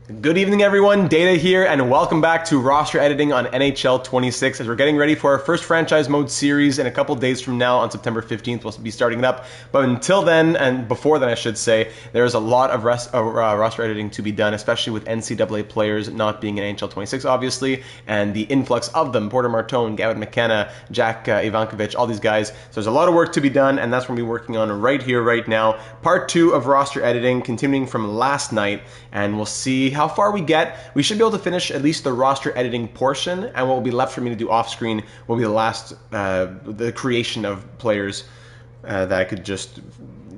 Good evening, everyone. Data here, and welcome back to roster editing on NHL 26 as we're getting ready for our first franchise mode series in a couple days from now on September 15th. We'll be starting it up. But until then, and before then, I should say, there's a lot of roster editing to be done, especially with NCAA players not being in NHL 26, obviously, and the influx of them. Porter Martone, Gavin McKenna, Jack Ivankovich, all these guys. So there's a lot of work to be done, and that's what we'll be working on right here, right now. Part 2 of roster editing, continuing from last night, and we'll see how far we get. We should be able to finish at least the roster editing portion, and what will be left for me to do off screen will be the last, the creation of players that I could just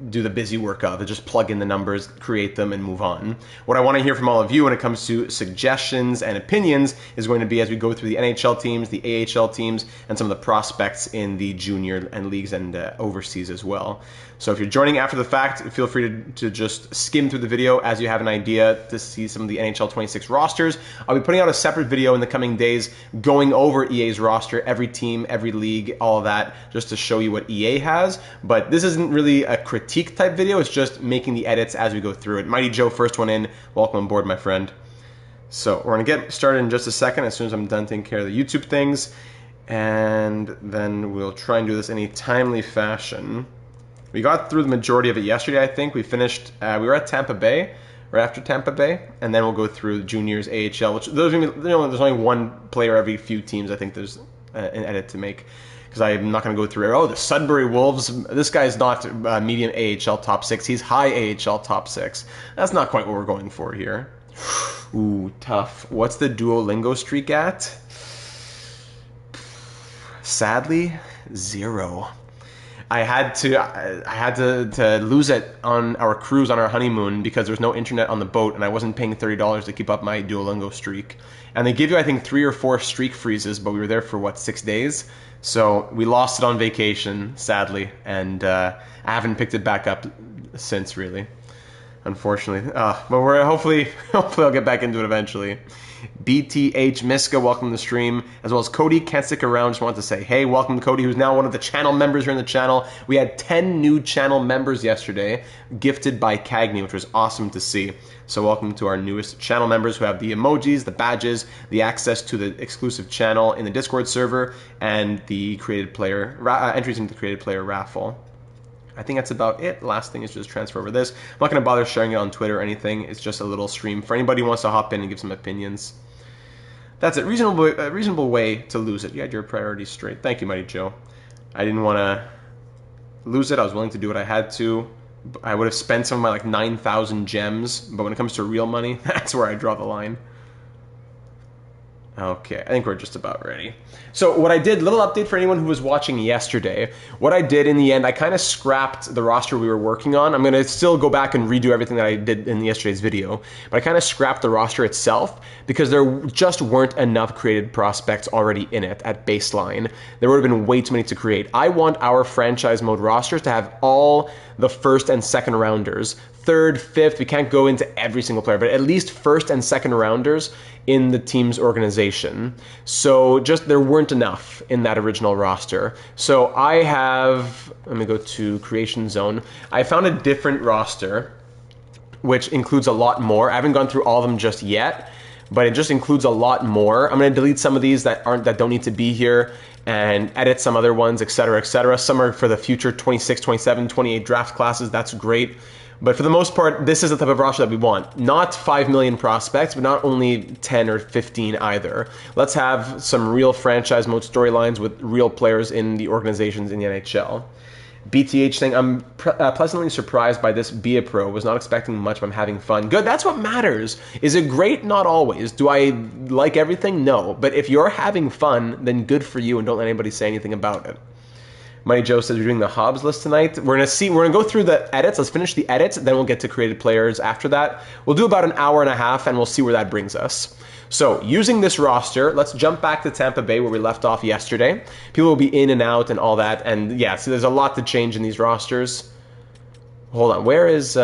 do the busy work of, just plug in the numbers, create them, and move on. What I want to hear from all of you when it comes to suggestions and opinions is going to be as we go through the NHL teams, the AHL teams, and some of the prospects in the junior and leagues and overseas as well. So if you're joining after the fact, feel free to just skim through the video as you have an idea to see some of the NHL 26 rosters. I'll be putting out a separate video in the coming days going over EA's roster, every team, every league, all of that, just to show you what EA has. But this isn't really a critique type video, it's just making the edits as we go through it. Mighty Joe, first one in. Welcome aboard, my friend. So we're going to get started in just a second as soon as I'm done taking care of the YouTube things. And then we'll try and do this in a timely fashion. We got through the majority of it yesterday, I think. We finished, we were at Tampa Bay, right after Tampa Bay, and then we'll go through juniors, AHL, which there's only one player every few teams. I think there's an edit to make, because I'm not going to go through, oh, the Sudbury Wolves, this guy's not medium AHL top 6, he's high AHL top 6. That's not quite what we're going for here. Ooh, tough. What's the Duolingo streak at? Sadly, 0. I had to lose it on our cruise on our honeymoon because there was no internet on the boat and I wasn't paying $30 to keep up my Duolingo streak. And they give you, I think, 3 or 4 streak freezes, but we were there for, what, 6 days? So we lost it on vacation, sadly, and I haven't picked it back up since, really. Unfortunately. But we're hopefully I'll get back into it eventually. BTH Miska, welcome to the stream, as well as Cody. Can't stick around, just wanted to say hey, welcome Cody, who's now one of the channel members here in the channel. We had 10 new channel members yesterday, gifted by Cagney, which was awesome to see. So welcome to our newest channel members who have the emojis, the badges, the access to the exclusive channel in the Discord server, and the created player entries into the created player raffle. I think that's about it. Last thing is just transfer over this. I'm not going to bother sharing it on Twitter or anything. It's just a little stream for anybody who wants to hop in and give some opinions. That's it. Reasonable way to lose it. You had your priorities straight. Thank you, Mighty Joe. I didn't want to lose it. I was willing to do what I had to. I would have spent some of my like 9,000 gems, but when it comes to real money, that's where I draw the line. Okay, I think we're just about ready. So what I did, little update for anyone who was watching yesterday, what I did in the end, I kind of scrapped the roster we were working on. I'm going to still go back and redo everything that I did in yesterday's video, but I kind of scrapped the roster itself because there just weren't enough created prospects already in it at baseline. There would have been way too many to create. I want our franchise mode rosters to have all the first and second rounders. Third, fifth, we can't go into every single player, but at least first and second rounders in the team's organization. So just there weren't enough in that original roster. So I have, let me go to Creation Zone. I found a different roster, which includes a lot more. I haven't gone through all of them just yet, but it just includes a lot more. I'm going to delete some of these that don't need to be here and edit some other ones, etc., etc. Some are for the future 26, 27, 28 draft classes. That's great. But for the most part, this is the type of roster that we want. Not 5 million prospects, but not only 10 or 15 either. Let's have some real franchise mode storylines with real players in the organizations in the NHL. BTH saying, I'm pleasantly surprised by this Be a Pro. Was not expecting much, but I'm having fun. Good, that's what matters. Is it great? Not always. Do I like everything? No. But if you're having fun, then good for you, and don't let anybody say anything about it. Mighty Joe says we're doing the Hobbs list tonight. We're gonna go through the edits. Let's finish the edits, then we'll get to created players after that. We'll do about an hour and a half, and we'll see where that brings us. So using this roster, let's jump back to Tampa Bay where we left off yesterday. People will be in and out and all that, and yeah, so there's a lot to change in these rosters. Hold on, where is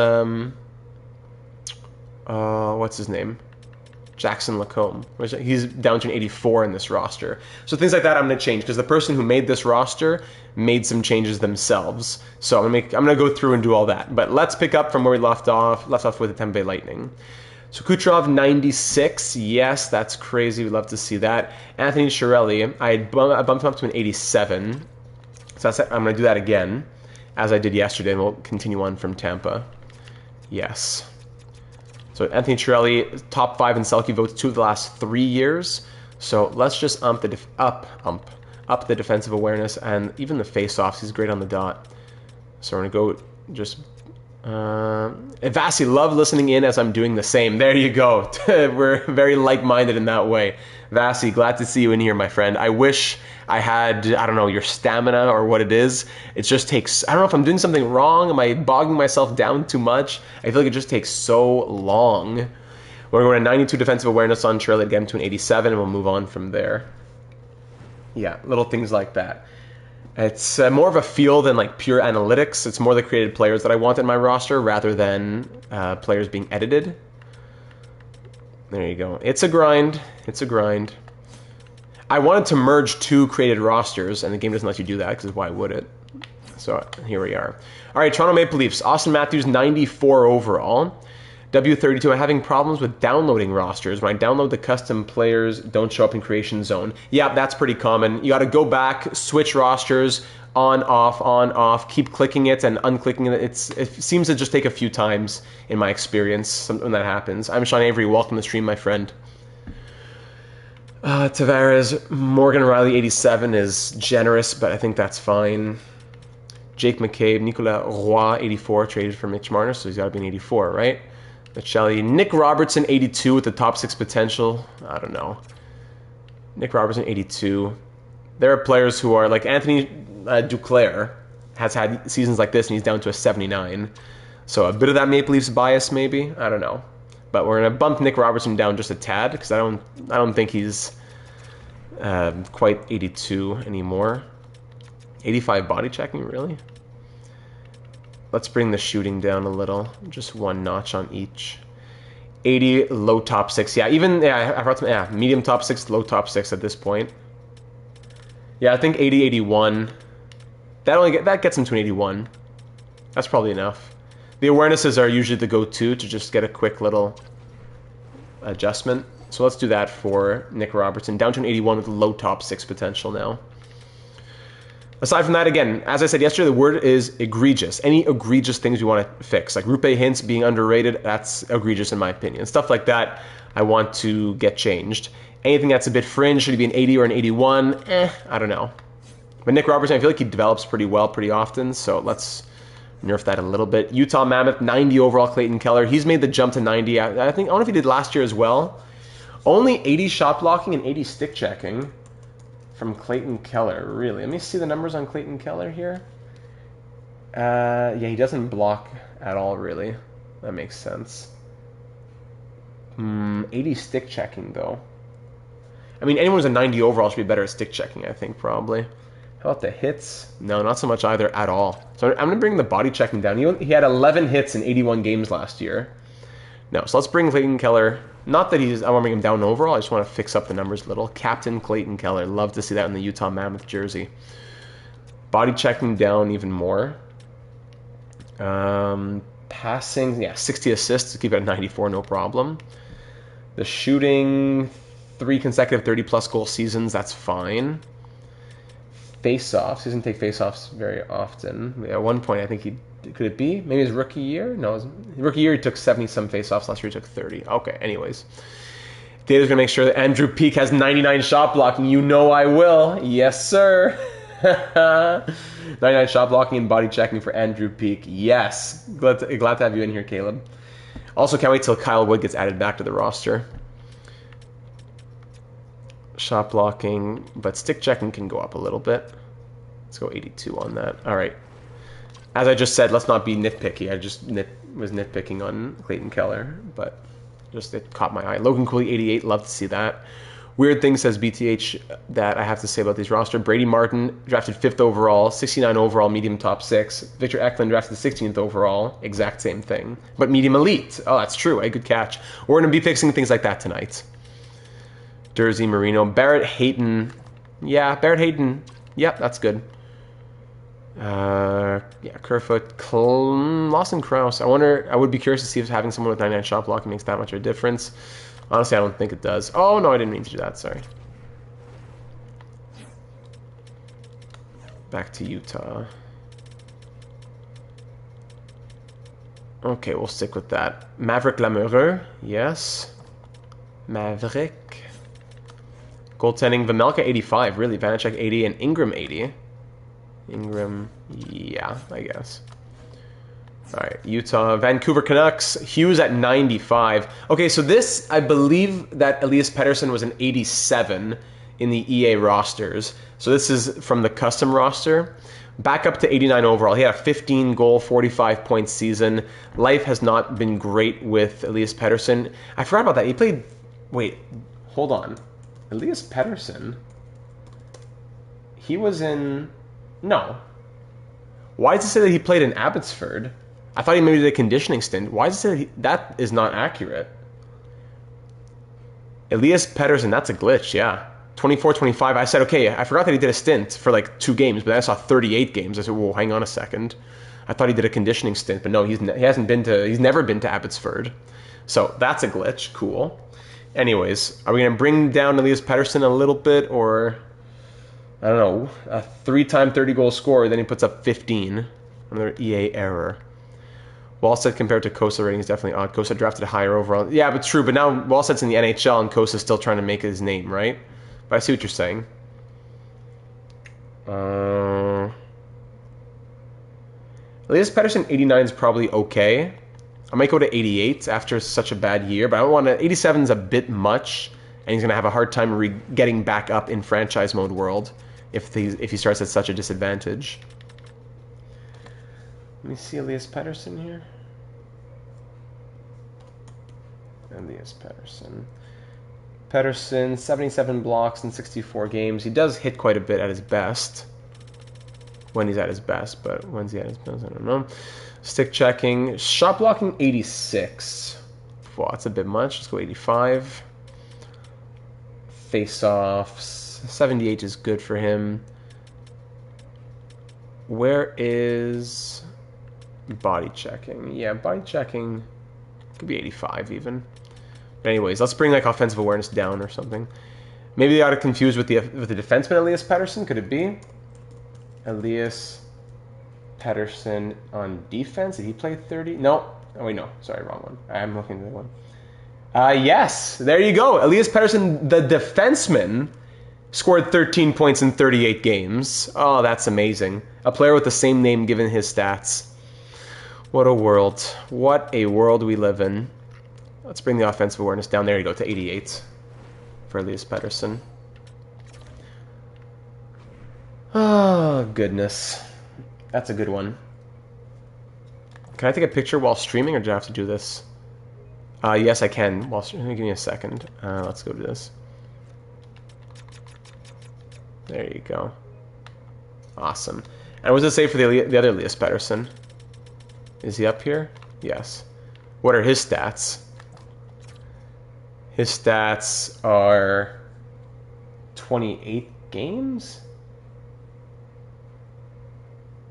what's his name? Jackson Lacombe. He's down to an 84 in this roster. So things like that I'm going to change because the person who made this roster made some changes themselves. So I'm going to go through and do all that. But let's pick up from where we left off with the Tampa Bay Lightning. So Kucherov 96, yes, that's crazy. We'd love to see that. Anthony Chiarelli, I bumped him up to an 87. So I'm going to do that again, as I did yesterday, and we'll continue on from Tampa. Yes. So Anthony Chiarelli, top 5 in Selke votes 2 of the last 3 years. So let's just up the defensive awareness and even the face-offs. He's great on the dot. So we're going to go just... Vasi, love listening in as I'm doing the same. There you go. We're very like-minded in that way. Vasi, glad to see you in here, my friend. I wish I had, I don't know, your stamina or what it is. It just takes, I don't know if I'm doing something wrong. Am I bogging myself down too much? I feel like it just takes so long. We're going to 92 defensive awareness on Chiarelli to get him to an 87, and we'll move on from there. Yeah, little things like that. It's more of a feel than like pure analytics. It's more the created players that I want in my roster rather than players being edited. There you go. It's a grind. It's a grind. I wanted to merge 2 created rosters, and the game doesn't let you do that because why would it? So here we are. All right, Toronto Maple Leafs. Austin Matthews, 94 overall. W32, I'm having problems with downloading rosters. When I download the custom players, don't show up in creation zone. Yeah, that's pretty common. You got to go back, switch rosters, on, off, keep clicking it and unclicking it. It seems to just take a few times in my experience when that happens. I'm Sean Avery. Welcome to the stream, my friend. Tavares, Morgan Riley, 87 is generous, but I think that's fine. Jake McCabe, Nicolas Roy, 84, traded for Mitch Marner, so he's got to be an 84, right? Michelli, Nick Robertson, 82 with the top 6 potential. I don't know. Nick Robertson, 82. There are players who are like Anthony Duclair has had seasons like this, and he's down to a 79. So a bit of that Maple Leafs bias, maybe. I don't know. But we're gonna bump Nick Robertson down just a tad because I don't think he's quite 82 anymore. 85 body checking, really? Let's bring the shooting down a little, just 1 notch on each. 80 low top 6. Yeah, even I brought some medium top 6, low top 6 at this point. Yeah, I think 80, 81. That gets him to an 81. That's probably enough. The awarenesses are usually the go-to to just get a quick little adjustment. So let's do that for Nick Robertson, down to an 81 with low top 6 potential now. Aside from that, again, as I said yesterday, the word is egregious. Any egregious things you want to fix, like Rupe Hintz being underrated, that's egregious in my opinion. Stuff like that, I want to get changed. Anything that's a bit fringe, should he be an 80 or an 81? I don't know. But Nick Robertson, I feel like he develops pretty well pretty often, so let's nerf that a little bit. Utah Mammoth, 90 overall, Clayton Keller. He's made the jump to 90. I don't know if he did last year as well. Only 80 shot blocking and 80 stick checking. From Clayton Keller, really. Let me see the numbers on Clayton Keller here. Yeah, he doesn't block at all, really. That makes sense. 80 stick checking, though. I mean, anyone who's a 90 overall should be better at stick checking, I think, probably. How about the hits? No, not so much either at all. So I'm going to bring the body checking down. He had 11 hits in 81 games last year. No, so let's bring Clayton Keller. Not that I want to bring him down overall. I just want to fix up the numbers a little. Captain Clayton Keller. Love to see that in the Utah Mammoth jersey. Body checking down even more. Passing, yeah, 60 assists to keep it at 94, no problem. The shooting, 3 consecutive 30-plus goal seasons. That's fine. Face-offs. He doesn't take face-offs very often. At one point, I think he... Could it be? Maybe his rookie year? No, his rookie year he took 70-some face-offs. Last year he took 30. Okay, anyways. Data's going to make sure that Andrew Peeke has 99 shot blocking. You know I will. Yes, sir. 99 shot blocking and body checking for Andrew Peeke. Yes. Glad to have you in here, Caleb. Also, can't wait till Kyle Wood gets added back to the roster. Shot blocking, but stick checking can go up a little bit. Let's go 82 on that. All right. As I just said, let's not be nitpicky. I just was nitpicking on Clayton Keller, but just it caught my eye. Logan Cooley, 88. Love to see that. Weird thing, says BTH, that I have to say about these roster. Brady Martin, drafted 5th overall, 69 overall, medium top 6. Victor Eklund, drafted 16th overall, exact same thing. But medium elite. Oh, that's true. A good catch. We're going to be fixing things like that tonight. Jersey Marino. Barrett Hayton. Yeah, Barrett Hayton. Yep, that's good. Yeah, Kerfoot, Lawson Krause. I wonder, I would be curious to see if having someone with 99 shot blocking makes that much of a difference. Honestly, I don't think it does. Oh, no, I didn't mean to do that, sorry. Back to Utah. Okay, we'll stick with that. Maverick Lamoureux, yes. Maverick. Goaltending, Vemelka 85, really. Vanacek 80 and Ingram 80. Ingram, yeah, I guess. All right, Utah, Vancouver Canucks, Hughes at 95. Okay, so this, I believe that Elias Pettersson was an 87 in the EA rosters. So this is from the custom roster. Back up to 89 overall. He had a 15-goal, 45-point season. Life has not been great with Elias Pettersson. I forgot about that. He played... Wait, hold on. Elias Pettersson? He was in... No. Why does it say that he played in Abbotsford? I thought he maybe did a conditioning stint. Why does it say that is not accurate? Elias Pettersson, that's a glitch, yeah. 24-25. I said, okay, I forgot that he did a stint for like 2 games, but then I saw 38 games. I said, well, hang on a second. I thought he did a conditioning stint, but no, he's never been to Abbotsford. So that's a glitch. Cool. Anyways, are we going to bring down Elias Pettersson a little bit, or... I don't know, a 3-time 30-goal scorer, then he puts up 15. Another EA error. Wallstedt compared to Kosa rating is definitely odd. Kosa drafted higher overall. Yeah, but true. But now Wallstedt's in the NHL and Kosa's still trying to make his name, right? But I see what you're saying. Elias Pettersson 89 is probably okay. I might go to 88 after such a bad year, but I don't want to... 87 is a bit much, and he's going to have a hard time getting back up in franchise mode world if he starts at such a disadvantage. Let me see Elias Pettersson here. Elias Pettersson. Pettersson, 77 blocks in 64 games. He does hit quite a bit at his best. When he's at his best, but when's he at his best? I don't know. Stick checking. Shot blocking, 86. Wow, that's a bit much. Let's go 85. Face-offs, 78 is good for him. Where is body checking? Yeah, body checking could be 85 even. But anyways, let's bring like offensive awareness down or something. Maybe they got it confused with the defenseman Elias Pettersson. Could it be Elias Pettersson on defense? Did he play 30? No. Oh wait, no. Sorry, wrong one. I'm looking at the one. Yes, there you go. Elias Pettersson, the defenseman, scored 13 points in 38 games. Oh, that's amazing. A player with the same name given his stats. What a world. What a world we live in. Let's bring the offensive awareness down. There you go, to 88 for Elias Pettersson. Oh, goodness. That's a good one. Can I take a picture while streaming, or do I have to do this? Yes, I can. Give me a second. Let's go to this. There you go. Awesome. And what does it say for the other Elias Pettersson? Is he up here? Yes. What are his stats? His stats are 28 games?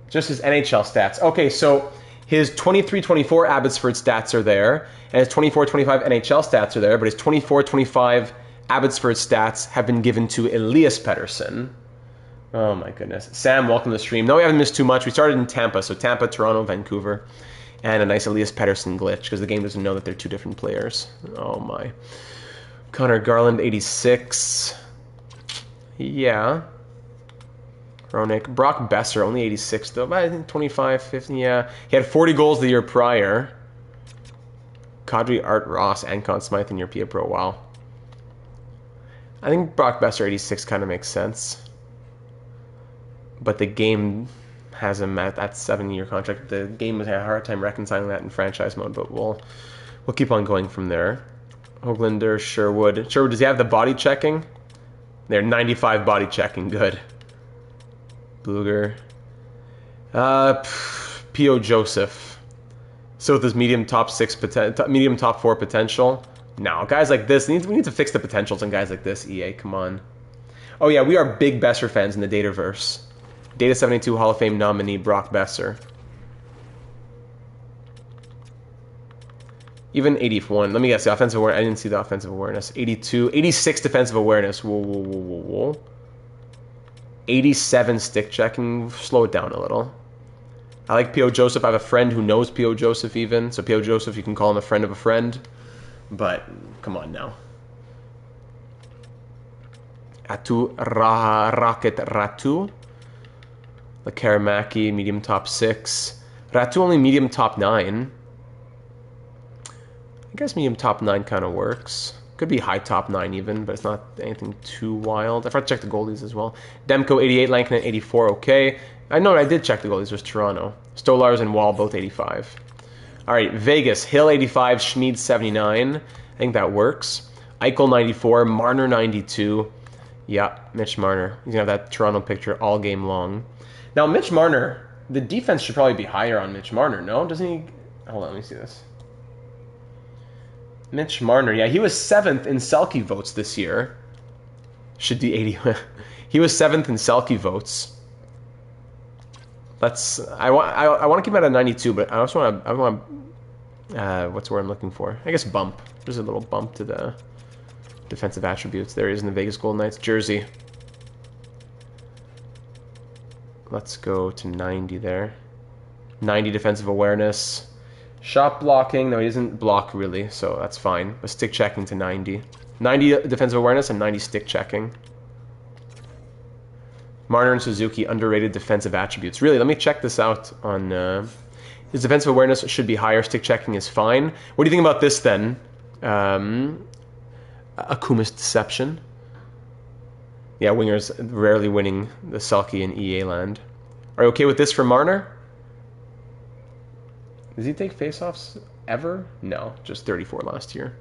Just his NHL stats. Okay, so his 23-24 Abbotsford stats are there, and his 24-25 NHL stats are there, but his 24-25 Abbotsford stats have been given to Elias Pettersson. Oh my goodness. Sam, welcome to the stream. No, we haven't missed too much. We started in Tampa, so Tampa, Toronto, Vancouver, and a nice Elias Pettersson glitch, because the game doesn't know that they're 2 different players. Oh my. Connor Garland, 86. Yeah. Roenick. Brock Besser, only 86 though. But I think 25, 50, yeah. He had 40 goals the year prior. Kadri, Art Ross, and Conn Smythe in European Pro. Wow. I think Brock Besser, 86 kind of makes sense. But the game has him at that 7-year contract. The game has had a hard time reconciling that in franchise mode, but we'll keep on going from there. Hoglander, Sherwood. Sherwood, does he have the body checking? They're 95 body checking. Good. Bluger. P.O. Joseph. So with his medium top 4 potential. No, guys like this, we need to fix the potentials in guys like this, EA. Come on. Oh yeah, we are big Besser fans in the Dataverse. Data 72 Hall of Fame nominee Brock Besser. Even 81. Let me guess. The offensive awareness. I didn't see the offensive awareness. 82. 86 defensive awareness. Whoa, whoa, whoa, whoa, whoa. 87 stick checking. Slow it down a little. I like P.O. Joseph. I have a friend who knows P.O. Joseph even. So P.O. Joseph, you can call him a friend of a friend. But, come on now. Atu Rocket Ratu. Lakaramaki, medium top 6. Ratu only medium top 9. I guess medium top 9 kind of works. Could be high top 9 even, but it's not anything too wild. I forgot to check the goalies as well. Demko 88, Lankinen 84, okay. I know I did check the goalies. It was Toronto. Stolars and Wall both 85. All right, Vegas, Hill 85, Schmid 79. I think that works. Eichel 94, Marner 92. Yeah, Mitch Marner. He's going to have that Toronto picture all game long. Now, Mitch Marner, the defense should probably be higher on Mitch Marner, no? Doesn't he? Hold on, let me see this. Mitch Marner, yeah, he was 7th in Selke votes this year. Should be 80. He was 7th in Selke votes. I want to keep him at a 92, but I also want what's the word I'm looking for? I guess bump. There's a little bump to the defensive attributes. There he is in the Vegas Golden Knights jersey. Let's go to 90 there. 90 defensive awareness. Shot blocking, no, he doesn't block really, so that's fine. But stick checking to 90. 90 defensive awareness and 90 stick checking. Marner and Suzuki, underrated defensive attributes. Really, let me check this out on... his defensive awareness should be higher, stick checking is fine. What do you think about this then? Akuma's Deception. Yeah, wingers rarely winning the Selke in EA land. Are you okay with this for Marner? Does he take faceoffs ever? No, just 34 last year.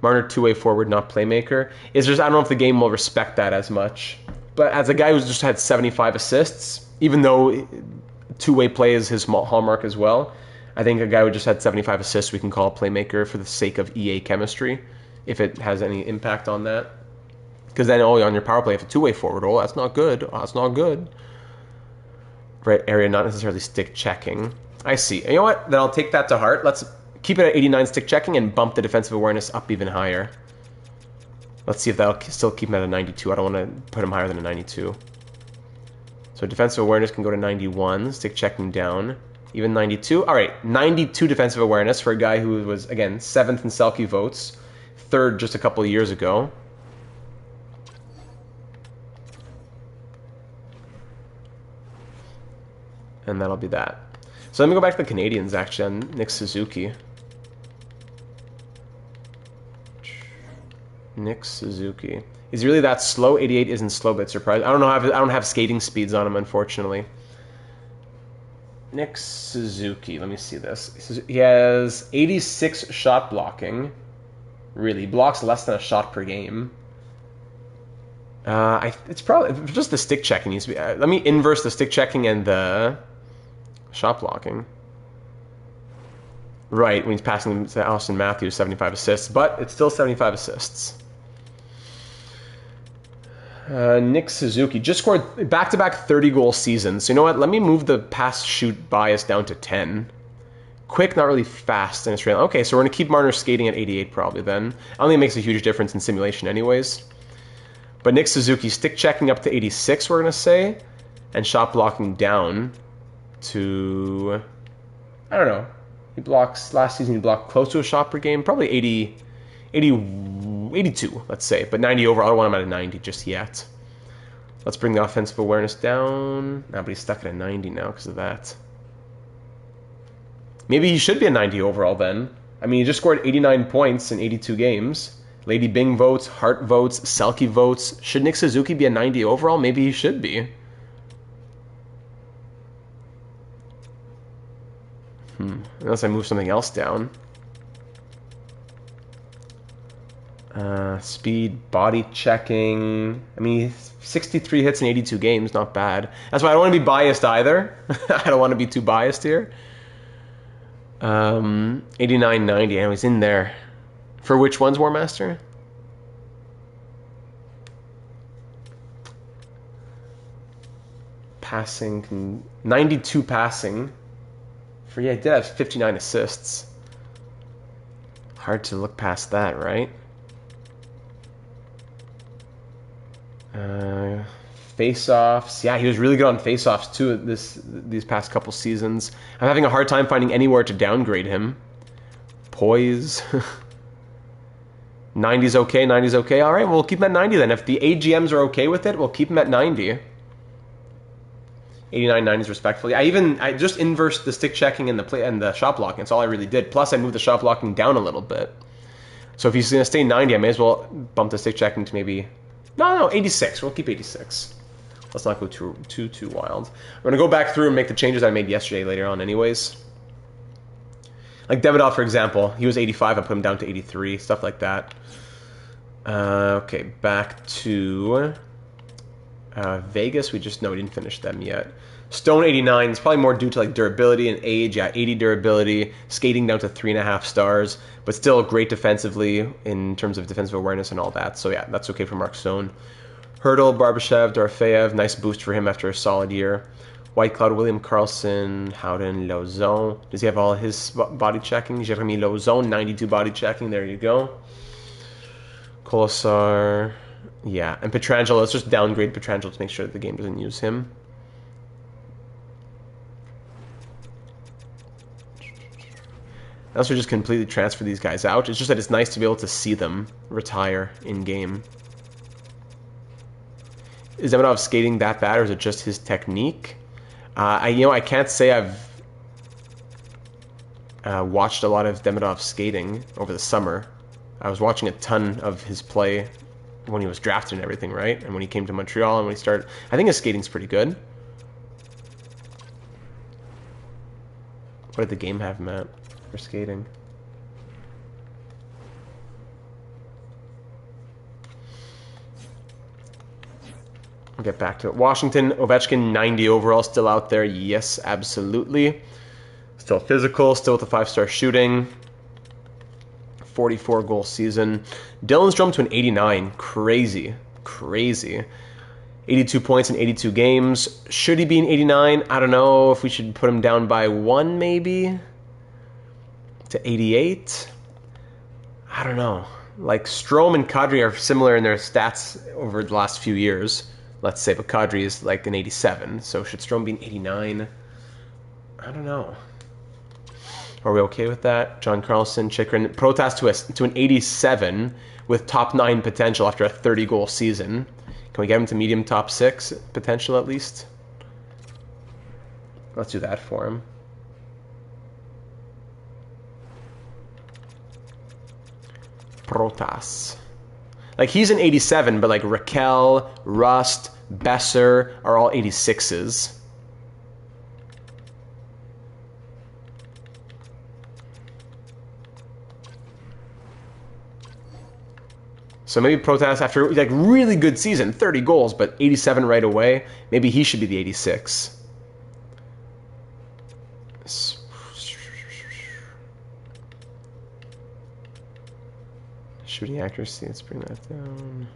Marner, two-way forward, not playmaker. I don't know if the game will respect that as much. But as a guy who's just had 75 assists, even though two-way play is his hallmark as well, I think a guy who just had 75 assists we can call a playmaker for the sake of EA chemistry, if it has any impact on that. Because then, on your power play, if a two-way forward, that's not good. That's not good. Right area, not necessarily stick checking. I see. You know what? Then I'll take that to heart. Let's keep it at 89 stick checking and bump the defensive awareness up even higher. Let's see if that'll still keep him at a 92. I don't want to put him higher than a 92. So defensive awareness can go to 91. Stick checking down. Even 92. All right, 92 defensive awareness for a guy who was, again, 7th in Selke votes. 3rd just a couple of years ago. And that'll be that. So let me go back to the Canadians, actually, on Nick Suzuki. Nick Suzuki. He's really that slow. 88 isn't slow, but surprised. I don't have skating speeds on him, unfortunately. Nick Suzuki. Let me see this. He has 86 shot blocking. Really, blocks less than a shot per game. It's probably just the stick checking needs to be. Let me inverse the stick checking and the shot blocking. Right, when he's passing to Austin Matthews, 75 assists, but it's still 75 assists. Nick Suzuki just scored back-to-back 30-goal seasons. So you know what? Let me move the pass-shoot bias down to 10. Quick, not really fast in Australia. Okay, so we're going to keep Marner skating at 88 probably then. I don't think it makes a huge difference in simulation anyways. But Nick Suzuki, stick checking up to 86, we're going to say. And shot blocking down to... I don't know. Last season he blocked close to a shot per game. Probably 82, let's say. But 90 overall. I don't want him at a 90 just yet. Let's bring the offensive awareness down. Nah, but he's stuck at a 90 now because of that. Maybe he should be a 90 overall then. I mean, he just scored 89 points in 82 games. Lady Bing votes, Hart votes, Selke votes. Should Nick Suzuki be a 90 overall? Maybe he should be. Unless I move something else down. Speed, body checking. I mean, 63 hits in 82 games, not bad. That's why I don't want to be biased either. I don't want to be too biased here. 89, 90. I was in there. For which ones, War Master? Passing, 92 passing. For, yeah, he did have 59 assists. Hard to look past that, right? Face-offs. Yeah, he was really good on face-offs too these past couple seasons. I'm having a hard time finding anywhere to downgrade him. Poise. 90's okay, 90's okay. All right, we'll keep him at 90 then. If the AGMs are okay with it, we'll keep him at 90. 89, 90s respectfully. I just inversed the stick checking and the shot blocking. That's all I really did. Plus, I moved the shot blocking down a little bit. So if he's going to stay 90, I may as well bump the stick checking to maybe... No, 86. We'll keep 86. Let's not go too wild. I'm going to go back through and make the changes I made yesterday later on anyways. Like Davidoff, for example. He was 85. I put him down to 83. Stuff like that. Okay, back to Vegas. We didn't finish them yet. Stone 89 is probably more due to like durability and age. Yeah, 80 durability. Skating down to 3.5 stars. But still great defensively in terms of defensive awareness and all that. So yeah, that's okay for Mark Stone. Hurdle, Barbashev, Dorofeyev. Nice boost for him after a solid year. White Cloud, William Karlsson, Howden, Lauzon. Does he have all his body checking? Jeremy Lauzon, 92 body checking. There you go. Kolosar. Yeah, and Pietrangelo. Let's just downgrade Pietrangelo to make sure that the game doesn't use him. I also just completely transfer these guys out. It's just that it's nice to be able to see them retire in-game. Is Demidov skating that bad, or is it just his technique? I can't say I've watched a lot of Demidov skating over the summer. I was watching a ton of his play when he was drafted and everything, right? And when he came to Montreal and when he started, I think his skating's pretty good. What did the game have him at for skating? I'll get back to it. Washington, Ovechkin, 90 overall, still out there. Yes, absolutely. Still physical, still with a 5-star shooting. 44 goal season. Dylan Strome to an 89. Crazy. 82 points in 82 games. Should he be an 89? I don't know if we should put him down by 1 maybe to 88. I don't know. Like Strome and Kadri are similar in their stats over the last few years. Let's say, but Kadri is like an 87. So should Strome be an 89? I don't know. Are we okay with that? John Carlson, Chychrun, Protas to an 87 with top 9 potential after a 30-goal season. Can we get him to medium top 6 potential at least? Let's do that for him. Protas. Like, he's an 87, but like Raquel, Rust, Besser are all 86s. So maybe Protas, after like really good season, 30 goals, but 87 right away, maybe he should be the 86. Shooting accuracy, let's bring that down.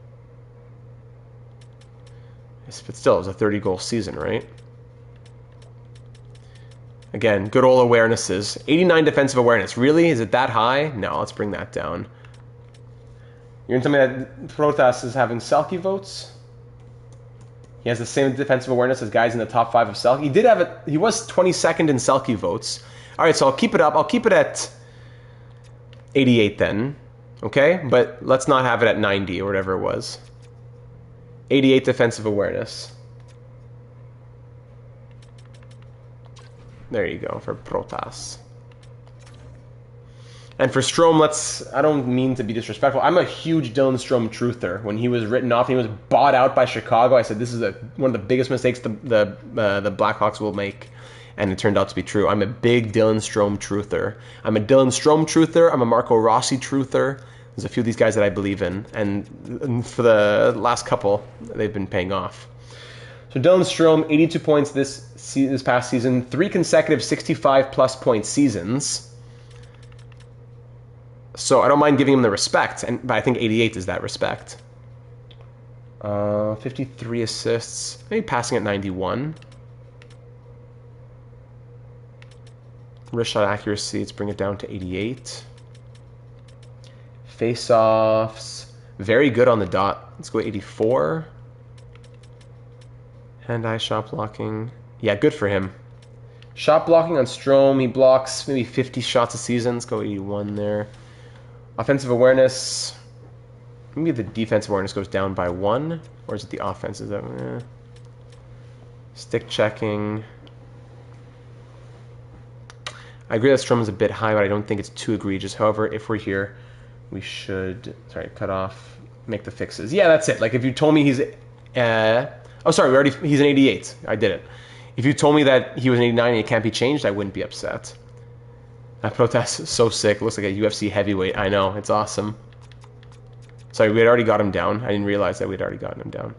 Yes, but still, it was a 30-goal season, right? Again, good old awarenesses. 89 defensive awareness. Really? Is it that high? No, let's bring that down. You're going to tell me that Protas is having Selke votes? He has the same defensive awareness as guys in the top 5 of Selke. He did have it. He was 22nd in Selke votes. All right, so I'll keep it up. I'll keep it at 88 then. Okay? But let's not have it at 90 or whatever it was. 88 defensive awareness. There you go for Protas. And for Strome, I don't mean to be disrespectful. I'm a huge Dylan Strome truther. When he was written off and he was bought out by Chicago, I said this is one of the biggest mistakes the Blackhawks will make. And it turned out to be true. I'm a big Dylan Strome truther. I'm a Dylan Strome truther. I'm a Marco Rossi truther. There's a few of these guys that I believe in. And for the last couple, they've been paying off. So Dylan Strome, 82 points this past season. 3 consecutive 65-plus point seasons. So I don't mind giving him the respect, but I think 88 is that respect. 53 assists, maybe passing at 91. Wrist shot accuracy, let's bring it down to 88. Face-offs, very good on the dot. Let's go 84. Hand-eye shot blocking. Yeah, good for him. Shot blocking on Strome, he blocks maybe 50 shots a season. Let's go 81 there. Offensive awareness, maybe the defensive awareness goes down by 1. Or is it the offense? Is that, Stick checking. I agree that Strome is a bit high, but I don't think it's too egregious. However, if we're here, we should, sorry, cut off, make the fixes. Yeah, that's it. Like if you told me he's, oh, sorry, he's an 88. I did it. If you told me that he was an 89 and it can't be changed, I wouldn't be upset. That protest is so sick. It looks like a UFC heavyweight. I know, it's awesome. Sorry, we had already got him down. I didn't realize that we'd already gotten him down.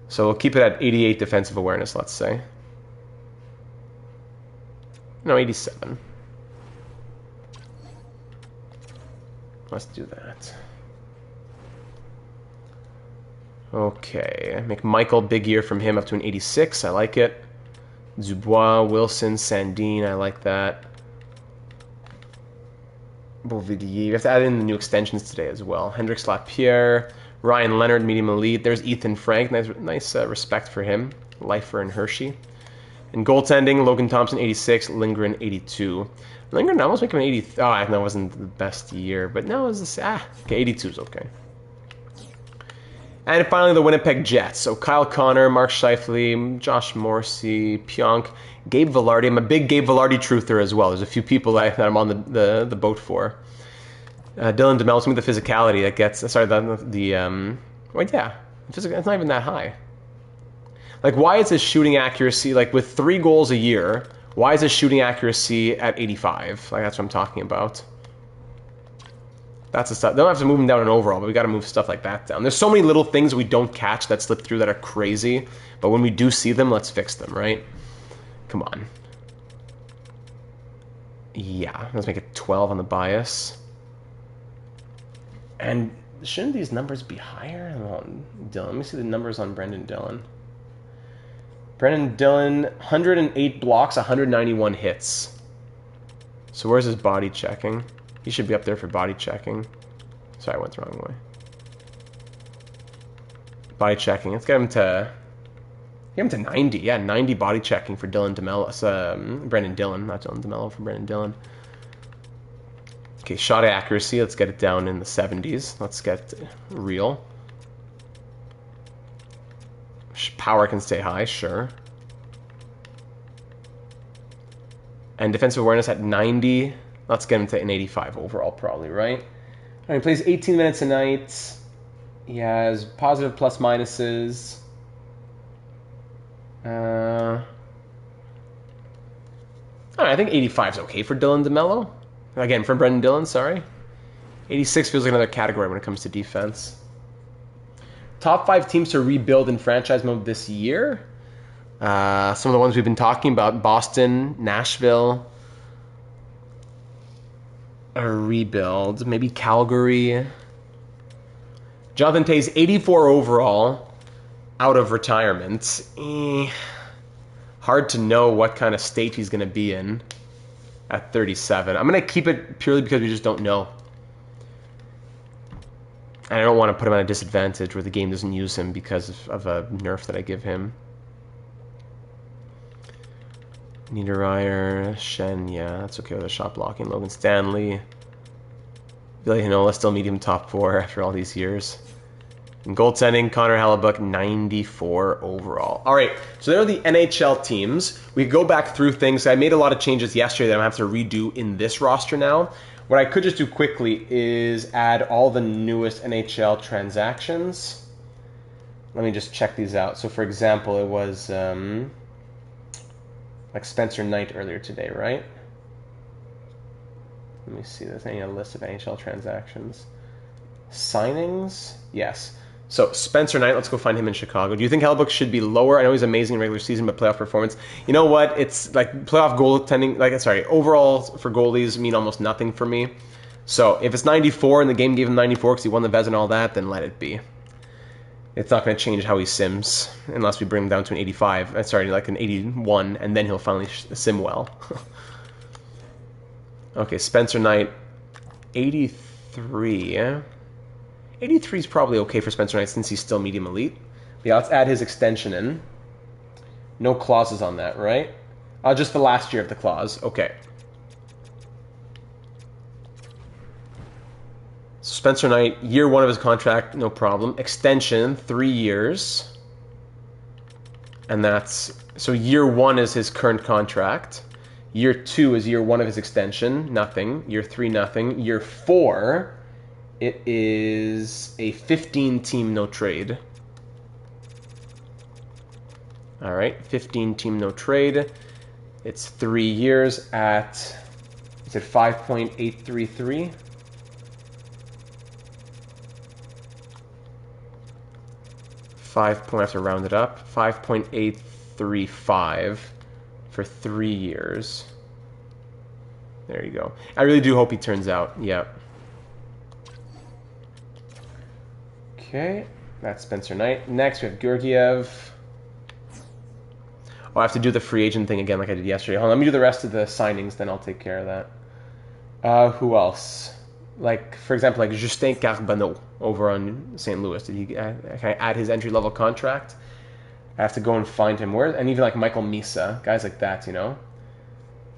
So we'll keep it at 88 defensive awareness, let's say. No, 87. Let's do that. Okay, make Michael big year from him up to an 86. I like it. Dubois, Wilson, Sandine. I like that. Beauvillier. We have to add in the new extensions today as well. Hendrix Lapierre, Ryan Leonard, medium elite. There's Ethan Frank. Nice respect for him. Leifer and Hershey. And goaltending, Logan Thompson, 86. Lindgren, 82. Lindgren almost make him an 80. Oh, I know it wasn't the best year, but no, it was this. Okay, 82 is okay. And finally, the Winnipeg Jets. So Kyle Connor, Mark Scheifele, Josh Morrissey, Pionk, Gabe Vilardi. I'm a big Gabe Vilardi truther as well. There's a few people that I'm on the boat for. Dylan DeMel's with the physicality that gets. Sorry, well, yeah, it's not even that high. Like, why is his shooting accuracy, like with 3 goals a year, why is his shooting accuracy at 85? Like, that's what I'm talking about. That's the stuff. They don't have to move him down in overall, but we got to move stuff like that down. There's so many little things we don't catch that slip through that are crazy, but when we do see them, let's fix them, right? Come on. Yeah, let's make it 12 on the bias. And shouldn't these numbers be higher? Dylan, let me see the numbers on Brendan Dillon. Brendan Dillon, 108 blocks, 191 hits. So where's his body checking? He should be up there for body checking. Sorry, I went the wrong way. Body checking. Let's get him to 90. Yeah, 90 body checking for Dylan DeMello. Brendan Dillon, not Dylan DeMello, for Brendan Dillon. Okay, shot accuracy. Let's get it down in the 70s. Let's get real. Power can stay high, sure. And defensive awareness at 90. Let's get him to an 85 overall, probably, right? All right, he plays 18 minutes a night. He has positive plus minuses. All right, I think 85 is okay for Dylan DeMello. Again, for Brendan Dillon, sorry. 86 feels like another category when it comes to defense. Top 5 teams to rebuild in franchise mode this year. Some of the ones we've been talking about: Boston, Nashville. A rebuild, maybe Calgary. Jonathan Toews, 84 overall, out of retirement. Hard to know what kind of state he's going to be in at 37. I'm going to keep it purely because we just don't know. And I don't want to put him at a disadvantage where the game doesn't use him because of a nerf that I give him. Niederreiter, Shen, yeah, that's okay with a shot blocking. Logan Stanley. Billy Hinola, still medium top 4 after all these years. And goaltending, Connor Hellebuck, 94 overall. All right, so there are the NHL teams. We go back through things. I made a lot of changes yesterday that I have to redo in this roster now. What I could just do quickly is add all the newest NHL transactions. Let me just check these out. So, for example, it was like Spencer Knight earlier today, right? Let me see. There's a list of NHL transactions. Signings? Yes. So, Spencer Knight, let's go find him in Chicago. Do you think Hellebuck should be lower? I know he's amazing in regular season, but playoff performance. You know what? It's like playoff goaltending, overall for goalies mean almost nothing for me. So, if it's 94 and the game gave him 94 because he won the Vez and all that, then let it be. It's not going to change how he sims unless we bring him down to an 85. Like an 81, and then he'll finally sim well. Okay, Spencer Knight, 83. Yeah? 83 is probably okay for Spencer Knight since he's still medium elite. Yeah, let's add his extension in. No clauses on that, right? Just the last year of the clause. Okay. So Spencer Knight, year 1 of his contract, no problem. Extension, 3 years. And that's... So year 1 is his current contract. Year 2 is year 1 of his extension. Nothing. Year 3, nothing. Year 4, it is a 15-team no trade. All right, 15-team no trade. It's 3 years at, is it 5.833? I have to round it up. 5.835 for 3 years. There you go. I really do hope he turns out. Yeah. Okay, that's Spencer Knight. Next, we have Georgiev. Oh, I have to do the free agent thing again like I did yesterday. Hold on, let me do the rest of the signings, then I'll take care of that. Who else? Like, for example, like Justin Carbonneau over on St. Louis. Did he? Can I add his entry-level contract? I have to go and find him. Where? And even like Michael Misa, guys like that, you know.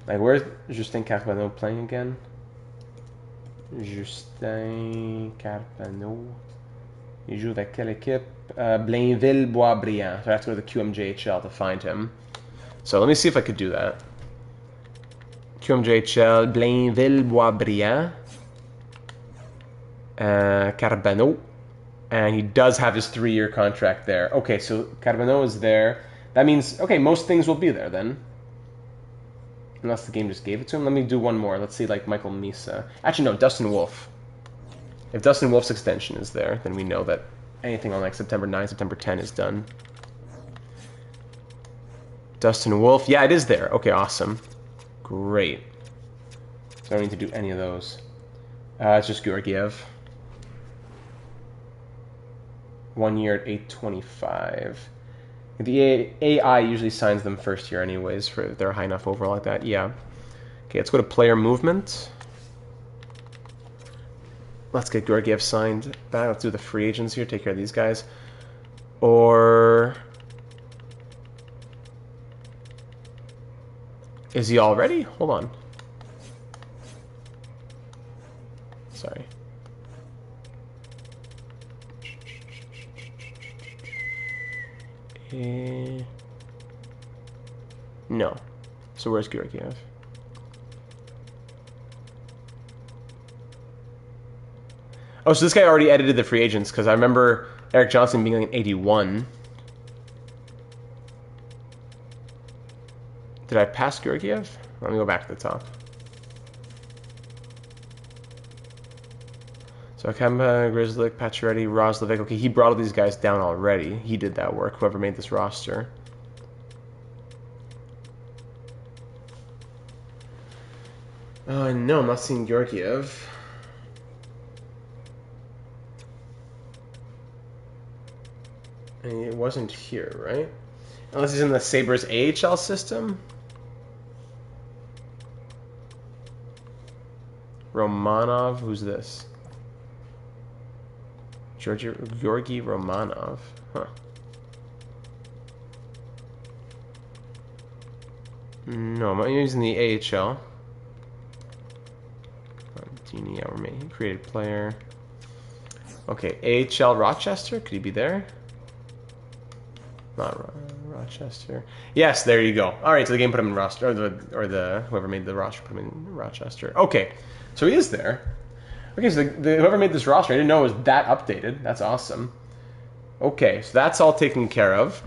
Like, where's Justin Carbonneau playing again? Justin Carbonneau. Il joue avec quelle équipe? Blainville-Boisbriand. So I have to go to the QMJHL to find him. So let me see if I could do that. QMJHL, Blainville-Boisbriand. Carbonneau. And he does have his 3-year contract there. Okay, so Carbonneau is there. That means, okay, most things will be there then. Unless the game just gave it to him. Let me do one more. Let's see, like Michael Misa. Actually, no, Dustin Wolf. If Dustin Wolf's extension is there, then we know that anything on like September 9, September 10 is done. Dustin Wolf. Yeah, it is there. Okay, awesome. Great. So I don't need to do any of those. It's just Georgiev. 1 year at 825. The AI usually signs them first year anyways, for if they're high enough overall like that. Yeah. Okay, let's go to player movement. Let's get Georgiev signed back. Let's do the free agents here. Take care of these guys. Or... is he all ready? Hold on. Sorry. No. So where's Georgiev? Oh, so this guy already edited the free agents, because I remember Eric Johnson being like an 81. Did I pass Georgiev? Let me go back to the top. So Kemba, Grizzlick, Pacioretty, Roslovic. Okay, he brought all these guys down already. He did that work, whoever made this roster. No, I'm not seeing Georgiev. And it wasn't here, right? Unless he's in the Sabres AHL system? Romanov, who's this? Georgi Romanov. Huh. No, I'm using the AHL. Dini, created player. Okay, AHL Rochester. Could he be there? Not Rochester. Yes, there you go. All right, so the game put him in roster, or the whoever made the roster put him in Rochester. Okay, so he is there. Okay, so whoever made this roster, I didn't know it was that updated. That's awesome. Okay, so that's all taken care of.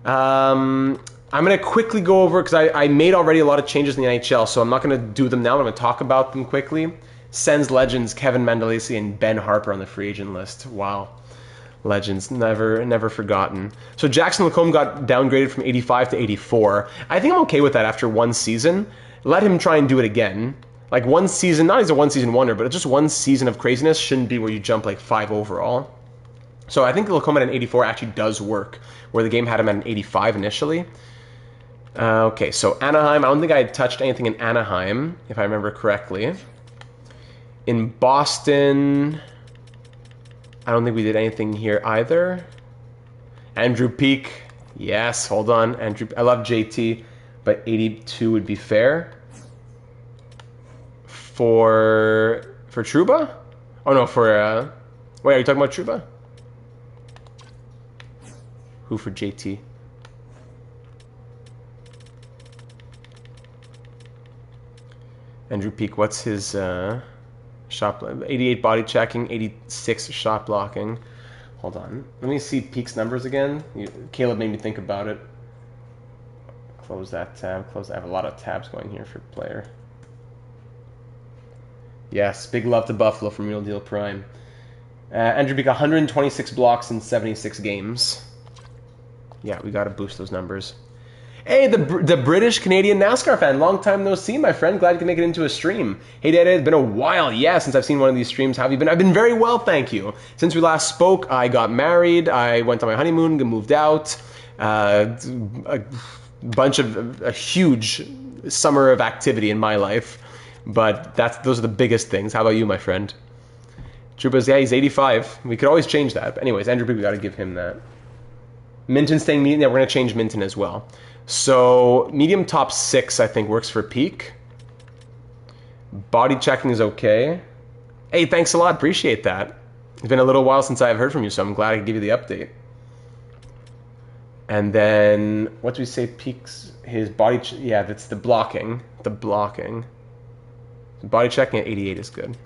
I'm going to quickly go over, because I made already a lot of changes in the NHL, so I'm not going to do them now. I'm going to talk about them quickly. Sens legends Kevin Mandolesi and Ben Harper on the free agent list. Wow. Legends, never forgotten. So Jackson Lacombe got downgraded from 85 to 84. I think I'm okay with that after one season. Let him try and do it again. Like one season, not as a one-season wonder, but just one season of craziness shouldn't be where you jump like 5 overall. So I think Lacombe at an 84 actually does work, where the game had him at an 85 initially. Okay, so Anaheim. I don't think I had touched anything in Anaheim, if I remember correctly. In Boston, I don't think we did anything here either. Andrew Peak. Yes, hold on. Andrew, I love JT, but 82 would be fair. For Trouba? Oh no, for wait, are you talking about Trouba? Who for JT? Andrew Peak, what's his shot? 88 body checking, 86 shot blocking. Hold on. Let me see Peak's numbers again. Caleb made me think about it. Close that tab. Close. I have a lot of tabs going here for player. Yes, big love to Buffalo from Real Deal Prime. Andrew Peak, 126 blocks in 76 games. Yeah, we got to boost those numbers. Hey, the British-Canadian NASCAR fan. Long time no see, my friend. Glad you can make it into a stream. Hey, Dad, it's been a while, since I've seen one of these streams. How have you been? I've been very well, thank you. Since we last spoke, I got married. I went on my honeymoon, moved out. A huge summer of activity in my life. But those are the biggest things. How about you, my friend? Trouba's, he's 85. We could always change that. But anyways, Andrew Peak, we got to give him that. Minton staying medium. Yeah, we're going to change Minton as well. So medium top 6, I think, works for Peak. Body checking is okay. Hey, thanks a lot. Appreciate that. It's been a little while since I've heard from you, so I'm glad I could give you the update. And then, what do we say Peak's, his body, yeah, that's the blocking. The blocking. Body checking at 88 is good.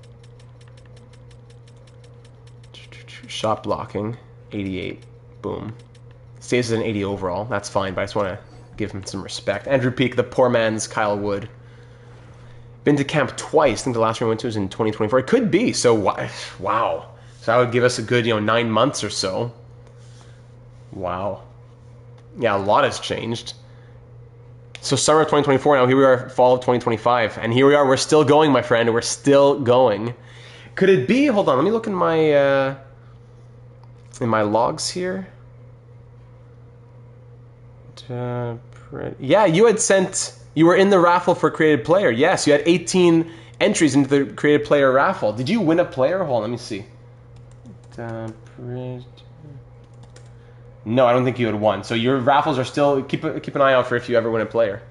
Shot blocking, 88. Boom. Stays as an 80 overall. That's fine, but I just want to give him some respect. Andrew Peak, the poor man's Kyle Wood. Been to camp twice. I think the last one I went to was in 2024. It could be. So, wow. So that would give us a good, 9 months or so. Wow. Yeah, a lot has changed. So summer of 2024, now here we are, fall of 2025. And here we are, we're still going, my friend. We're still going. Could it be, hold on, let me look in my logs here. Yeah, you were in the raffle for created player. Yes, you had 18 entries into the created player raffle. Did you win a player? Hold on, let me see. No, I don't think you had won. So your raffles are still, keep an eye out for if you ever win a player.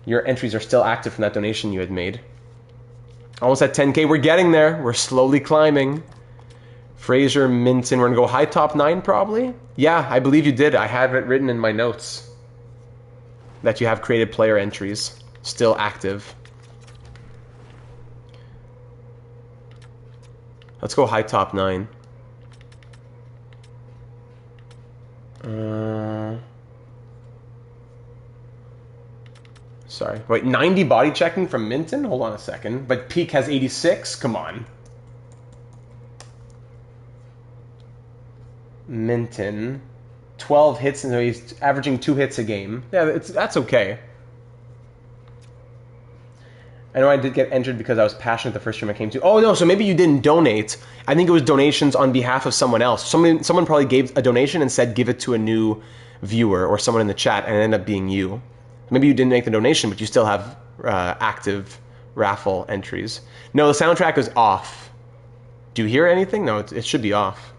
Your entries are still active from that donation you had made. Almost at 10K. We're getting there. We're slowly climbing. Fraser, Minton. We're going to go high top 9 probably? Yeah, I believe you did. I have it written in my notes that you have created player entries still active. Let's go high top 9. Sorry. Wait, 90 body checking from Minton? Hold on a second. But Peak has 86? Come on. Minton. 12 hits, and so he's averaging 2 hits a game. Yeah, that's okay. I know I did get entered because I was passionate the first stream I came to. Oh, no, so maybe you didn't donate. I think it was donations on behalf of someone else. Someone probably gave a donation and said give it to a new viewer or someone in the chat, and it ended up being you. Maybe you didn't make the donation, but you still have active raffle entries. No, the soundtrack is off. Do you hear anything? No, it should be off.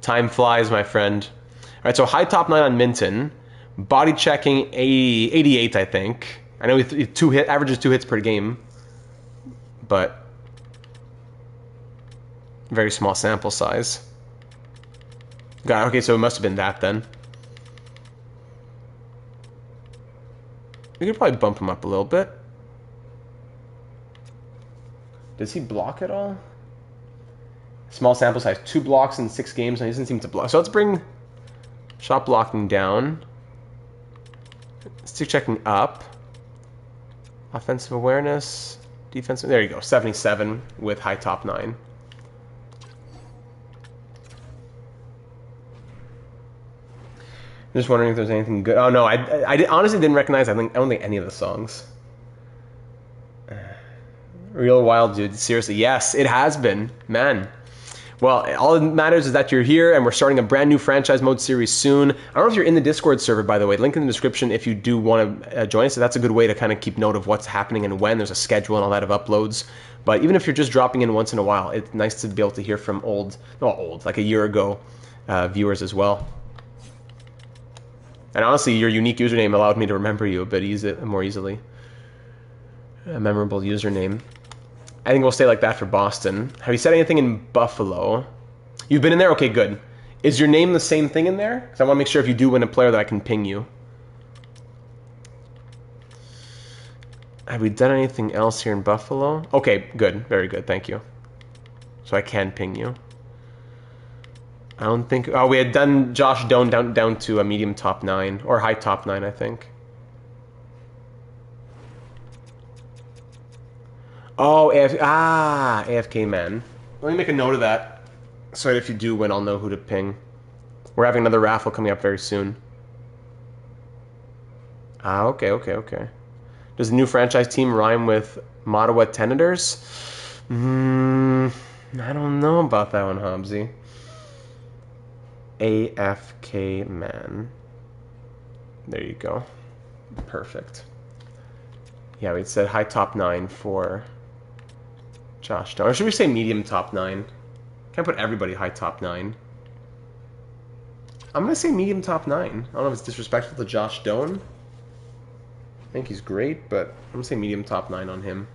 Time flies, my friend. All right, so high top 9 on Minton. Body checking 88, I think. I know he averages 2 hits per game, but very small sample size. Got it. Okay, so it must have been that then. We could probably bump him up a little bit. Does he block at all? Small sample size, 2 blocks in 6 games, and he doesn't seem to block. So let's bring shot blocking down. Stick checking up. Offensive awareness, defensive. There you go, 77 with high top 9. Just wondering if there's anything good. Oh no, I honestly didn't recognize. I don't think any of the songs. Real wild, dude. Seriously, yes, it has been, man. Well, all that matters is that you're here, and we're starting a brand new franchise mode series soon. I don't know if you're in the Discord server, by the way. Link in the description if you do want to join us. So that's a good way to kind of keep note of what's happening and when. There's a schedule and all that of uploads. But even if you're just dropping in once in a while, it's nice to be able to hear from like a year ago viewers as well. And honestly, your unique username allowed me to remember you a bit more easily. A memorable username. I think we'll stay like that for Boston. Have you said anything in Buffalo? You've been in there? Okay, good. Is your name the same thing in there? Because I want to make sure if you do win a player that I can ping you. Have we done anything else here in Buffalo? Okay, good. Very good. Thank you. So I can ping you. I don't think... Oh, we had done Josh Doan down to a medium top 9. Or high top 9, I think. Oh, AFK man. Let me make a note of that. So that if you do win, I'll know who to ping. We're having another raffle coming up very soon. Okay. Does the new franchise team rhyme with Mattawa Tenators? I don't know about that one, Hobbsy. AFK man. There you go. Perfect. Yeah, we said high top 9 for Josh Doan. Or should we say medium top 9? Can't put everybody high top 9. I'm going to say medium top 9. I don't know if it's disrespectful to Josh Doan. I think he's great, but I'm going to say medium top 9 on him.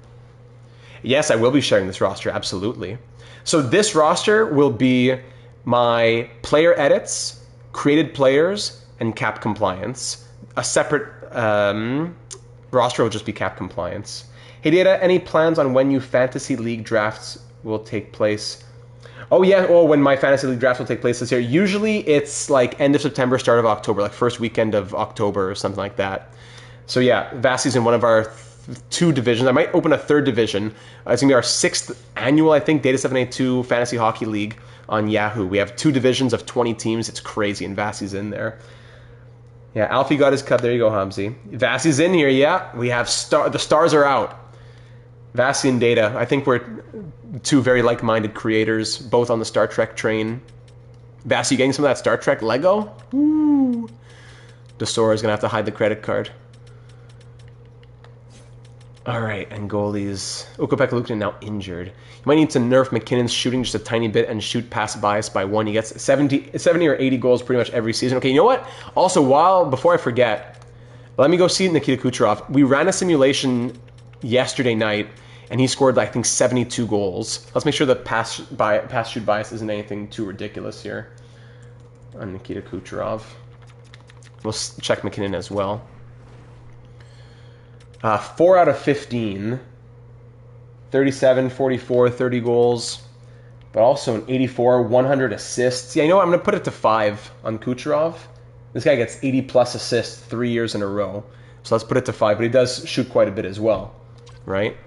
Yes, I will be sharing this roster, absolutely. So this roster will be my player edits, created players, and cap compliance. A separate roster will just be cap compliance. Hey Data, any plans on when your fantasy league drafts will take place? Oh yeah, when my fantasy league drafts will take place this year. Usually it's like end of September, start of October, like first weekend of October or something like that. So yeah, Vassie's in one of our 2 divisions. I might open a 3rd division. It's going to be our 6th annual, I think, Data 782 Fantasy Hockey League on Yahoo. We have 2 divisions of 20 teams. It's crazy, and Vassie's in there. Yeah, Alfie got his cup. There you go, Hamzy. Vassie's in here, yeah. We have the stars are out. Vassie and Data. I think we're 2 very like-minded creators, both on the Star Trek train. Vassie, you getting some of that Star Trek Lego? Woo! Desora's going to have to hide the credit card. All right, and goalies. Ukko-Pekka Luukkonen now injured. You might need to nerf McKinnon's shooting just a tiny bit and shoot past bias by 1. He gets 70 or 80 goals pretty much every season. Okay, you know what? Also, before I forget, let me go see Nikita Kucherov. We ran a simulation yesterday night, and he scored, I think, 72 goals. Let's make sure the pass shoot bias isn't anything too ridiculous here on Nikita Kucherov. We'll check McKinnon as well. 4 out of 15, 37, 44, 30 goals, but also an 84, 100 assists. Yeah, you know what? I'm going to put it to 5 on Kucherov. This guy gets 80-plus assists 3 years in a row. So let's put it to 5, but he does shoot quite a bit as well, right?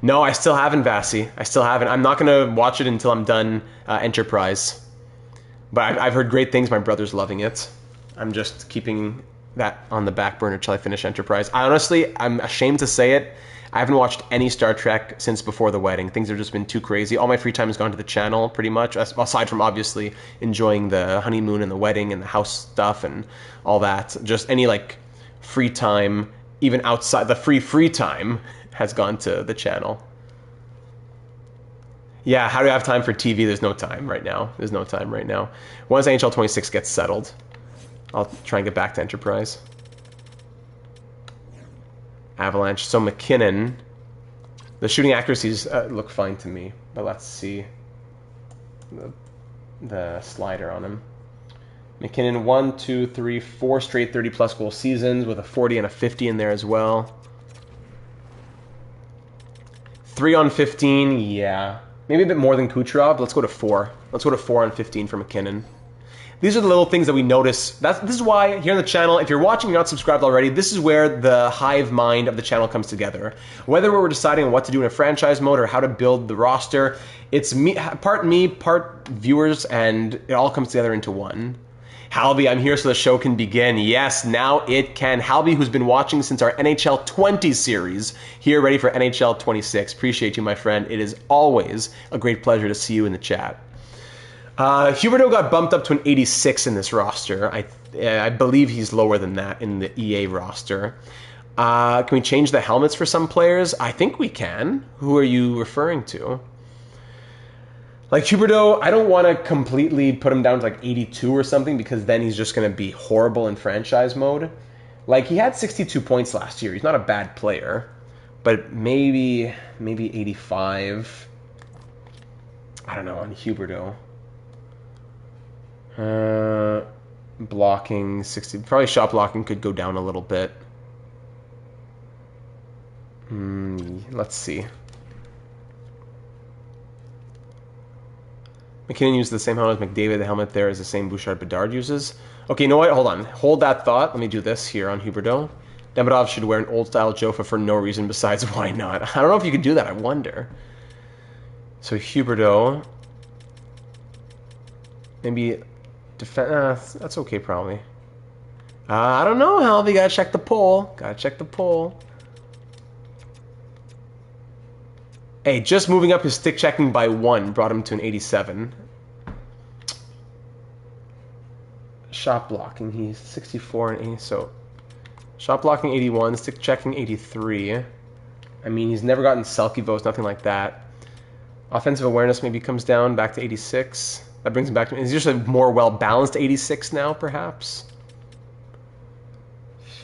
No, I still haven't, Vassie. I still haven't. I'm not going to watch it until I'm done Enterprise. But I've heard great things. My brother's loving it. I'm just keeping that on the back burner till I finish Enterprise. I'm ashamed to say it. I haven't watched any Star Trek since before the wedding. Things have just been too crazy. All my free time has gone to the channel, pretty much, aside from obviously enjoying the honeymoon and the wedding and the house stuff and all that. Just any like free time, even outside the free time, has gone to the channel. Yeah, how do I have time for TV? There's no time right now. There's no time right now. Once NHL 26 gets settled, I'll try and get back to Enterprise. Avalanche. So McKinnon. The shooting accuracies look fine to me. But let's see the slider on him. McKinnon, 1, 2, 3, 4 straight 30-plus goal seasons with a 40 and a 50 in there as well. 3 on 15, yeah. Maybe a bit more than Kucherov. Let's go to 4. Let's go to 4 on 15 for McKinnon. These are the little things that we notice. This is why here on the channel, if you're watching and you're not subscribed already, this is where the hive mind of the channel comes together. Whether we're deciding on what to do in a franchise mode or how to build the roster, it's me, part viewers, and it all comes together into one. Halby, I'm here so the show can begin. Yes, now it can. Halby, who's been watching since our NHL 20 series, here ready for NHL 26. Appreciate you, my friend. It is always a great pleasure to see you in the chat. Huberdeau got bumped up to an 86 in this roster. I believe he's lower than that in the EA roster. Can we change the helmets for some players? I think we can. Who are you referring to? Like Huberdeau, I don't want to completely put him down to like 82 or something because then he's just going to be horrible in franchise mode. Like he had 62 points last year. He's not a bad player, but maybe 85. I don't know on Huberdeau. Blocking 60. Probably shot blocking could go down a little bit. Let's see. McKinnon uses the same helmet as McDavid. The helmet there is the same Bouchard Bedard uses. Okay, you know what? Hold on. Hold that thought. Let me do this here on Huberdeau. Demidov should wear an old-style Jofa for no reason besides why not. I don't know if you could do that. I wonder. So Huberdeau. Maybe defend. That's okay, probably. I don't know, Halvey. Gotta check the poll. Gotta check the poll. Hey, just moving up his stick checking by 1 brought him to an 87. Shot blocking, he's 64 and 80. So, shot blocking 81, stick checking 83. I mean, he's never gotten Selke votes, nothing like that. Offensive awareness maybe comes down back to 86. That brings him back to. He's just a more well-balanced 86 now, perhaps.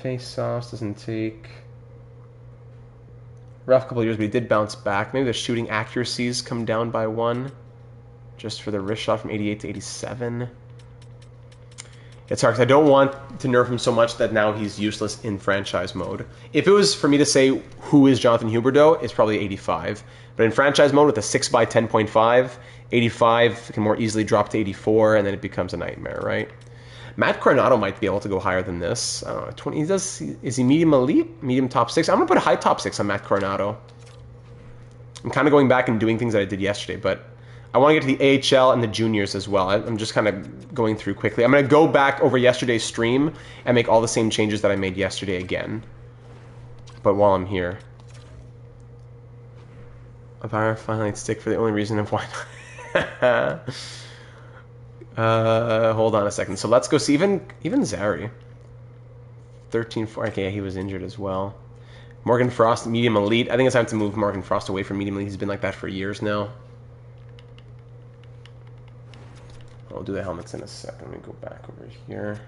Face-offs doesn't take. Rough couple of years, but he did bounce back. Maybe the shooting accuracies come down by 1, just for the wrist shot from 88 to 87. It's hard because I don't want to nerf him so much that now he's useless in franchise mode. If it was for me to say who is Jonathan Huberdeau, it's probably 85. But in franchise mode with a 6 by 10.5, 85 can more easily drop to 84, and then it becomes a nightmare, right? Matt Coronado might be able to go higher than this. I don't know, 20. Is he medium elite? Medium top 6? I'm going to put a high top 6 on Matt Coronado. I'm kind of going back and doing things that I did yesterday, but I want to get to the AHL and the juniors as well. I'm just kind of going through quickly. I'm going to go back over yesterday's stream and make all the same changes that I made yesterday again. But while I'm here, a fire finally stick for the only reason of why not. Hold on a second. So let's go see even Zary. 13-4. Okay, he was injured as well. Morgan Frost, medium elite. I think it's time to move Morgan Frost away from medium elite. He's been like that for years now. I'll do the helmets in a second. Let me go back over here.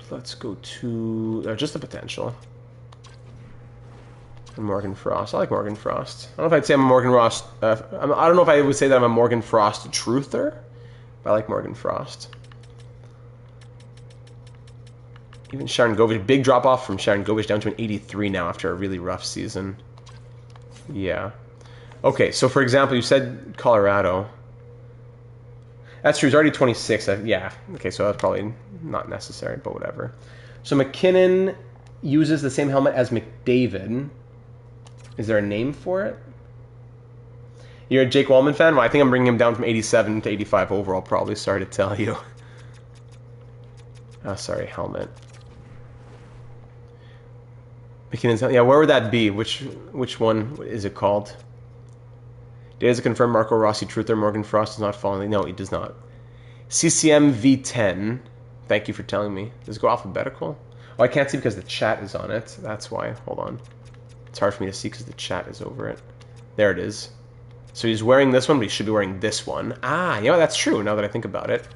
Let's go to just the potential. Morgan Frost. I like Morgan Frost. I don't know if I'd say I'm a Morgan Frost. I don't know if I would say that I'm a Morgan Frost truther, but I like Morgan Frost. Even Sharon Govich, big drop off from Sharon Govich down to an 83 now after a really rough season. Yeah. Okay, so for example, you said Colorado. That's true. He's already 26. Yeah. Okay, so that's probably not necessary, but whatever. So McKinnon uses the same helmet as McDavid. Is there a name for it? You're a Jake Wallman fan? Well, I think I'm bringing him down from 87 to 85 overall, probably. Sorry to tell you. Oh, sorry, helmet. McKinnon's, yeah, where would that be? Which one is it called? Data to confirm Marco Rossi truther. Morgan Frost does not fall in. No, he does not. CCM V10. Thank you for telling me. Does it go alphabetical? Oh, I can't see because the chat is on it. That's why. Hold on. It's hard for me to see because the chat is over it. There it is. So he's wearing this one, but he should be wearing this one. Ah, you know, that's true now that I think about it.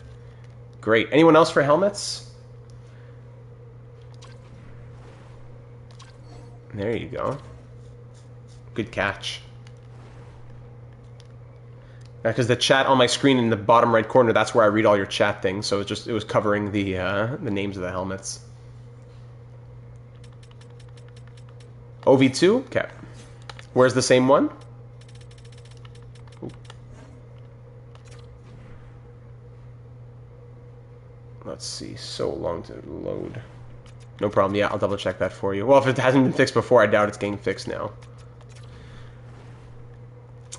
Great. Anyone else for helmets? There you go. Good catch. Because the chat on my screen in the bottom right corner, that's where I read all your chat things. So it was covering the names of the helmets. OV2? Okay. Where's the same one? Ooh. Let's see. So long to load. No problem. Yeah, I'll double check that for you. Well, if it hasn't been fixed before, I doubt it's getting fixed now.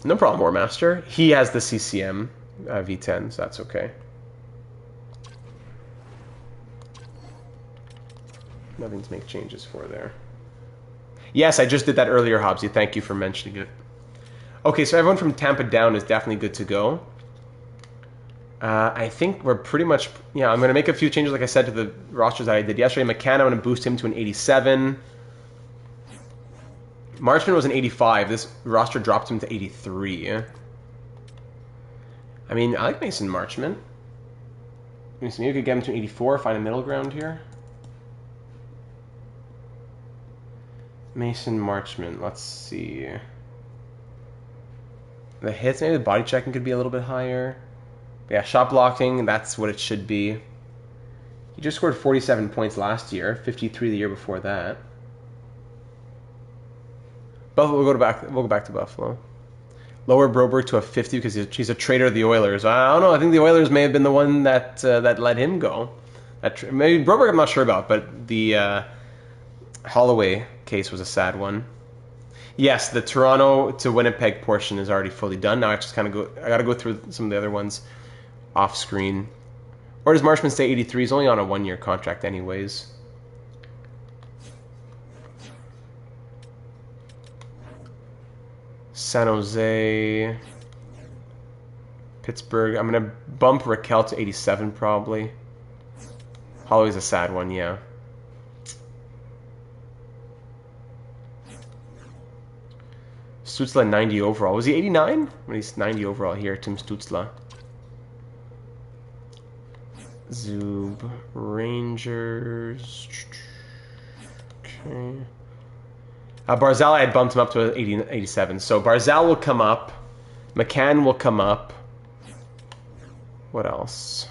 No problem, War Master. He has the CCM V10, so that's okay. Nothing to make changes for there. Yes, I just did that earlier, Hobbsy. Thank you for mentioning it. Okay, so everyone from Tampa down is definitely good to go. I think we're pretty much... Yeah, I'm going to make a few changes, like I said, to the rosters that I did yesterday. McCann, I'm going to boost him to an 87. Marchman was an 85. This roster dropped him to 83. I mean, I like Mason Marchman. Maybe we could get him to 84, find a middle ground here. Mason Marchman, let's see. The hits, maybe the body checking could be a little bit higher. But yeah, shot blocking, that's what it should be. He just scored 47 points last year, 53 the year before that. Buffalo, we'll go back to Buffalo. Lower Broberg to a 50 because he's a traitor of the Oilers. I don't know. I think the Oilers may have been the one that let him go. Maybe Broberg, I'm not sure about, but the Holloway case was a sad one. Yes, the Toronto to Winnipeg portion is already fully done. Now I just kind of I got to go through some of the other ones off screen. Or does Marchman stay 83? He's only on a 1-year contract anyways. San Jose, Pittsburgh. I'm going to bump Raquel to 87 probably. Holloway's a sad one, yeah. Stützle 90 overall. Was he 89? Well, he's 90 overall here, Tim Stützle. Zub, Rangers. Okay. Barzal, I had bumped him up to 87. So Barzal will come up. McCann will come up. What else?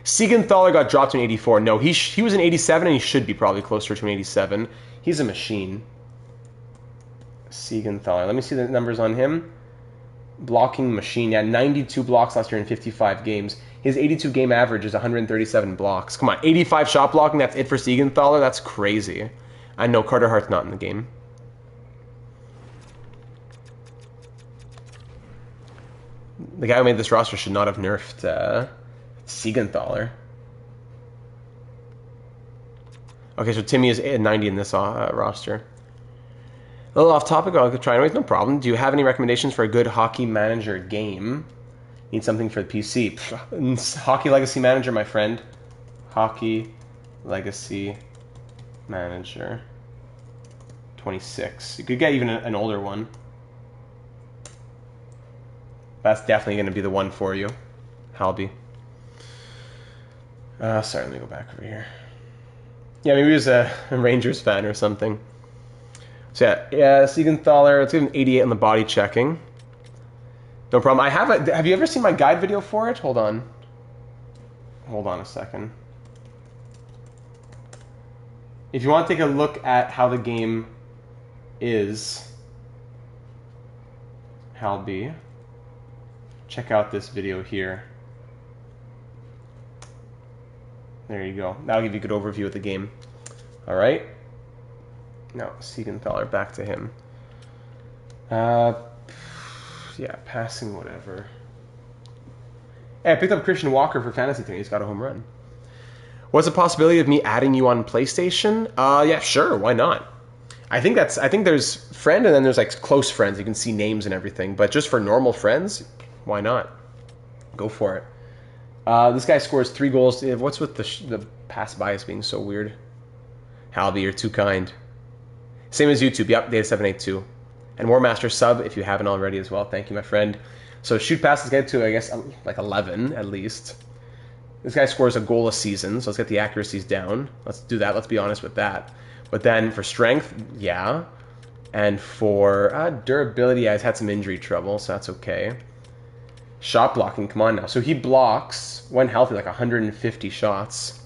Siegenthaler got dropped to an 84. No, he was an 87, and he should be probably closer to an 87. He's a machine. Siegenthaler. Let me see the numbers on him. Blocking machine. Yeah, 92 blocks last year in 55 games. His 82 game average is 137 blocks. Come on, 85 shot blocking. That's it for Siegenthaler. That's crazy. I know Carter Hart's not in the game. The guy who made this roster should not have nerfed Siegenthaler. Okay, so Timmy is 90 in this roster. A little off topic, I'll try anyways, no problem. Do you have any recommendations for a good Hockey Manager game? Need something for the PC. Hockey Legacy Manager, my friend. Hockey Legacy Manager 26. You could get even an older one. That's definitely going to be the one for you, Halby. Sorry, let me go back over here. Yeah, maybe he was a Rangers fan or something. So yeah, Siegenthaler, let's give him 88 on the body checking. No problem. Have you ever seen my guide video for it? Hold on. Hold on a second. If you want to take a look at how the game is, Halby, check out this video here. There you go. That'll give you a good overview of the game. All right. No, Siegenthaler, back to him. Yeah, passing, whatever. Hey, I picked up Christian Walker for fantasy today. He's got a home run. What's the possibility of me adding you on PlayStation? Yeah, sure. Why not? I think there's friend and then there's like close friends. You can see names and everything. But just for normal friends, why not? Go for it. This guy scores 3 goals. What's with the pass bias being so weird? Halby, you're too kind. Same as YouTube. Yep, Data782. And Warmaster sub if you haven't already as well. Thank you, my friend. So shoot passes get to, I guess, like 11 at least. This guy scores a goal a season, so let's get the accuracies down. Let's do that. Let's be honest with that. But then for strength, yeah. And for durability, I've had some injury trouble, so that's okay. Shot blocking, come on now. So he blocks, when healthy, like 150 shots.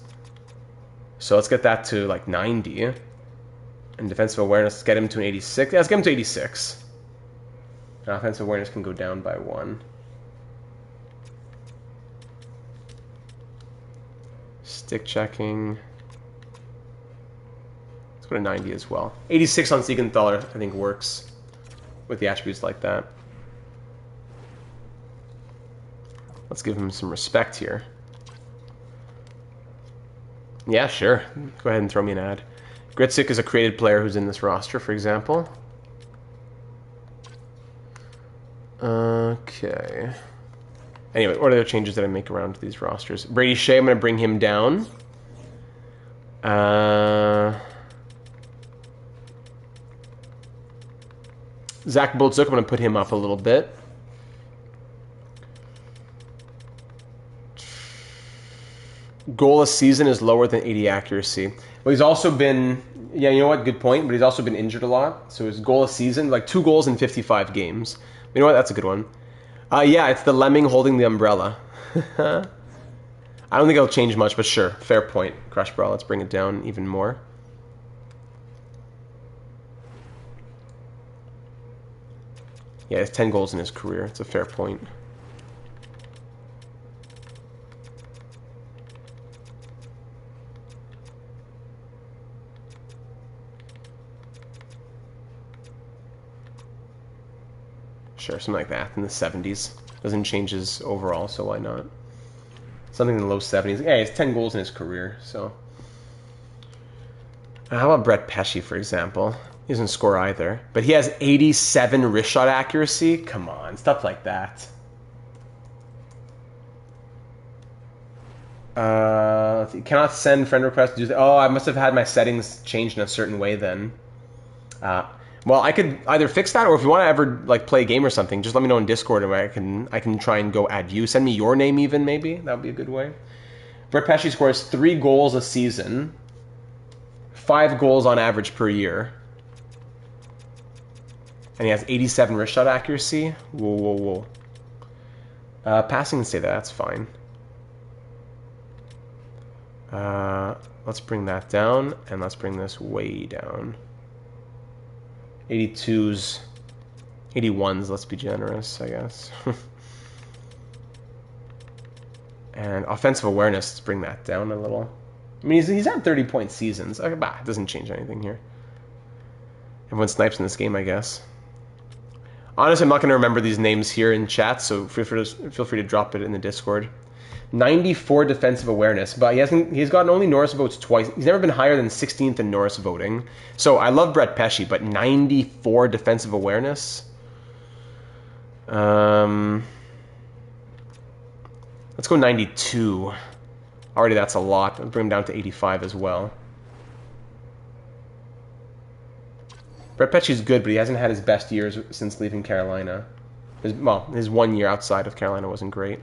So let's get that to like 90. And defensive awareness, let's get him to an 86. Yeah, let's get him to 86. And offensive awareness can go down by 1. Stick checking. Let's go to 90 as well. 86 on Siegenthaler, I think works with the attributes like that. Let's give him some respect here. Yeah, sure. Go ahead and throw me an ad. Gritsik is a created player who's in this roster, for example. Okay. Anyway, what other changes did I make around to these rosters? Brady Shea, I'm going to bring him down. Zach Boltzuk, I'm going to put him up a little bit. Goal a season is lower than 80 accuracy. Well, he's also been, yeah, you know what? Good point. But he's also been injured a lot. So his goal a season, like 2 goals in 55 games. You know what? That's a good one. Yeah, it's the lemming holding the umbrella. I don't think it'll change much, but sure. Fair point. Crush Bra, let's bring it down even more. Yeah, he has 10 goals in his career. It's a fair point. Sure, something like that in the 70s. Doesn't change his overall, so why not? Something in the low 70s. Yeah, he has 10 goals in his career, so. How about Brett Pesce, for example? He doesn't score either. But he has 87 wrist shot accuracy? Come on, stuff like that. Let's see. Cannot send friend requests. Oh, I must have had my settings changed in a certain way then. Well, I could either fix that, or if you want to ever like play a game or something, just let me know in Discord, and I can try and go add you. Send me your name even, maybe. That would be a good way. Brett Pesce scores 3 goals a season, 5 goals on average per year, and he has 87 wrist shot accuracy. Whoa, whoa, whoa. Passing and stay there. That's fine. Let's bring that down, and let's bring this way down. 82s, 81s, let's be generous, I guess. And offensive awareness, let's bring that down a little. I mean, he's had 30-point seasons. Okay, it doesn't change anything here. Everyone snipes in this game, I guess. Honestly, I'm not going to remember these names here in chat, so feel free to drop it in the Discord. 94 defensive awareness, but he's gotten only Norris votes twice. He's never been higher than 16th in Norris voting. So I love Brett Pesce, but 94 defensive awareness. Let's go 92. Already that's a lot. I'll bring him down to 85 as well. Brett Pesce's good, but he hasn't had his best years since leaving Carolina. His 1 year outside of Carolina wasn't great.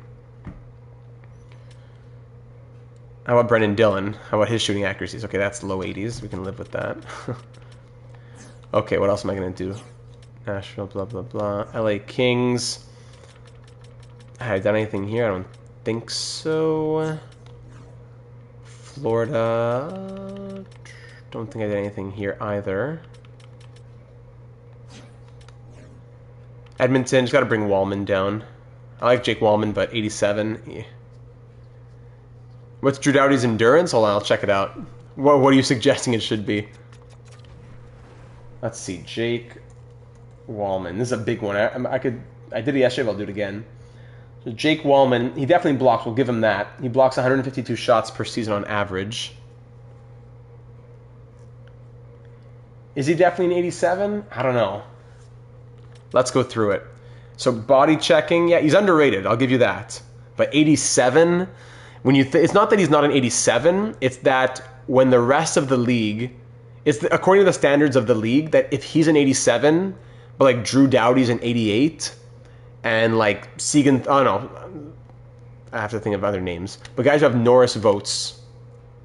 How about Brendan Dillon? How about his shooting accuracies? Okay, that's low 80s. We can live with that. Okay, what else am I going to do? Nashville, blah, blah, blah. LA Kings. Have I done anything here? I don't think so. Florida. Don't think I did anything here either. Edmonton, just got to bring Wallman down. I like Jake Wallman, but 87. Yeah. What's Drew Doughty's endurance? Hold on, I'll check it out. What are you suggesting it should be? Let's see, Jake Wallman. This is a big one. I did it yesterday, but I'll do it again. So Jake Wallman, he definitely blocks. We'll give him that. He blocks 152 shots per season on average. Is he definitely an 87? I don't know. Let's go through it. So body checking, yeah, he's underrated. I'll give you that. But 87. When it's not that he's not an 87, it's that when the rest of the league, according to the standards of the league, that if he's an 87, but like Drew Doughty's an 88, and like Segan, oh no, I have to think of other names, but guys who have Norris votes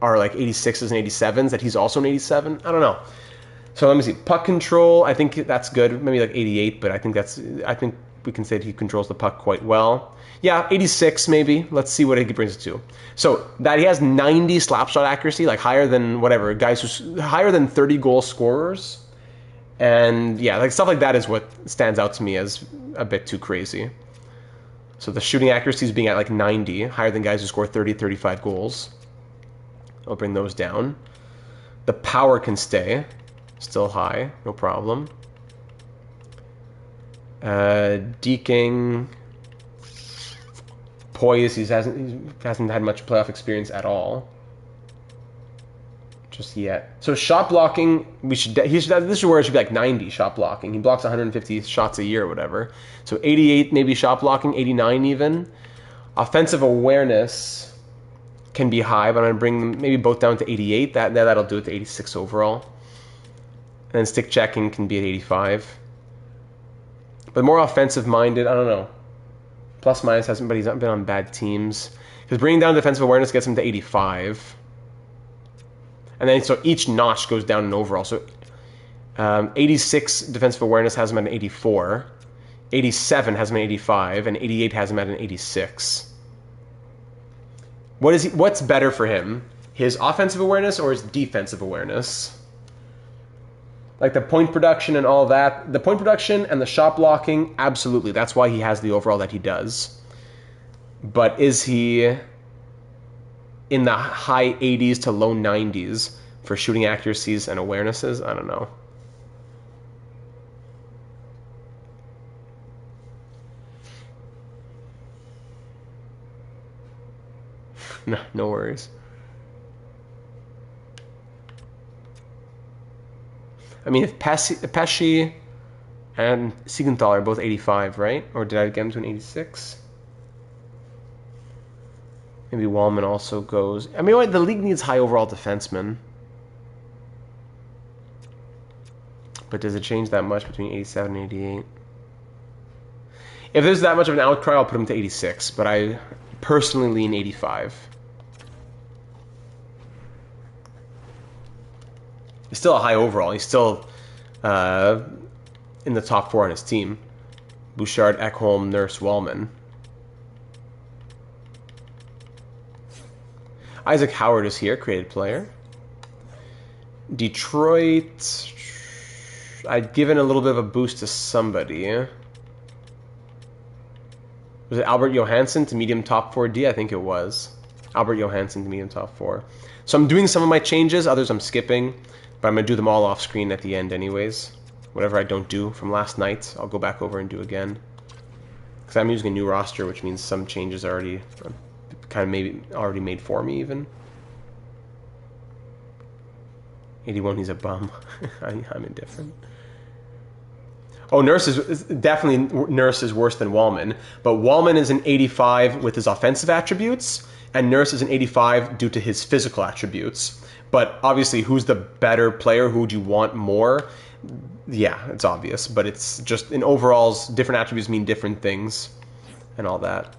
are like 86s and 87s, that he's also an 87. I don't know. So let me see. Puck control, I think that's good. Maybe like 88, but I think we can say that he controls the puck quite well. Yeah, 86 maybe. Let's see what he brings it to. So that he has 90 slap shot accuracy, like higher than whatever, higher than 30 goal scorers. And yeah, like stuff like that is what stands out to me as a bit too crazy. So the shooting accuracy is being at like 90, higher than guys who score 30, 35 goals. I'll bring those down. The power can stay. Still high, no problem. Deking, poise, he hasn't had much playoff experience at all. just yet. So shot blocking, this is where it should be like 90 shot blocking. He blocks 150 shots a year or whatever. So 88 maybe shot blocking, 89 even. Offensive awareness can be high, but I'm going to bring them maybe both down to 88. That'll do it to 86 overall. And then stick checking can be at 85. But more offensive minded, I don't know. Plus minus hasn't, but he's not been on bad teams. Because bringing down defensive awareness gets him to 85. And then so each notch goes down in overall. So 86 defensive awareness has him at an 84. 87 has him at 85. And 88 has him at an 86. What's better for him? His offensive awareness or his defensive awareness? Like the point production and all that. The point production and the shot blocking, absolutely. That's why he has the overall that he does. But is he in the high 80s to low 90s for shooting accuracies and awarenesses? I don't know. No worries. I mean, if Pesci and Siegenthaler are both 85, right? Or did I get him to an 86? Maybe Wallman also goes. I mean, the league needs high overall defensemen. But does it change that much between 87 and 88? If there's that much of an outcry, I'll put him to 86. But I personally lean 85. He's still a high overall. He's still in the top 4 on his team. Bouchard, Ekholm, Nurse, Wallman. Isaac Howard is here, created player. Detroit, I'd given a little bit of a boost to somebody. Was it Albert Johansson to medium top 4D? I think it was. Albert Johansson to medium top 4. So I'm doing some of my changes, others I'm skipping, but I'm going to do them all off screen at the end anyways. Whatever I don't do from last night, I'll go back over and do again. Because I'm using a new roster, which means some changes are already kind of maybe already made for me even. 81, he's a bum. I'm indifferent. Oh, Nurse is definitely Nurse is worse than Wallman, but Wallman is an 85 with his offensive attributes, and Nurse is an 85 due to his physical attributes. But obviously, who's the better player? Who would you want more? Yeah, it's obvious, but it's just in overalls, different attributes mean different things, and all that.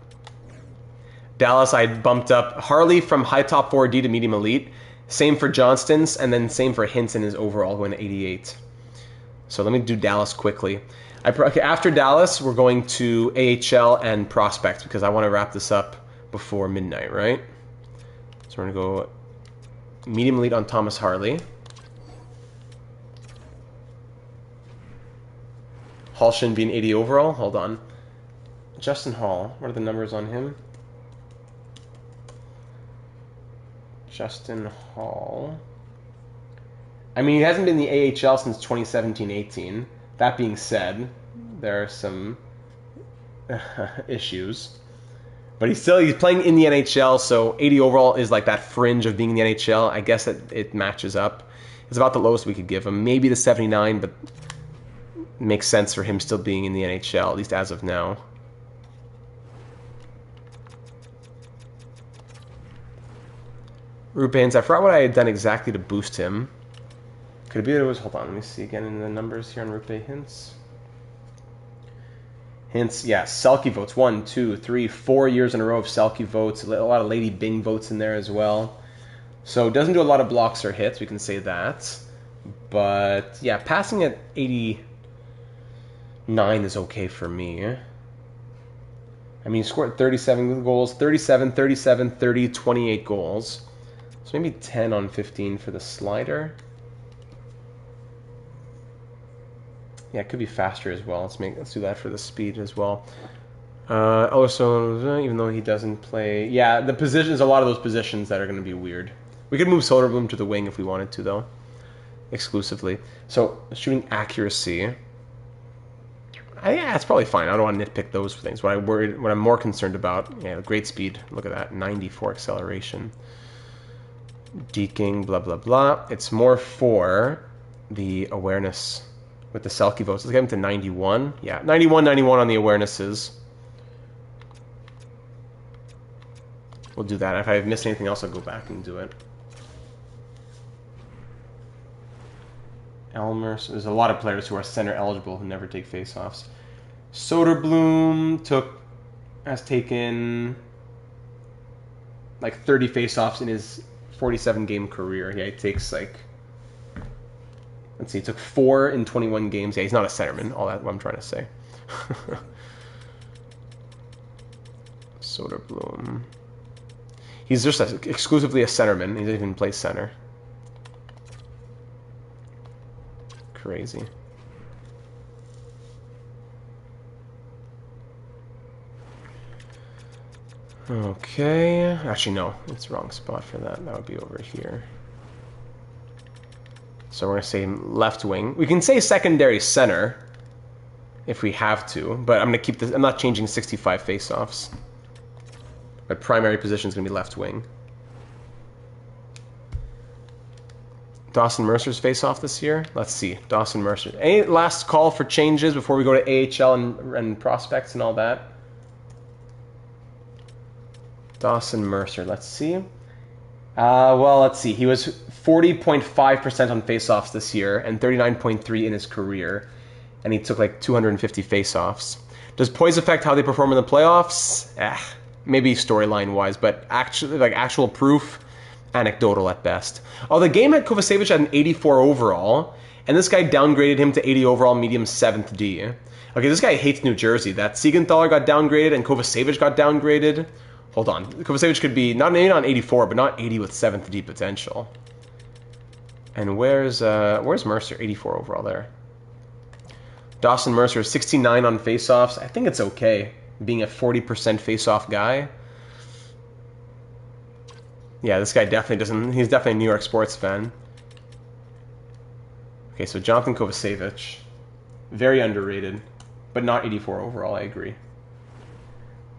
Dallas, I bumped up Harley from high top 4D to medium elite. Same for Johnston's, and then same for Hintz in his overall, going to 88. So let me do Dallas quickly. Okay, after Dallas, we're going to AHL and Prospect, because I want to wrap this up before midnight, right? So we're going to go medium elite on Thomas Harley. Hall shouldn't be an 80 overall. Hold on. Justin Hall, what are the numbers on him? Justin Hall. I mean, he hasn't been in the AHL since 2017-18. That being said, there are some issues. But he's playing in the NHL, so 80 overall is like that fringe of being in the NHL. I guess it matches up. It's about the lowest we could give him. Maybe the 79, but it makes sense for him still being in the NHL, at least as of now. Rupins, I forgot what I had done exactly to boost him. Could it be that it was... Hold on, let me see again in the numbers here on Rupe Hintz. Hintz, yeah, Selke votes. 1, 2, 3, 4 years in a row of Selke votes. A lot of Lady Bing votes in there as well. So doesn't do a lot of blocks or hits, we can say that. But, yeah, passing at 89 is okay for me. I mean, he scored 37 goals, 37, 37, 30, 28 goals. So maybe 10 on 15 for the slider. Yeah, it could be faster as well. Let's do that for the speed as well. Also, even though he doesn't play... Yeah, the positions, a lot of those positions that are going to be weird. We could move Soderblom to the wing if we wanted to, though. Exclusively. So, shooting accuracy. Yeah, it's probably fine. I don't want to nitpick those things. What I'm more concerned about, yeah, great speed. Look at that, 94 acceleration. Deking, blah, blah, blah. It's more for the awareness with the Selkie votes. Let's get him to 91. Yeah, 91, 91 on the awarenesses. We'll do that. If I've missed anything else, I'll go back and do it. Elmer. So there's a lot of players who are center eligible who never take faceoffs. Soderblom has taken like 30 faceoffs in his 47 game career. Yeah, he takes like, let's see, he took 4 in 21 games. Yeah, he's not a centerman. All that what I'm trying to say. Soderblom. He's just exclusively a centerman. He doesn't even play center. Crazy. Okay. Actually, no. It's the wrong spot for that. That would be over here. So we're going to say left wing. We can say secondary center if we have to, but I'm going to keep this. I'm not changing 65 face-offs. My primary position is going to be left wing. Dawson Mercer's face-off this year? Let's see. Dawson Mercer. Any last call for changes before we go to AHL and prospects and all that? Dawson Mercer. Let's see. Well, let's see. He was 40.5% on face-offs this year and 39.3% in his career. And he took like 250 face-offs. Does poise affect how they perform in the playoffs? Maybe storyline-wise, but actually, like actual proof, anecdotal at best. Oh, the game had Kovacevic at an 84 overall, and this guy downgraded him to 80 overall, medium 7th D. Okay, this guy hates New Jersey. That Siegenthaler got downgraded and Kovacevic got downgraded. Hold on. Kovacevic could be not maybe not 84, but not 80 with 7th D potential. And where's Mercer? 84 overall there. Dawson Mercer, 69 on faceoffs. I think it's okay being a 40% face-off guy. Yeah, this guy definitely doesn't. He's definitely a New York sports fan. Okay, so Jonathan Kovacevic, very underrated, but not 84 overall. I agree.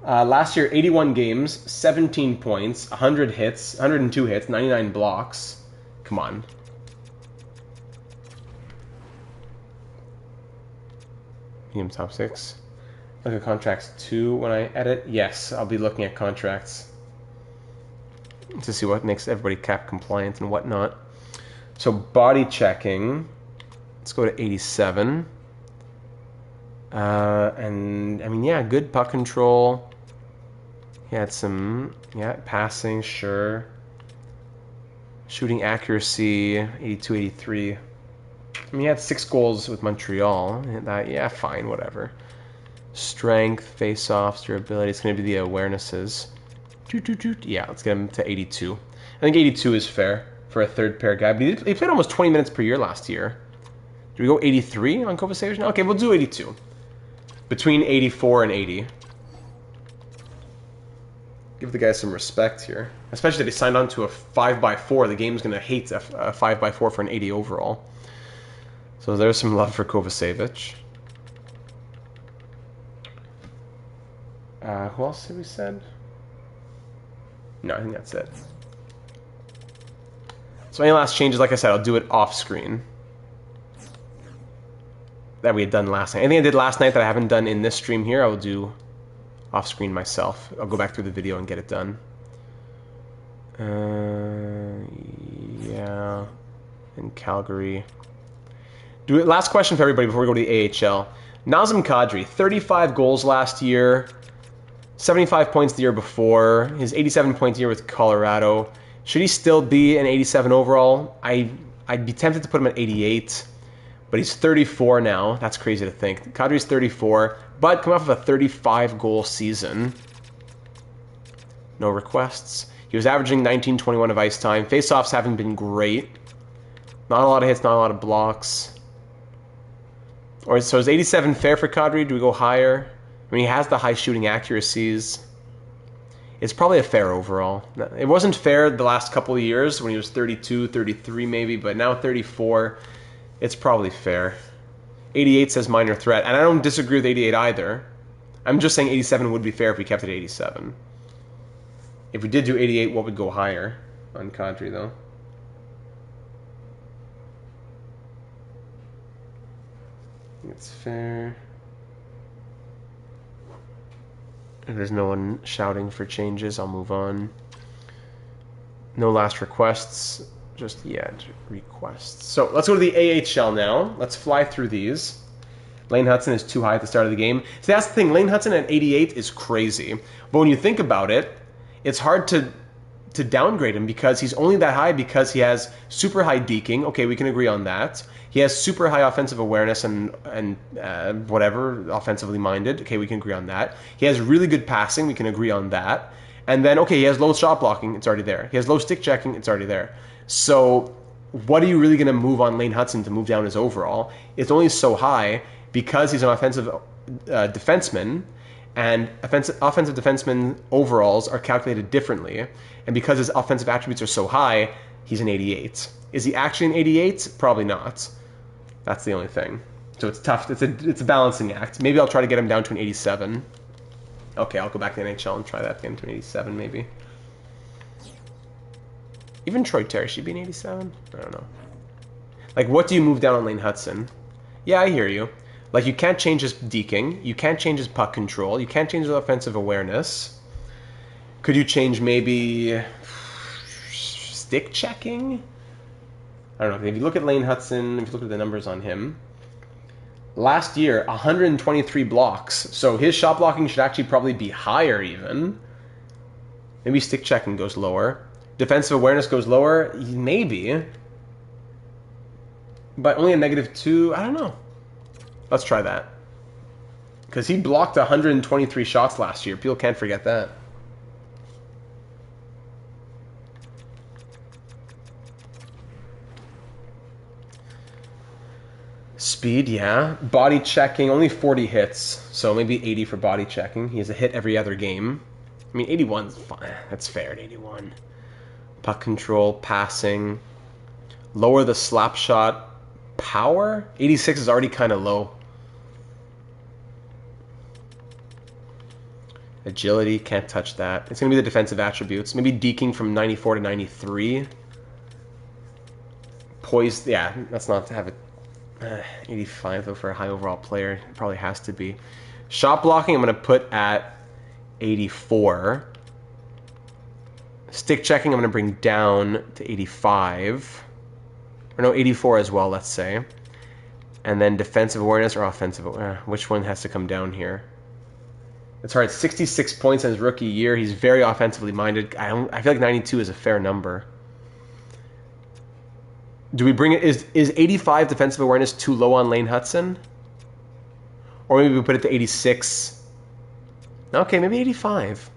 Last year, 81 games, 17 points, 100 hits, 102 hits, 99 blocks. Come on. Medium top 6. Look at contracts too when I edit. Yes, I'll be looking at contracts to see what makes everybody cap compliant and whatnot. So body checking. Let's go to 87. And I mean, yeah, good puck control. He had some, passing, sure. Shooting accuracy, 82, 83. I mean, he had 6 goals with Montreal. Yeah, fine, whatever. Strength, face-offs, durability. It's going to be the awarenesses. Yeah, let's get him to 82. I think 82 is fair for a third pair guy. But he played almost 20 minutes per year last year. Do we go 83 on Kovacevic? No, okay, we'll do 82. Between 84 and 80. Give the guy some respect here. Especially that he signed on to a 5x4. The game's going to hate a 5x4 for an 80 overall. So there's some love for Kovacevic. Who else have we said? No, I think that's it. So any last changes, like I said, I'll do it off screen. That we had done last night. Anything I did last night that I haven't done in this stream here, I will do off screen myself. I'll go back through the video and get it done. Yeah. In Calgary. Last question for everybody before we go to the AHL. Nazem Kadri, 35 goals last year. 75 points the year before. His 87 points a year with Colorado. Should he still be an 87 overall? I'd be tempted to put him at 88. But he's 34 now. That's crazy to think. Kadri's 34, but coming off of a 35-goal season. No requests. He was averaging 19-21 of ice time. Face-offs haven't been great. Not a lot of hits, not a lot of blocks. So is 87 fair for Kadri? Do we go higher? I mean, he has the high shooting accuracies. It's probably a fair overall. It wasn't fair the last couple of years when he was 32, 33 maybe, but now 34, it's probably fair. 88 says minor threat, and I don't disagree with 88 either. I'm just saying 87 would be fair if we kept it at 87. If we did do 88, what would go higher on Kadri, though? think it's fair. If there's no one shouting for changes, I'll move on. No last requests. Just, yeah, requests. So let's go to the AHL now. Let's fly through these. Lane Hudson is too high at the start of the game. See, that's the thing. Lane Hudson at 88 is crazy. But when you think about it, it's hard to downgrade him because he's only that high because he has super high deking. Okay, we can agree on that. He has super high offensive awareness and whatever, offensively minded. Okay, we can agree on that. He has really good passing. We can agree on that. And then, okay, he has low shot blocking. It's already there. He has low stick checking. It's already there. So what are you really going to move on Lane Hudson to move down his overall? It's only so high because he's an offensive defenseman, and offensive defenseman overalls are calculated differently. And because his offensive attributes are so high, he's an 88. Is he actually an 88? Probably not. That's the only thing. So it's tough. It's a balancing act. Maybe I'll try to get him down to an 87. Okay, I'll go back to the NHL and try that again to an 87 maybe. Even Troy Terry should be an 87? I don't know. Like, what do you move down on Lane Hudson? Yeah, I hear you. Like, you can't change his deking. You can't change his puck control. You can't change his offensive awareness. Could you change maybe stick checking? I don't know. If you look at Lane Hudson, if you look at the numbers on him, last year, 123 blocks. So his shot blocking should actually probably be higher even. Maybe stick checking goes lower. Defensive awareness goes lower? Maybe. But only a -2? I don't know. Let's try that. Because he blocked 123 shots last year. People can't forget that. Speed, yeah. Body checking, only 40 hits. So maybe 80 for body checking. He has a hit every other game. I mean, 81's fine. That's fair at 81. Puck control, passing. Lower the slap shot power. 86 is already kind of low. Agility, can't touch that. It's going to be the defensive attributes. Maybe deking from 94 to 93. Poise, yeah, let's not have it. 85 though for a high overall player. It probably has to be. Shot blocking, I'm going to put at 84. Stick checking, I'm going to bring down to 85. Or no, 84 as well, let's say. And then defensive awareness or offensive awareness. Which one has to come down here? It's hard. 66 points in his rookie year. He's very offensively minded. I feel like 92 is a fair number. Do we bring it? Is 85 defensive awareness too low on Lane Hudson? Or maybe we put it to 86. Okay, maybe 85.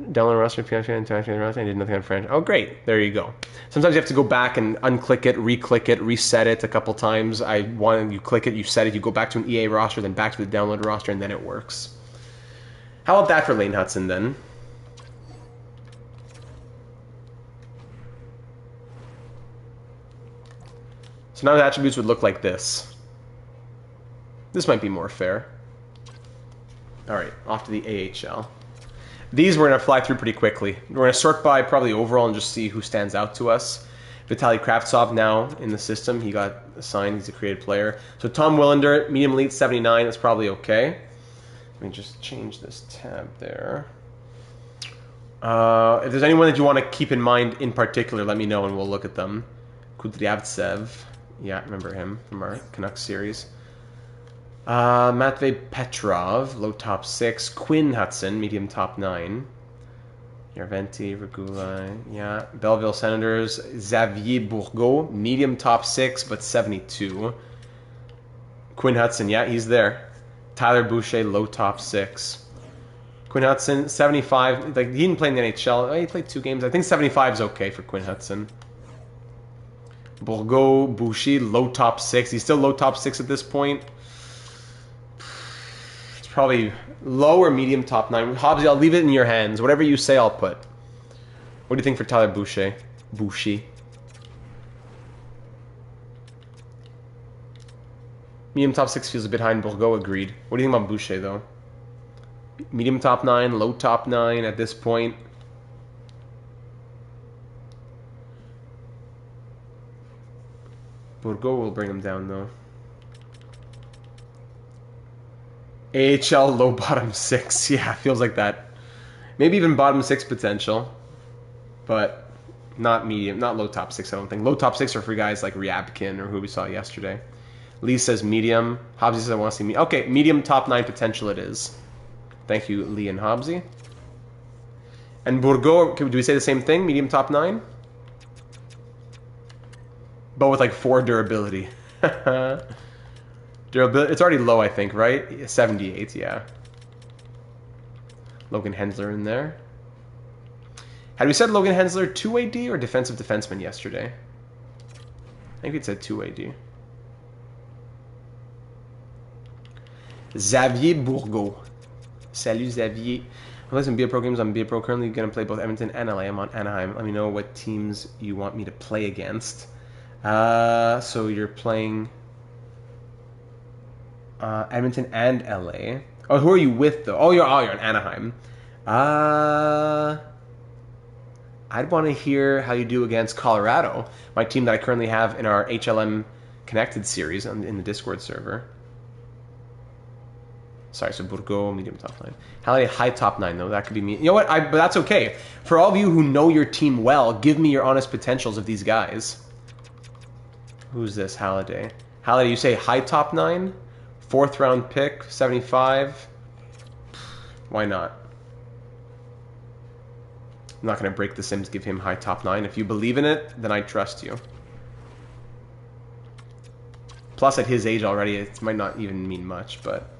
Download roster, I did nothing on French. Oh, great. There you go. Sometimes you have to go back and unclick it, re-click it, reset it a couple times. You click it, you set it, you go back to an EA roster, then back to the download roster, and then it works. How about that for Lane Hudson, then? So now the attributes would look like this. This might be more fair. All right, off to the AHL. These we're going to fly through pretty quickly. We're going to sort by probably overall and just see who stands out to us. Vitaly Kravtsov now in the system. He got assigned. He's a created player. So Tom Willander, medium elite 79. That's probably okay. Let me just change this tab there. If there's anyone that you want to keep in mind in particular, let me know and we'll look at them. Kudryavtsev. Yeah, remember him from our Canucks series. Matvey Petrov, low top 6. Quinn Hudson, medium top 9. Yarventi, Regula, yeah. Belleville Senators, Xavier Bourgault, medium top 6, but 72. Quinn Hudson, yeah, he's there. Tyler Boucher, low top 6. Quinn Hudson, 75. Like, he didn't play in the NHL. He played 2 games. I think 75 is okay for Quinn Hudson. Bourgault, Boucher, low top 6. He's still low top 6 at this point. It's probably low or medium top 9. Hobbsy, I'll leave it in your hands. Whatever you say, I'll put. What do you think for Tyler Boucher? Boucher. Medium top 6 feels a bit high in Bourgault, agreed. What do you think about Boucher, though? Medium top 9, low top 9 at this point. Bourgault will bring him down, though. AHL low bottom 6. Yeah, feels like that. Maybe even bottom 6 potential. But not medium, not low top 6, I don't think. Low top 6 are for guys like Ryabkin or who we saw yesterday. Lee says medium. Hobbsy says I want to see me. Okay, medium top 9 potential it is. Thank you, Lee and Hobbsy. And Bourgault, do we say the same thing? Medium top 9? But with like 4 durability. Durability, it's already low, I think, right? 78, yeah. Logan Hensler in there. Had we said Logan Hensler 2-way D or defensive defenseman yesterday? I think we'd said 2-way D. Xavier Bourgault. Salut, Xavier. I'm playing some BA Pro games on BA Pro. Currently going to play both Edmonton and LA. I'm on Anaheim. Let me know what teams you want me to play against. So you're playing Edmonton and LA. Oh, who are you with, though? Oh, you're on Anaheim. I'd want to hear how you do against Colorado, my team that I currently have in our HLM Connected series in the Discord server. Sorry, so Bourgault, medium top 9. Halliday, high top 9, though. That could be me. You know what? But that's okay. For all of you who know your team well, give me your honest potentials of these guys. Who's this, Halliday? Halliday, you say high top 9? 4th round pick, 75. Why not? I'm not going to break the Sims, give him high top 9. If you believe in it, then I trust you. Plus, at his age already, it might not even mean much, but...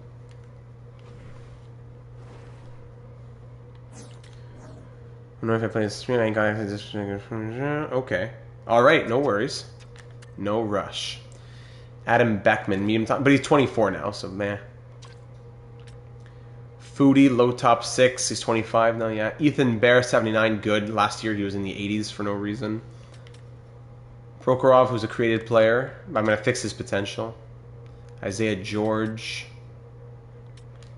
I don't know if I play a stream, I ain't got this. Okay. Alright, no worries. No rush. Adam Beckman, medium top, but he's 24 now, so meh. Foodie, low top 6, he's 25 now, yeah. Ethan Bear, 79, good. Last year he was in the 80s for no reason. Prokhorov, who's a created player, I'm going to fix his potential. Isaiah George.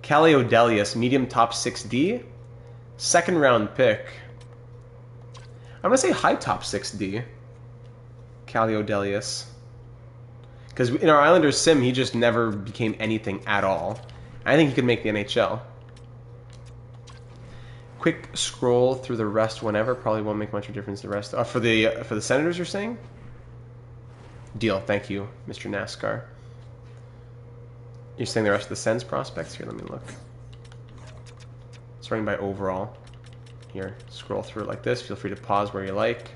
Callie Odelius, medium top 6D. 2nd round pick. I'm going to say high top 6D. Callie Odelius. Because in our Islanders sim, he just never became anything at all. I think he could make the NHL. Quick scroll through the rest whenever. Probably won't make much of a difference the rest. For the Senators, you're saying? Deal. Thank you, Mr. NASCAR. You're saying the rest of the Sens prospects? Here, let me look. Starting by overall. Here, scroll through it like this. Feel free to pause where you like.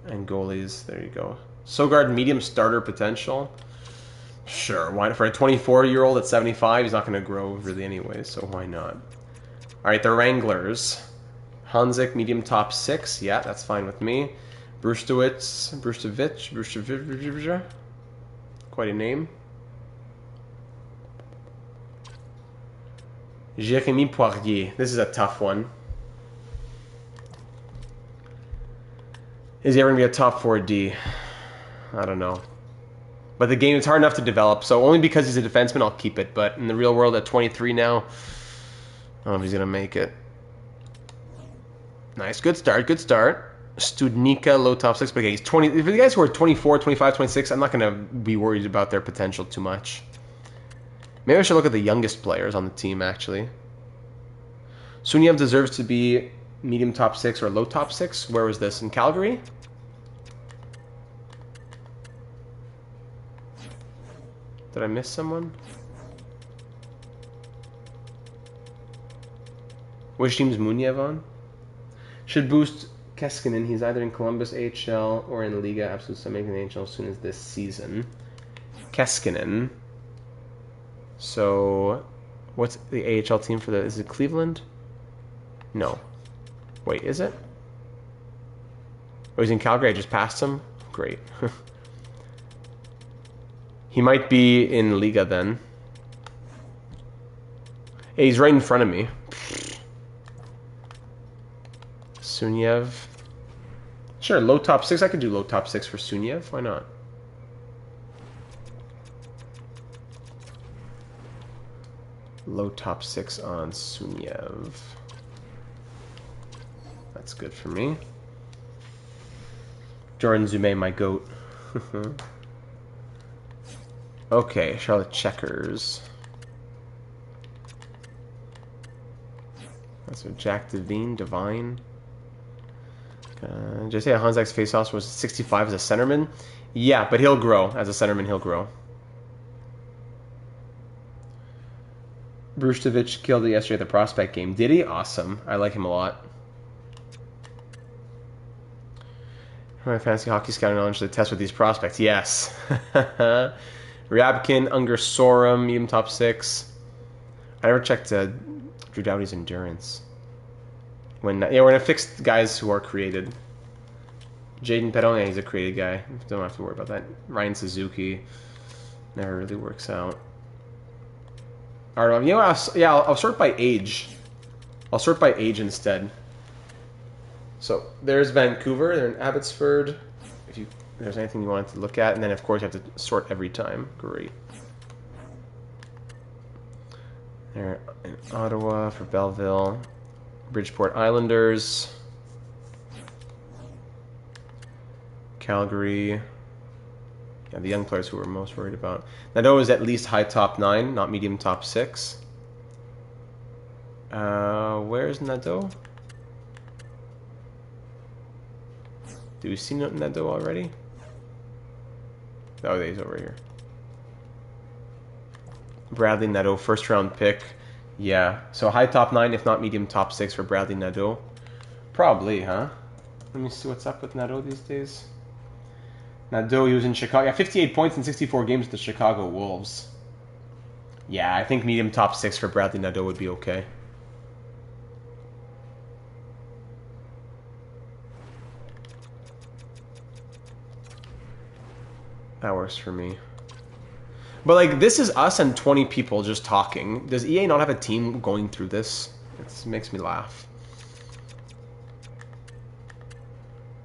And goalies, there you go. Sogard, medium starter potential. Sure, why for a 24-year-old at 75, he's not going to grow really anyway, so why not? All right, the Wranglers. Hanzik, medium top 6. Yeah, that's fine with me. Brustowicz, quite a name. Jérémy Poirier. This is a tough one. Is he ever going to be a top 4D? I don't know. But the game, it's hard enough to develop, so only because he's a defenseman, I'll keep it. But in the real world, at 23 now, I don't know if he's going to make it. Nice. Good start. Good start. Studnicka, low top 6. But okay, he's 20. For the guys who are 24, 25, 26, I'm not going to be worried about their potential too much. Maybe I should look at the youngest players on the team, actually. Suniev deserves to be medium top 6 or low top 6. Where was this? In Calgary? Did I miss someone? Which team's Muniev on? Should boost Keskinen. He's either in Columbus AHL or in Liga Absolute making the AHL as soon as this season. Keskinen. So, what's the AHL team for the... Is it Cleveland? No. Wait, is it? Oh, he's in Calgary. I just passed him? Great. He might be in Liga then. Hey, he's right in front of me. Suniev. Sure, low top 6. I could do low top 6 for Suniev. Why not? Low top 6 on Suniev. That's good for me. Jordan Zume, my goat. Okay, Charlotte Checkers. That's what Jack Divine. Did I say Hanzak's faceoff was 65 as a centerman? Yeah, but he'll grow. As a centerman, he'll grow. Brustovic killed it yesterday at the prospect game. Did he? Awesome. I like him a lot. My fantasy hockey scouting knowledge to test with these prospects. Yes. Ryabkin, Unger Sorum, medium top 6. I never checked Drew Doughty's endurance. We're gonna fix guys who are created. Jaden Perron, he's a created guy. Don't have to worry about that. Ryan Suzuki never really works out. All right, I'll sort by age. I'll sort by age instead. So there's Vancouver. They're in Abbotsford. If there's anything you wanted to look at, and then of course you have to sort every time. Great. They're in Ottawa for Belleville, Bridgeport Islanders, Calgary. Yeah, the young players who we're most worried about. Nadeau is at least high top 9, not medium top 6. Where's Nadeau? Do we see Nadeau already? Oh, he's over here. Bradley Nadeau, first round pick. Yeah, so high top 9, if not medium top 6 for Bradley Nadeau. Probably, huh? Let me see what's up with Nadeau these days. Nadeau, he was in Chicago. Yeah, 58 points in 64 games with the Chicago Wolves. Yeah, I think medium top 6 for Bradley Nadeau would be okay. That works for me. But, like, this is us and 20 people just talking. Does EA not have a team going through this? It makes me laugh.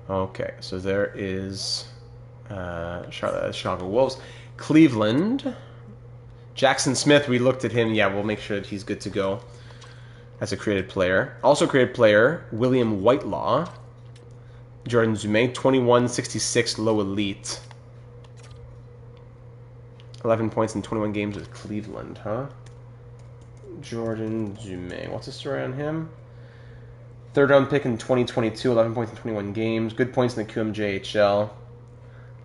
Okay, so there is Chicago Wolves. Cleveland. Jackson Smith, we looked at him. Yeah, we'll make sure that he's good to go as a created player. Also created player, William Whitelaw. Jordan Zume, 2166 low elite. 11 points in 21 games with Cleveland, huh? Jordan Zume. What's the story on him? Third round pick in 2022, 11 points in 21 games. Good points in the QMJHL.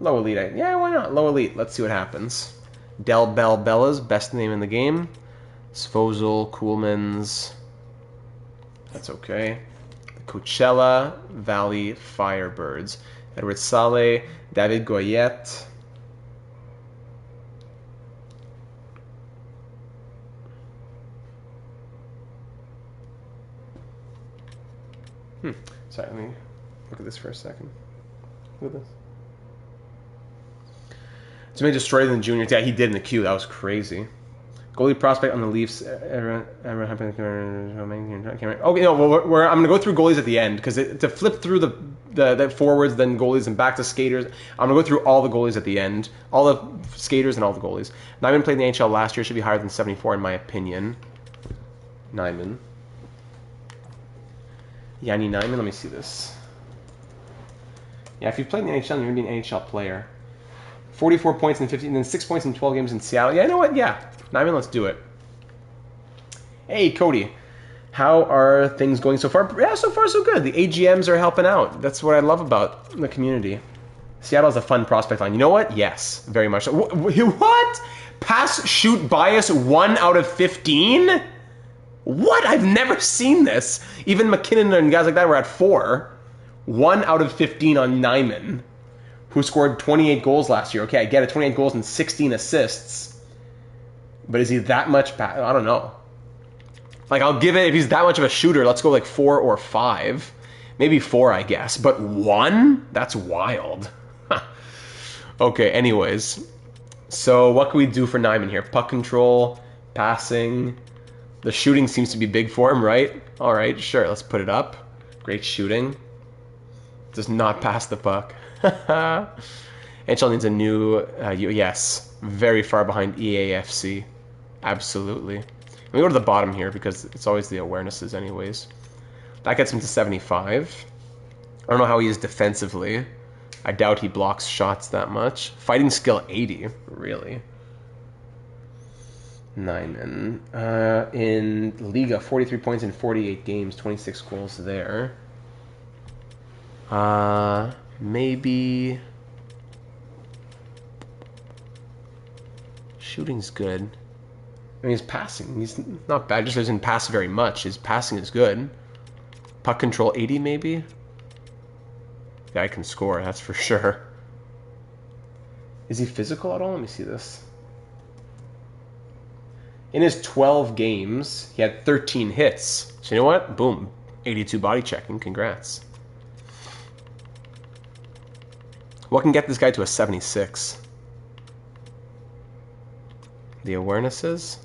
Low elite. Yeah, why not? Low elite. Let's see what happens. Del Bell Bellas, best name in the game. Svozil, Coolmans. That's okay. The Coachella Valley Firebirds. Edward Saleh, David Goyette. Sorry, let me look at this for a second. Look at this. So he destroyed in the juniors. Yeah, he did in the queue. That was crazy. Goalie prospect on the Leafs. Okay, no, well, I'm going to go through goalies at the end because to flip through the forwards, then goalies, and back to skaters, I'm going to go through all the goalies at the end. All the skaters and all the goalies. Nyman played in the NHL last year. Should be higher than 74 in my opinion. Nyman. Yanni Nyman, let me see this. Yeah, if you've played in the NHL, you're going to be an NHL player. 44 points in 15, then 6 points in 12 games in Seattle. Yeah, you know what? Yeah. Nyman, let's do it. Hey, Cody. How are things going so far? Yeah, so far so good. The AGMs are helping out. That's what I love about the community. Seattle's a fun prospect line. You know what? Yes, very much so. What? Pass shoot bias 1 out of 15? What? I've never seen this. Even McKinnon and guys like that were at 4. 1 out of 15 on Nyman, who scored 28 goals last year. Okay, I get it. 28 goals and 16 assists. But is he that much... I don't know. Like, I'll give it... If he's that much of a shooter, let's go like 4 or 5. Maybe 4, I guess. But 1? That's wild. Okay, anyways. So, what can we do for Nyman here? Puck control, passing... The shooting seems to be big for him, right? All right, sure. Let's put it up. Great shooting. Does not pass the puck. NHL needs a new... yes. Very far behind EAFC. Absolutely. Let me go to the bottom here because it's always the awarenesses anyways. That gets him to 75. I don't know how he is defensively. I doubt he blocks shots that much. Fighting skill 80. Really? Nyman. In Liga, 43 points in 48 games, 26 goals there. Maybe... Shooting's good. I mean, his passing, he's not bad. Just doesn't pass very much. His passing is good. Puck control 80, maybe? The guy can score, that's for sure. Is he physical at all? Let me see this. In his 12 games, he had 13 hits. So you know what? Boom. 82 body checking. Congrats. What can get this guy to a 76? The awarenesses?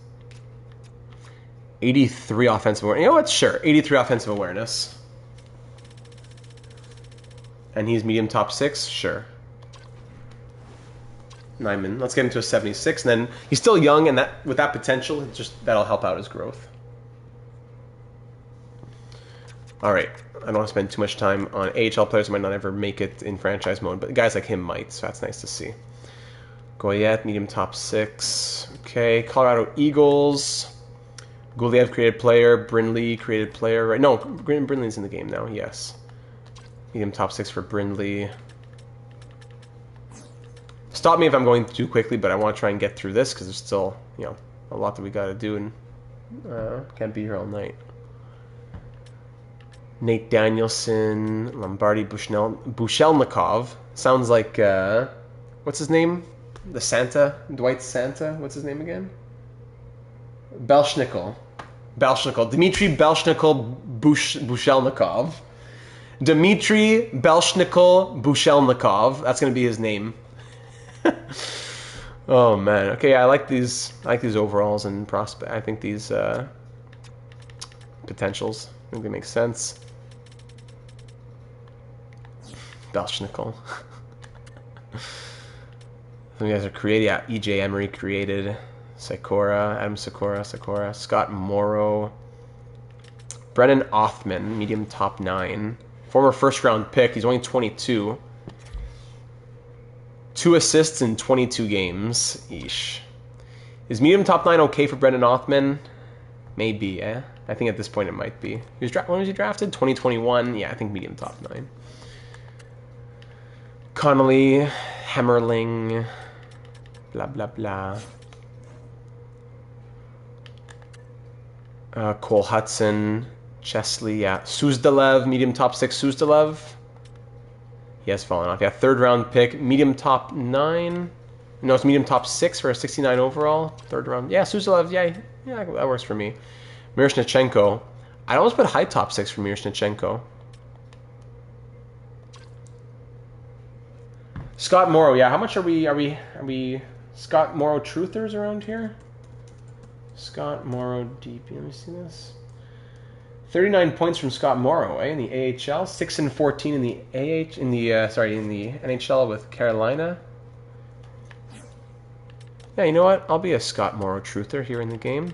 83 offensive awareness. You know what? Sure. 83 offensive awareness. And he's medium top 6? Sure. Nyman. Let's get him to a 76. And then he's still young, and that with that potential, that'll help out his growth. Alright. I don't want to spend too much time on AHL players who might not ever make it in franchise mode, but guys like him might, so that's nice to see. Goyette, medium top 6. Okay. Colorado Eagles. Guliev, created player. Brindley, created player. Right? No, Brindley's in the game now, yes. Medium top 6 for Brindley. Stop me if I'm going too quickly, but I want to try and get through this because there's still, you know, a lot that we got to do, and can't be here all night. Nate Danielson, Lombardi, Bushelnikov. Sounds like, what's his name? The Santa? Dwight Santa? What's his name again? Belshnikov. Dmitry Belshnikov Bushelnikov. Dmitry Belshnikov Bushelnikov. That's going to be his name. Oh man. Okay, yeah, I like these overalls and prospect. I think these potentials. I think they make sense. Belshnikov. Some guys are created. Yeah, EJ Emery created. Sikora, Adam Sikora, Scott Morrow. Brennan Othman, medium top 9. Former first round pick. He's only 22. 2 assists in 22 games. Eesh. Is medium top 9 okay for Brendan Othman? Maybe, eh? I think at this point it might be. When was he drafted? 2021? Yeah, I think medium top 9. Connolly, Hemmerling, blah, blah, blah. Cole Hudson, Chesley, yeah. Suzdalev, medium top 6 Suzdalev. He has fallen off. Yeah, 3rd round pick. Medium top 9. No, it's medium top 6 for a 69 overall. 3rd round. Yeah, Suzdalev, yeah, that works for me. Miroshnichenko. I'd almost put high top 6 for Miroshnichenko. Scott Morrow, yeah. How much are we Scott Morrow truthers around here? Scott Morrow DP. Let me see this. 39 points from Scott Morrow, in the AHL. 6 and 14 in the in the NHL with Carolina. Yeah, you know what? I'll be a Scott Morrow truther here in the game.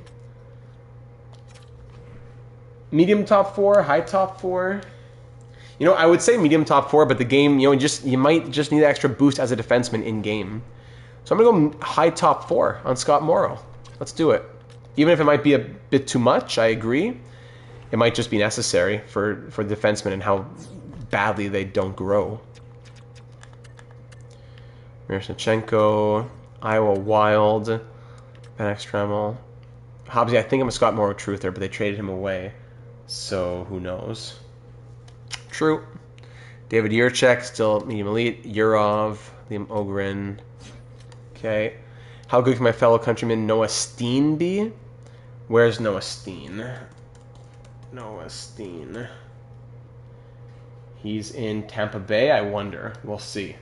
Medium top 4, high top 4. You know, I would say medium top 4, but the game, you know, you might just need an extra boost as a defenseman in game. So I'm gonna go high top 4 on Scott Morrow. Let's do it. Even if it might be a bit too much, I agree. It might just be necessary for defensemen and how badly they don't grow. Miroshnichenko, Iowa Wild, Ben Ekstremel. Hobbsy, I think I'm a Scott Morrow truther, but they traded him away. So who knows? True. David Yurchek, still medium elite. Yurov, Liam Ogren. Okay. How good can my fellow countryman Noah Steen be? Where's Noah Steen? Noah Steen. He's in Tampa Bay, I wonder. We'll see.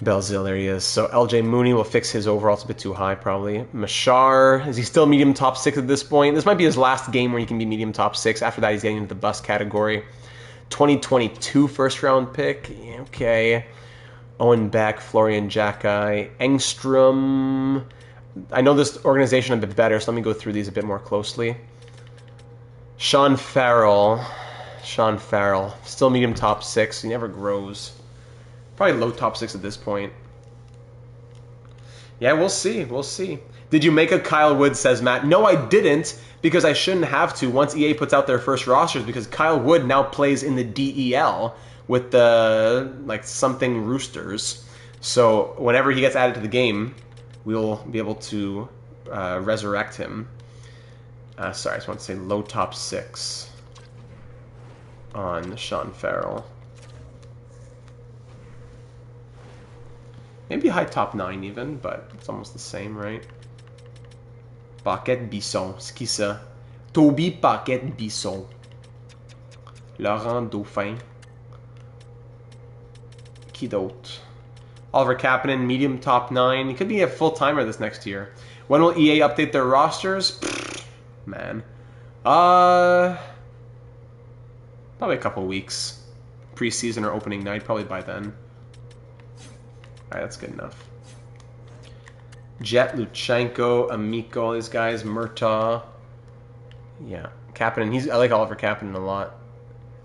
Belzil, there he is. So LJ Mooney will fix his overall. It's a bit too high, probably. Mashar, is he still medium top 6 at this point? This might be his last game where he can be medium top 6. After that, he's getting into the bust category. 2022 first round pick. Okay. Owen Beck, Florian Jacki, Engstrom. I know this organization a bit better, so let me go through these a bit more closely. Sean Farrell. Still medium top 6. He never grows. Probably low top 6 at this point. Yeah, we'll see. We'll see. Did you make a Kyle Wood, says Matt? No, I didn't, because I shouldn't have to once EA puts out their first rosters, because Kyle Wood now plays in the DEL with the, like, something Roosters. So whenever he gets added to the game, we'll be able to resurrect him. Sorry, I just want to say low top 6 on Sean Farrell. Maybe high top 9 even, but it's almost the same, right? Paquette Bisson, c'est qui ça? Toby Paquette Bisson. Laurent Dauphin. Qui d'autre? Oliver Kapanen, medium top 9. He could be a full-timer this next year. When will EA update their rosters? Pfft, man. Probably a couple weeks. Preseason or opening night, probably by then. Alright, that's good enough. Jet, Luchenko, Amico, all these guys, Murtaugh. Yeah, Kapanen. I like Oliver Kapanen a lot.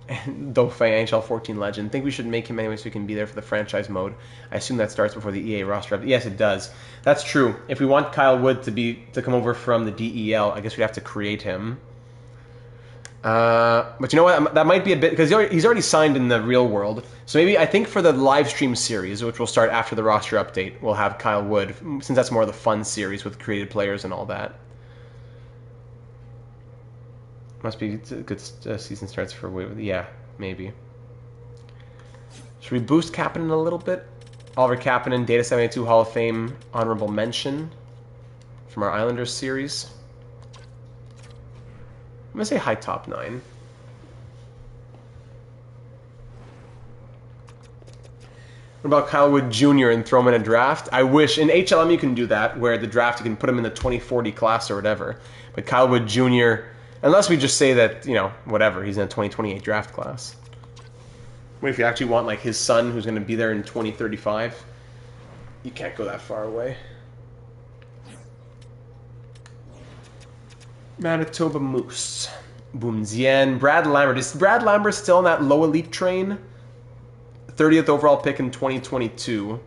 And Dauphin, NHL 14 legend. Think we should make him anyway so he can be there for the franchise mode. I assume that starts before the EA roster update. Yes, it does. That's true. If we want Kyle Wood to come over from the DEL, I guess we'd have to create him. But you know what? That might be a bit, because he's already signed in the real world. So maybe I think for the live stream series, which will start after the roster update, we'll have Kyle Wood, since that's more of the fun series with created players and all that. Must be a good season starts for Wood. Yeah, maybe. Should we boost Kapanen a little bit? Oliver Kapanen, Data 72 Hall of Fame honorable mention from our Islanders series. I'm going to say high top 9. What about Kyle Wood Jr. and throw him in a draft? I wish. In HLM you can do that, where the draft you can put him in the 2040 class or whatever. But Kyle Wood Jr., unless we just say that, you know, whatever, he's in a 2028 draft class. What if you actually want, like, his son who's going to be there in 2035? You can't go that far away. Manitoba Moose. Boomzien. Brad Lambert. Is Brad Lambert still on that low elite train? 30th overall pick in 2022.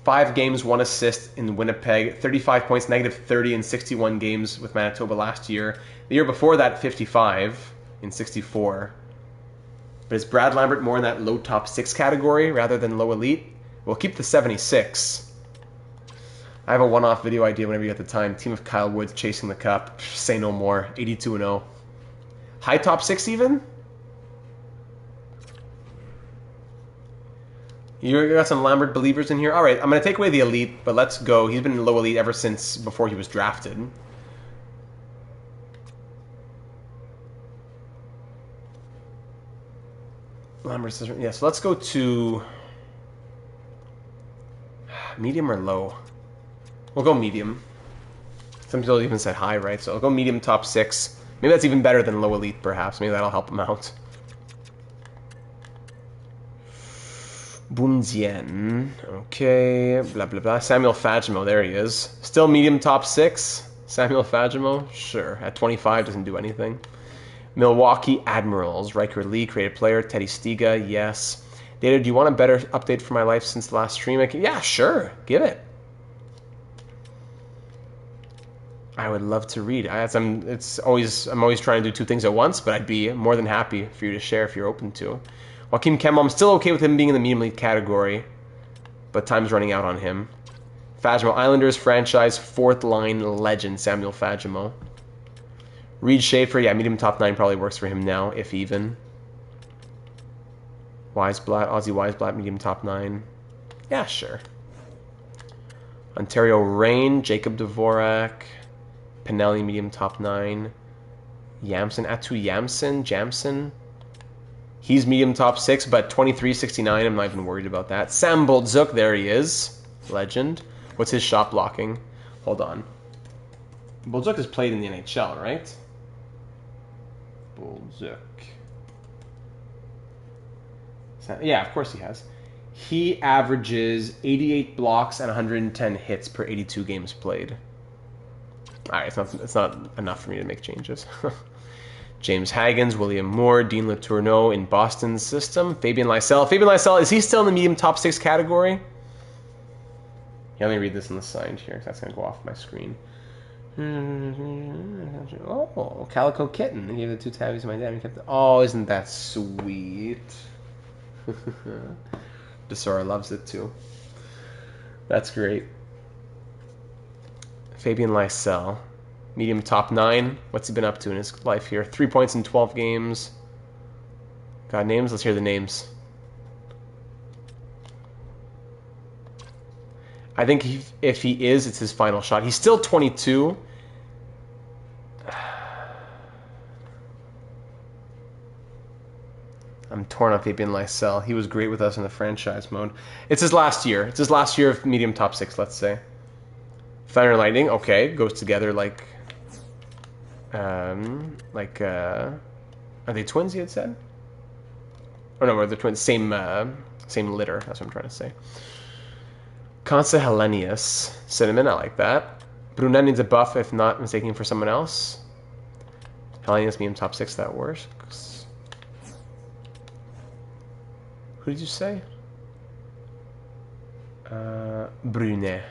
5 games, 1 assist in Winnipeg. 35 points, negative 30 in 61 games with Manitoba last year. The year before that, 55 in 64. But is Brad Lambert more in that low top 6 category rather than low elite? We'll keep the 76. I have a one-off video idea whenever you get the time. Team of Kyle Woods chasing the cup. Say no more. 82-0. High top 6 even? You got some Lambert believers in here? All right, I'm going to take away the elite, but let's go. He's been in low elite ever since before he was drafted. Lambert says, yeah, so let's go to medium or low. We'll go medium. Some people even said high, right? So I'll go medium top 6. Maybe that's even better than low elite, perhaps. Maybe that'll help him out. Boomzien. Okay. Blah, blah, blah. Samuel Fagemo. There he is. Still medium top 6. Samuel Fagemo. Sure. At 25, doesn't do anything. Milwaukee Admirals. Riker Lee, creative player. Teddy Stiga. Yes. Data, do you want a better update for my life since the last stream? Yeah, sure. Give it. I would love to read. I'm always trying to do 2 things at once, but I'd be more than happy for you to share if you're open to. Joaquim Kemmel, I'm still okay with him being in the medium elite category, but time's running out on him. Fagemo, Islanders franchise 4th line legend, Samuel Fagemo. Reed Schaefer, yeah, medium top 9 probably works for him now, if even. Weisblatt, Ozzy Weisblatt, medium top 9. Yeah, sure. Ontario Reign, Jacob Dvorak. Pinelli, medium top 9. Yamson, Atu Jamson. He's medium top 6, but 23.69. I'm not even worried about that. Sam Boldzuk, there he is. Legend. What's his shot blocking? Hold on. Boldzuk has played in the NHL, right? Boldzuk. Yeah, of course he has. He averages 88 blocks and 110 hits per 82 games played. Alright, it's not enough for me to make changes. James Haggins, William Moore, Dean Letourneau in Boston's system. Fabian Lysell. Fabian Lysell, is he still in the medium top 6 category? Yeah, let me read this on the side here, because that's going to go off my screen. Oh, Calico Kitten. He gave the 2 tabbies to my dad. He kept oh, isn't that sweet? Desora loves it too. That's great. Fabian Lysell. Medium top 9. What's he been up to in his life here? 3 points in 12 games. Got names? Let's hear the names. I think if he is, it's his final shot. He's still 22. I'm torn on Fabian Lysell. He was great with us in the franchise mode. It's his last year. It's his last year of medium top 6, let's say. Thunder and Lightning, okay, goes together like... are they twins, you had said? Oh no, they're twins. Same litter, that's what I'm trying to say. Consa Hellenius. Cinnamon, I like that. Brunet needs a buff, if not mistaken for someone else. Hellenius medium top 6, that works. Who did you say? Brunet.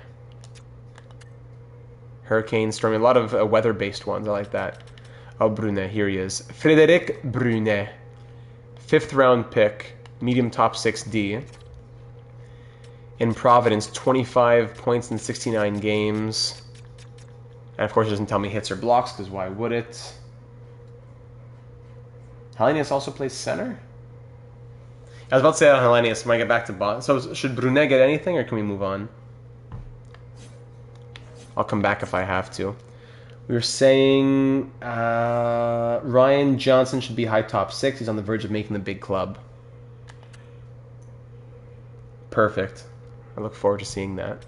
Hurricane, Stormy, a lot of weather-based ones, I like that. Oh, Brunet, here he is. Frédéric Brunet. 5th round pick, medium top 6D. In Providence, 25 points in 69 games. And of course, it doesn't tell me hits or blocks, because why would it? Hellenius also plays center? I was about to say on Hellenius, when I get back to Boston. So should Brunet get anything, or can we move on? I'll come back if I have to. We were saying Ryan Johnson should be high top 6. He's on the verge of making the big club. Perfect. I look forward to seeing that.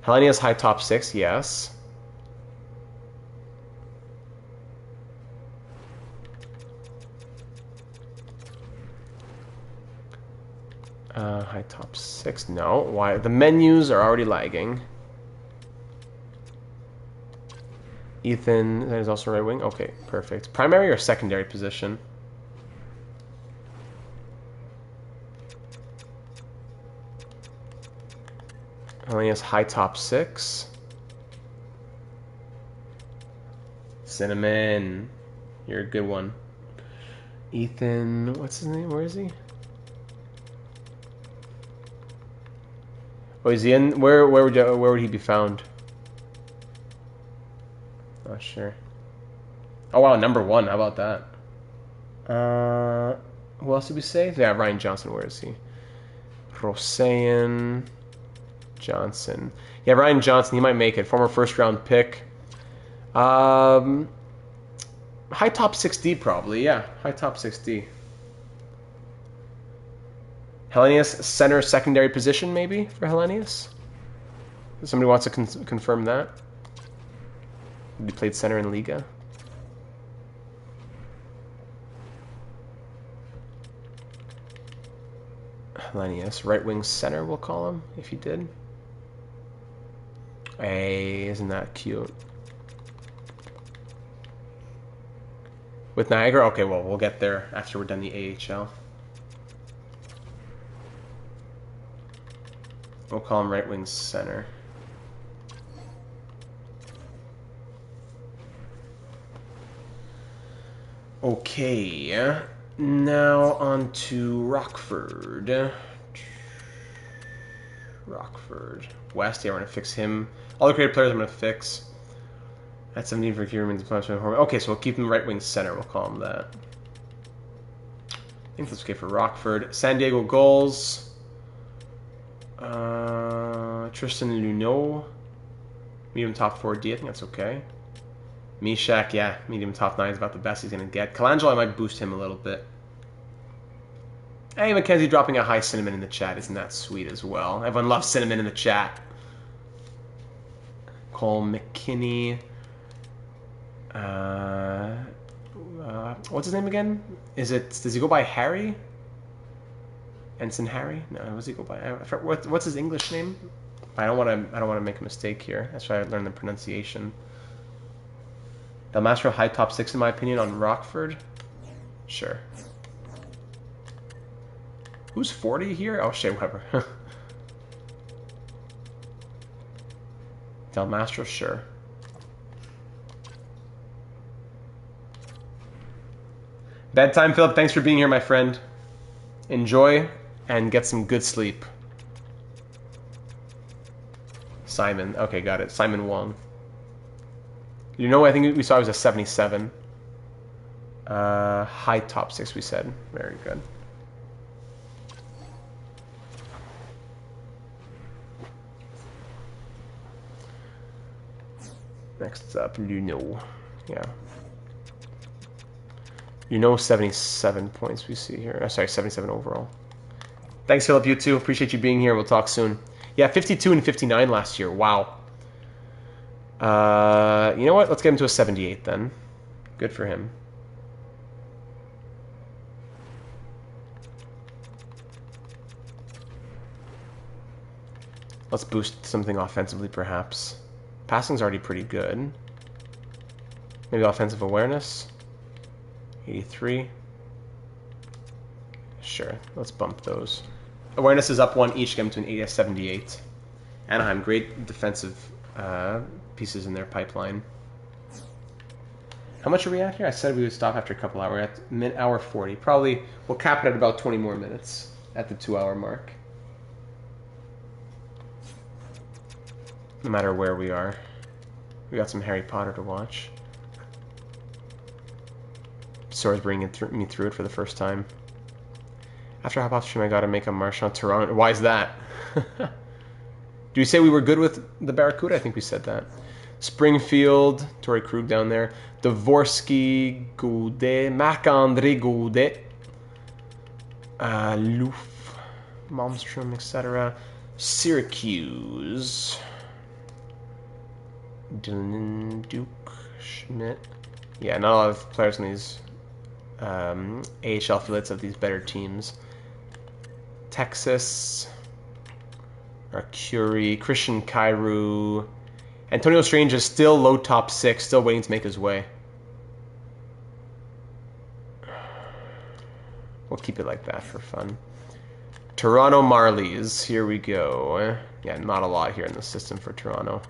Hellenius high top 6, yes. High top 6, no. Why? The menus are already lagging. Ethan, that is also right wing. Okay, perfect. Primary or secondary position? Hellenius high top 6. Cinnamon, you're a good one. Ethan, what's his name? Where is he? Oh, is he in? Where would he be found? Not sure. Oh wow, number 1. How about that? Who else did we say? Yeah, Ryan Johnson. Where is he? Rosean Johnson. Yeah, Ryan Johnson. He might make it. Former 1st round pick. High top 6D probably. Yeah, high top 6D. Hellenius center secondary position maybe for Hellenius. Somebody wants to confirm that. He played center in Liga. Hellenius, right wing center, we'll call him, if he did. Hey, isn't that cute? With Niagara? Okay, well, we'll get there after we're done the AHL. We'll call him right wing center. Okay, now on to Rockford. Rockford. West, yeah, we're going to fix him. All the creative players I'm going to fix. At 17 for Kieran. Okay, so we'll keep him right wing center. We'll call him that. I think that's okay for Rockford. San Diego goals. Tristan Luneau. Medium top 4D. I think that's okay. Mishak, yeah, medium top 9 is about the best he's going to get. Colangelo, I might boost him a little bit. Hey, Mackenzie dropping a high cinnamon in the chat. Isn't that sweet as well? Everyone loves cinnamon in the chat. Cole McKinney. What's his name again? Does he go by Harry? Ensign Harry? No, what does he go by? What's his English name? I don't want to make a mistake here. That's why I learned the pronunciation. Del Mastro high top 6 in my opinion on Rockford. Sure. Who's 40 here? Oh, Shea Weber. Del Mastro, sure. Bedtime, Philip. Thanks for being here, my friend. Enjoy and get some good sleep. Simon. Okay, got it. Simon Wong. You know, I think we saw it was a 77. High top 6, we said. Very good. Next up, Luno. Yeah. Luno, 77 points we see here. Sorry, 77 overall. Thanks, Philip. You too. Appreciate you being here. We'll talk soon. Yeah, 52 and 59 last year. Wow. You know what? Let's get him to a 78 then. Good for him. Let's boost something offensively, perhaps. Passing's already pretty good. Maybe offensive awareness. 83. Sure, let's bump those. Awareness is up 1 each, get them to an 78. Anaheim, great defensive pieces in their pipeline. How much are we at here? I said we would stop after a couple hours. We're at mid-hour 40. Probably, we'll cap it at about 20 more minutes at the 2-hour mark. No matter where we are. We got some Harry Potter to watch. Sora's bringing me through it for the first time. After Hop Off Stream, I gotta make a march on Toronto. Why is that? Do we say we were good with the Barracuda? I think we said that. Springfield, Torrey Krug down there. Dvorsky, Goudet, Marc-André Goudet. Louf, Malmstrom, etc. Syracuse. Dylan Duke, Schmidt. Yeah, not a lot of players in these AHL affiliates of these better teams. Texas, Arcuri, Christian Kairu. Antonio Strange is still low top 6, still waiting to make his way. We'll keep it like that for fun. Toronto Marlies, here we go. Yeah, not a lot here in the system for Toronto.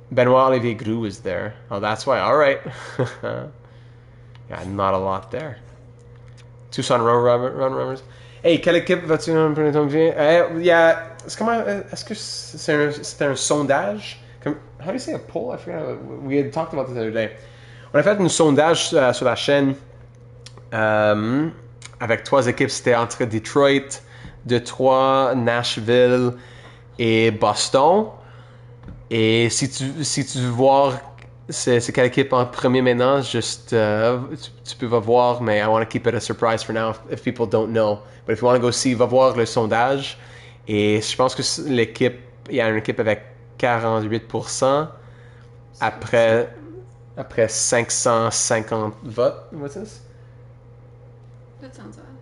Benoit Olivier Groux is there. Oh, that's why. All right. Yeah, not a lot there. Tucson Run Runners. Hey, quelle équipe vas-tu prendre ton billet? Yeah, est-ce que c'est un sondage? How do you say a poll? I forgot. We had talked about this the other day. On a fait un sondage sur la chaîne avec 3 équipes. C'était entre Detroit, Detroit, Nashville et Boston. Et si tu veux voir c'est quelle équipe en premier maintenant, juste tu peux voir, mais I want to keep it a surprise for now if people don't know. But if you want to go see, va voir le sondage. Et je pense que l'équipe, il y a une équipe avec 48% après 550 votes. What's this? That sounds odd.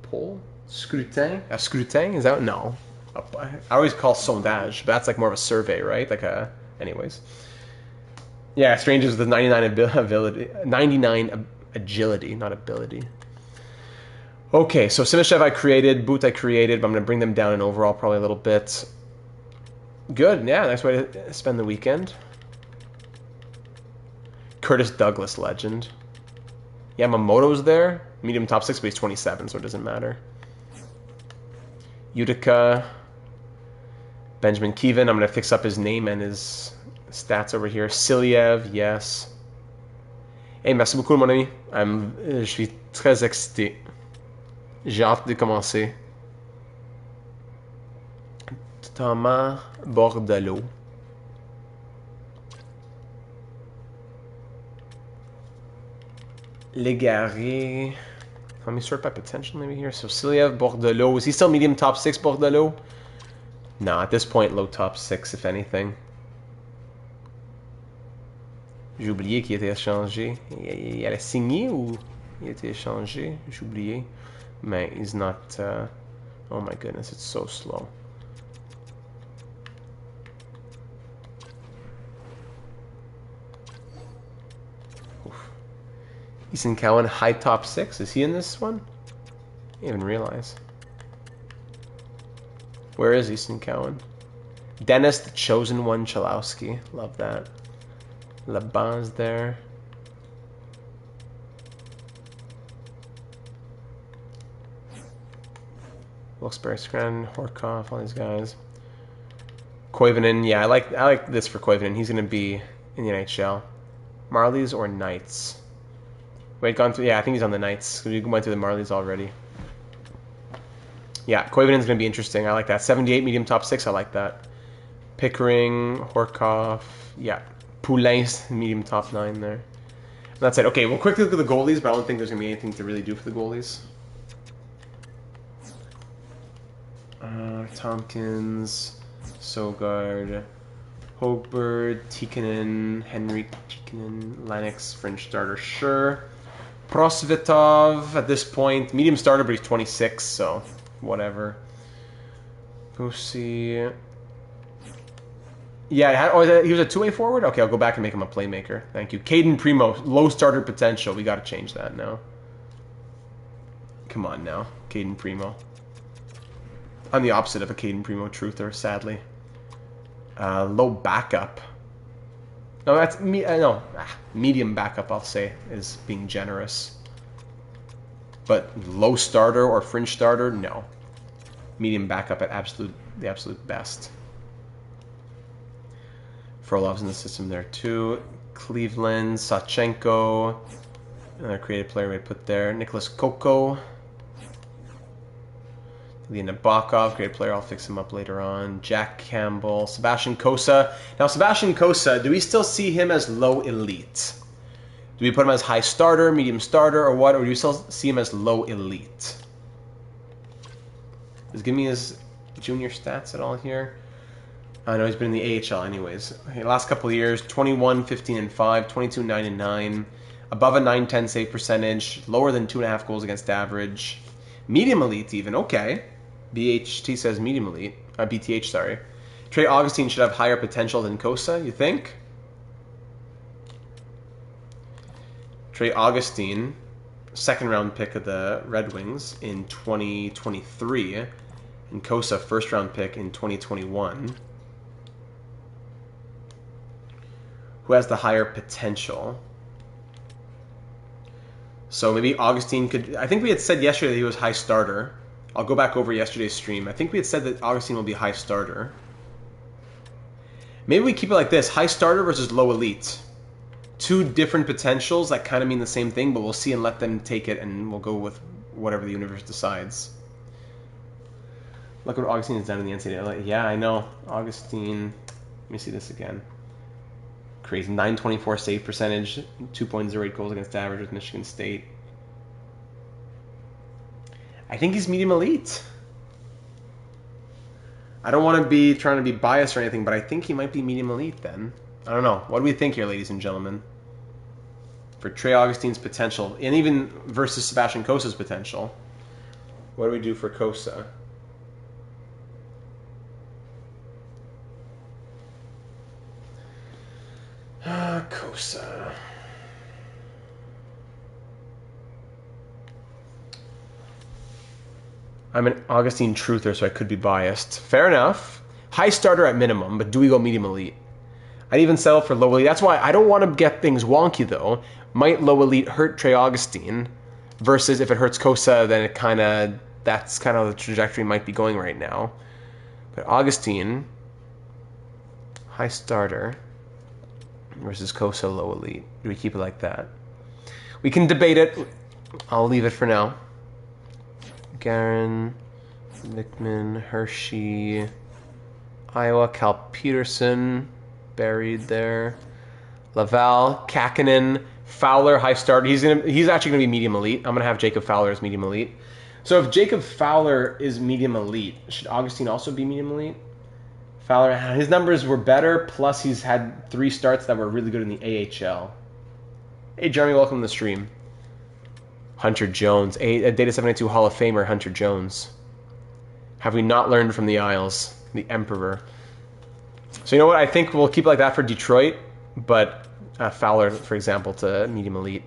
Poll? Scrutin? A scrutin? Is that? No. I always call sondage, but that's like more of a survey, right? Like a, anyways. Yeah, Strangers with 99 agility, not ability. Okay, so Simishev I created, Boot I created, but I'm going to bring them down in overall probably a little bit. Good, yeah, nice way to spend the weekend. Curtis Douglas, legend. Yamamoto's there. Medium top 6, but he's 27, so it doesn't matter. Utica. Benjamin Keevan, I'm going to fix up his name and his stats over here. Siliev, yes. Hey, merci beaucoup, mon ami. Je suis très excité. J'ai hâte de commencer. Thomas Bordelot. Légaré. Let me sort by potential maybe here. So Siliev, Bordelot. Is he still medium top 6, Bordelot? No, at this point, low top 6, if anything. J'ai oublié qu'il était échangé. Il allait signer ou il était échangé? J'ai oublié. Mais he's not... oh my goodness, it's so slow. Oof. Ethan Cowan, high top 6. Is he in this one? I didn't even realize. Where is Easton Cowan? Dennis, the chosen one, Chalowski. Love that. Laban's there. Wilkes-Barre, Scranton, Horkoff, all these guys. Koivunen, yeah, I like this for Koivunen. He's going to be in the NHL. Marlies or Knights? Wait, gone through. Yeah, I think he's on the Knights. We went through the Marlies already. Yeah, Koivunen's going to be interesting. I like that. 78 medium top 6. I like that. Pickering, Horkoff. Yeah, Poulin's medium top 9 there. And that's it. Okay, we'll quickly look at the goalies, but I don't think there's going to be anything to really do for the goalies. Tompkins, Sogard, Hogbird, Tikkanen, Henrik Tikkanen, Lennox, French starter, sure. Prosvetov, at this point, medium starter, but he's 26, so whatever. Pussy. Yeah, he was a two-way forward? Okay, I'll go back and make him a playmaker. Thank you. Caden Primo, low starter potential. We got to change that now. Come on now, Caden Primo. I'm the opposite of a Caden Primo truther, sadly. Low backup. No, that's medium backup, I'll say, is being generous. But low starter or fringe starter, no. Medium backup at the absolute best. Frolov's in the system there too. Cleveland, Sachenko, another creative player we put there. Nicholas Koko. Lena Bakov, great player. I'll fix him up later on. Jack Campbell, Sebastian Kosa. Now, Sebastian Kosa, do we still see him as low elite? Do we put him as high starter, medium starter, or what? Or do we still see him as low elite? Just give me his junior stats at all here. I know he's been in the AHL anyways. Okay, last couple of years, 21, 15, and 5, 22, 9, and 9. Above a 9-10 save percentage, lower than 2.5 goals against average. Medium elite even, okay. BHT says medium elite. BTH, sorry. Trey Augustine should have higher potential than Kosa, you think? Trey Augustine, second round pick of the Red Wings in 2023. And Kosa, first round pick in 2021. Who has the higher potential? So maybe Augustine could... I think we had said yesterday that he was high starter. I'll go back over yesterday's stream. I think we had said that Augustine will be high starter. Maybe we keep it like this. High starter versus low elite. Two different potentials that kind of mean the same thing, but we'll see and let them take it, and we'll go with whatever the universe decides. Look what Augustine has done in the NCAA. Yeah, I know. Augustine... Let me see this again. Crazy. 924 save percentage. 2.08 goals against average with Michigan State. I think he's medium elite. I don't want to be trying to be biased or anything, but I think he might be medium elite then. I don't know. What do we think here, ladies and gentlemen? For Trey Augustine's potential, and even versus Sebastian Kosa's potential. What do we do for Kosa? Kosa. I'm an Augustine truther, so I could be biased. Fair enough. High starter at minimum, but do we go medium elite? I'd even settle for low elite. That's why I don't want to get things wonky, though. Might low elite hurt Trey Augustine? Versus if it hurts Kosa, then it that's kind of the trajectory might be going right now. But Augustine, high starter, versus Kosa, low elite. Do we keep it like that? We can debate it. I'll leave it for now. Garin, Nickman, Hershey, Iowa, Cal Peterson, buried there. Laval, Kakkonen, Fowler, high starter. He's actually gonna be medium elite. I'm gonna have Jacob Fowler as medium elite. So if Jacob Fowler is medium elite, should Augustine also be medium elite? Fowler, his numbers were better, plus he's had 3 starts that were really good in the AHL. Hey Jeremy, welcome to the stream. Hunter Jones, a Data 792 Hall of Famer, Hunter Jones. Have we not learned from the Isles? The Emperor. So you know what? I think we'll keep it like that for Detroit, but Fowler, for example, to medium elite.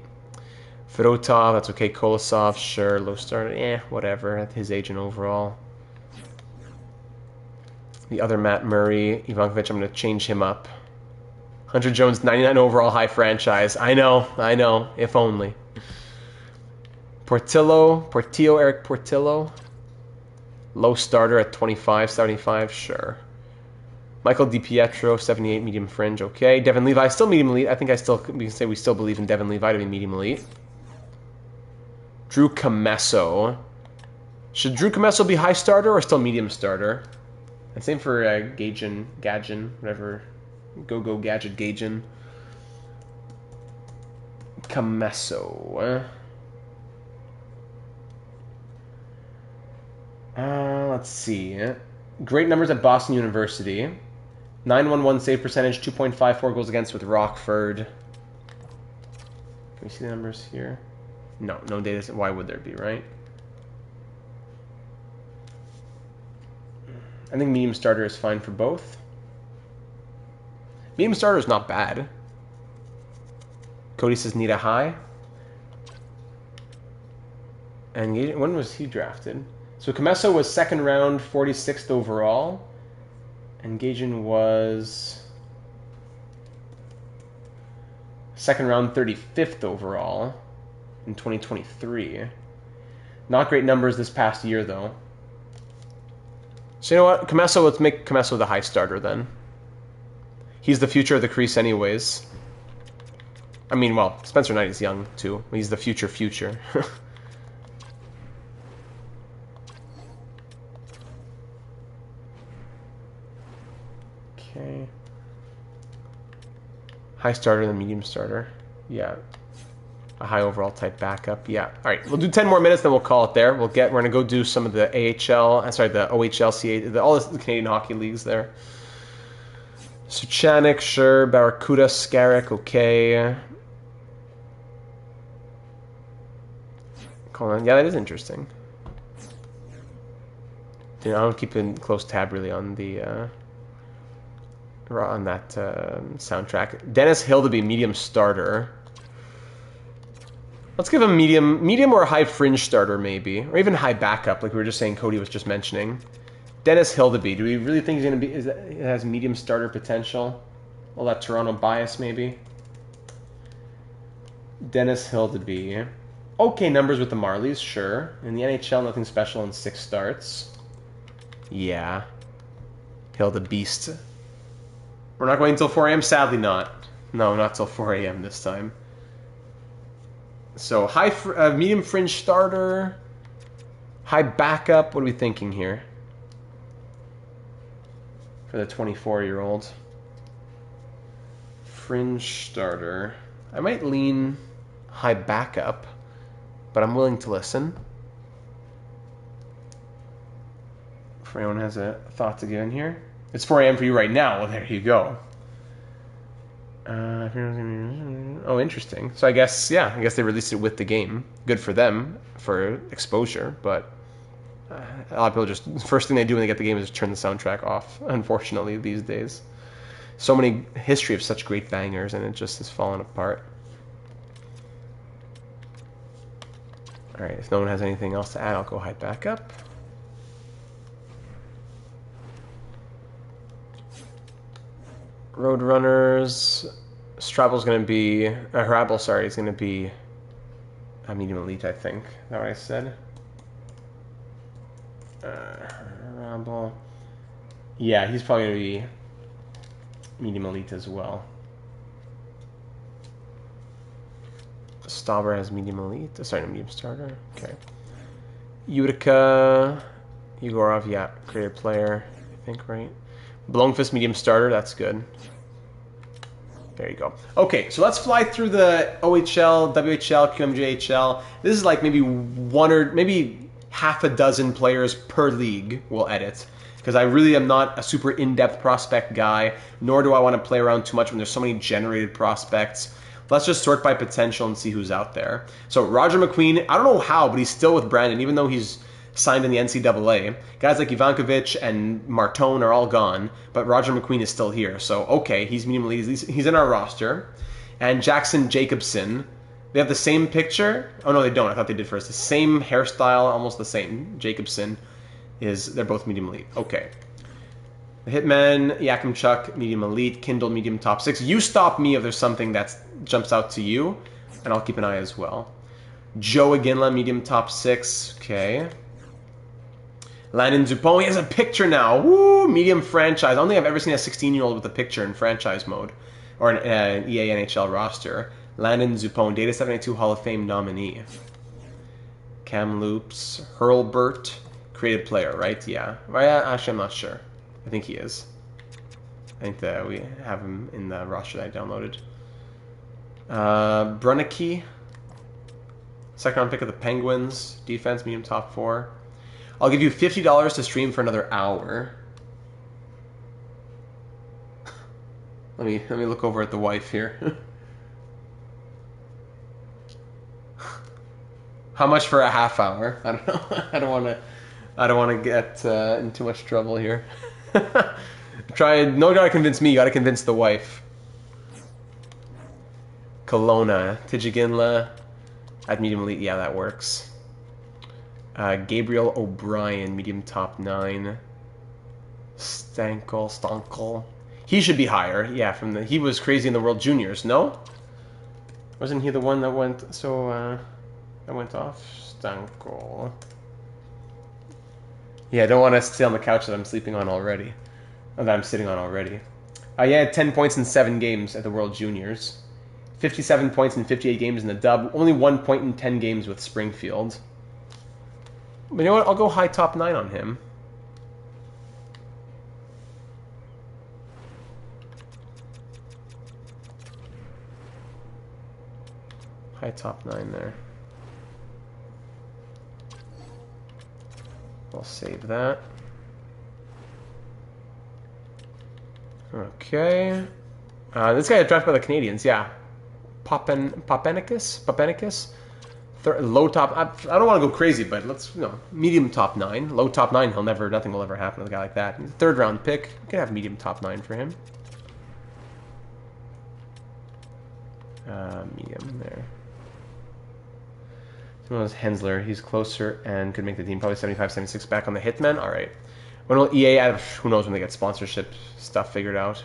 Fedotov, that's okay. Kolosov, sure. Low starter, whatever. At his age and overall. The other Matt Murray, Ivankovic, I'm going to change him up. Hunter Jones, 99 overall, high franchise. I know. If only. Portillo, Eric Portillo. Low starter at 25, 75, sure. Michael DiPietro, 78, medium fringe, okay. Devin Levi, still medium elite. I think we can say we still believe in Devin Levi to be medium elite. Drew Camesso. Should Drew Camesso be high starter or still medium starter? And same for Gadgen, whatever. Go Gadget Gaijin. Camesso. Let's see. Great numbers at Boston University. 911 save percentage, 2.54 goals against with Rockford. Can we see the numbers here? No data. Why would there be, right? I think medium starter is fine for both. Medium starter is not bad. Cody says need a high. And when was he drafted? So Camesso was second round, 46th overall. And Gaijin was second round, 35th overall in 2023. Not great numbers this past year, though. So you know what? Camesso, let's make Camesso the high starter then. He's the future of the crease anyways. I mean, well, Spencer Knight is young, too. He's the future. Okay. High starter, then medium starter. Yeah. A high overall type backup. Yeah. All right. We'll do 10 more minutes, then we'll call it there. We're gonna go do some of the AHL. The OHL, CA, all the Canadian hockey leagues there. Suchanik, sure. Barracuda, Skarek, okay. Colin, yeah, that is interesting. I don't keep a close tab really on the on that soundtrack. Dennis Hill to be medium starter. Let's give him medium or a high fringe starter maybe, or even high backup, like we were just saying. Cody was just mentioning. Dennis Hildeby, do we really think he's going to be? It has medium starter potential? All that Toronto bias, maybe. Dennis Hildeby, okay numbers with the Marlies, sure. In the NHL, nothing special in 6 starts. Yeah, Hildebeest. We're not going until 4 a.m. Sadly, not. No, not till 4 a.m. this time. So medium fringe starter, high backup. What are we thinking here? For the 24-year-old. Fringe starter. I might lean high backup, but I'm willing to listen. If anyone has a thought to give in here. It's 4 a.m. for you right now. Well, there you go. Oh, interesting. So I guess they released it with the game. Good for them for exposure, but a lot of people just, first thing they do when they get the game is turn the soundtrack off, unfortunately, these days. So many history of such great bangers, and it just has fallen apart. Alright, if no one has anything else to add, I'll go hide back up. Roadrunners. Strabel's going to be... Hrabel, sorry, is going to be a medium elite, I think. Is that what I said? Hrabel. Yeah, he's probably going to be medium elite as well. Stauber has medium elite. Sorry, no, medium starter. Okay. Utica. Yegorov, yeah. Creative player, I think, right? Blomqvist, medium starter. That's good. There you go. Okay, so let's fly through the OHL, WHL, QMJHL. This is like maybe one or maybe half a dozen players per league we'll edit. Because I really am not a super in-depth prospect guy, nor do I want to play around too much when there's so many generated prospects. Let's just sort by potential and see who's out there. So Roger McQueen, I don't know how, but he's still with Brandon, even though he's signed in the NCAA. Guys like Ivankovic and Martone are all gone, but Roger McQueen is still here. So, okay, he's medium elite. He's in our roster. And Jackson Jacobson, they have the same picture. Oh, no, they don't. I thought they did first. The same hairstyle, almost the same. Jacobson they're both medium elite. Okay. The Hitman, Yakimchuk, medium elite, Kindle, medium top 6. You stop me if there's something that jumps out to you, and I'll keep an eye as well. Joe Aginla, medium top 6. Okay. Landon Dupont, he has a picture now. Woo! Medium franchise. I don't think I've ever seen a 16-year-old with a picture in franchise mode or an EA NHL roster. Landon Dupont, Data 72 Hall of Fame nominee. Kamloops, Hurlbert, creative player, right? Yeah. Actually, I'm not sure. I think he is. I think that we have him in the roster that I downloaded. Brunicky, second round pick of the Penguins, defense, medium top 4. I'll give you $50 to stream for another hour. Let me look over at the wife here. How much for a half hour? I don't know. I don't want to get in too much trouble here. You gotta convince me. You gotta convince the wife. Kelowna, Tijiginla, at medium elite. Yeah, that works. Gabriel O'Brien, medium top 9. Stankel. He should be higher. Yeah, he was crazy in the World Juniors. No, wasn't he the one that went that went off? Stankel. Yeah, I don't want to sit on the couch that I'm sleeping on already. Or that I'm sitting on already. Yeah, 10 points in 7 games at the World Juniors. 57 points in 58 games in the dub. Only 1 point in 10 games with Springfield. But you know what? I'll go high top 9 on him. High top 9 there. I'll save that. Okay. This guy got drafted by the Canadians, yeah. Papenicus? Low top. I don't want to go crazy, but let's, medium top 9. Low top 9, nothing will ever happen with a guy like that. Third round pick. We can have medium top 9 for him. Medium there. Someone was Hensler. He's closer and could make the team. Probably 75, 76 back on the Hitman. All right. When will EA add? Who knows when they get sponsorship stuff figured out.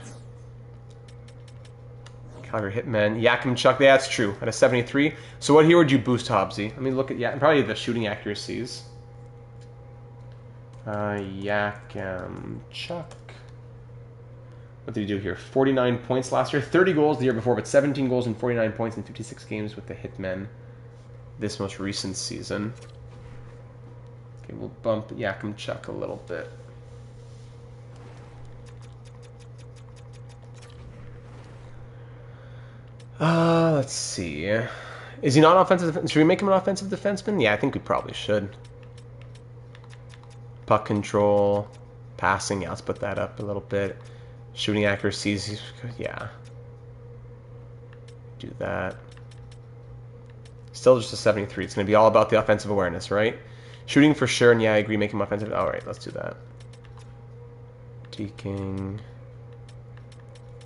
Calgary Hitman. Yakimchuk. Yeah, that's true. At a 73. So what hero would you boost, Hobbsy? Let me look at probably the shooting accuracies. Yakimchuk. What did he do here? 49 points last year. 30 goals the year before, but 17 goals and 49 points in 56 games with the Hitmen this most recent season. Okay, we'll bump Yakimchuk a little bit. Let's see. Is he not offensive? Should we make him an offensive defenseman? Yeah, I think we probably should. Puck control, passing. Yeah, let's put that up a little bit. Shooting accuracies. Yeah. Do that. Still just a 73. It's going to be all about the offensive awareness, right? Shooting for sure, and yeah, I agree, make him offensive. All right, let's do that. Deking.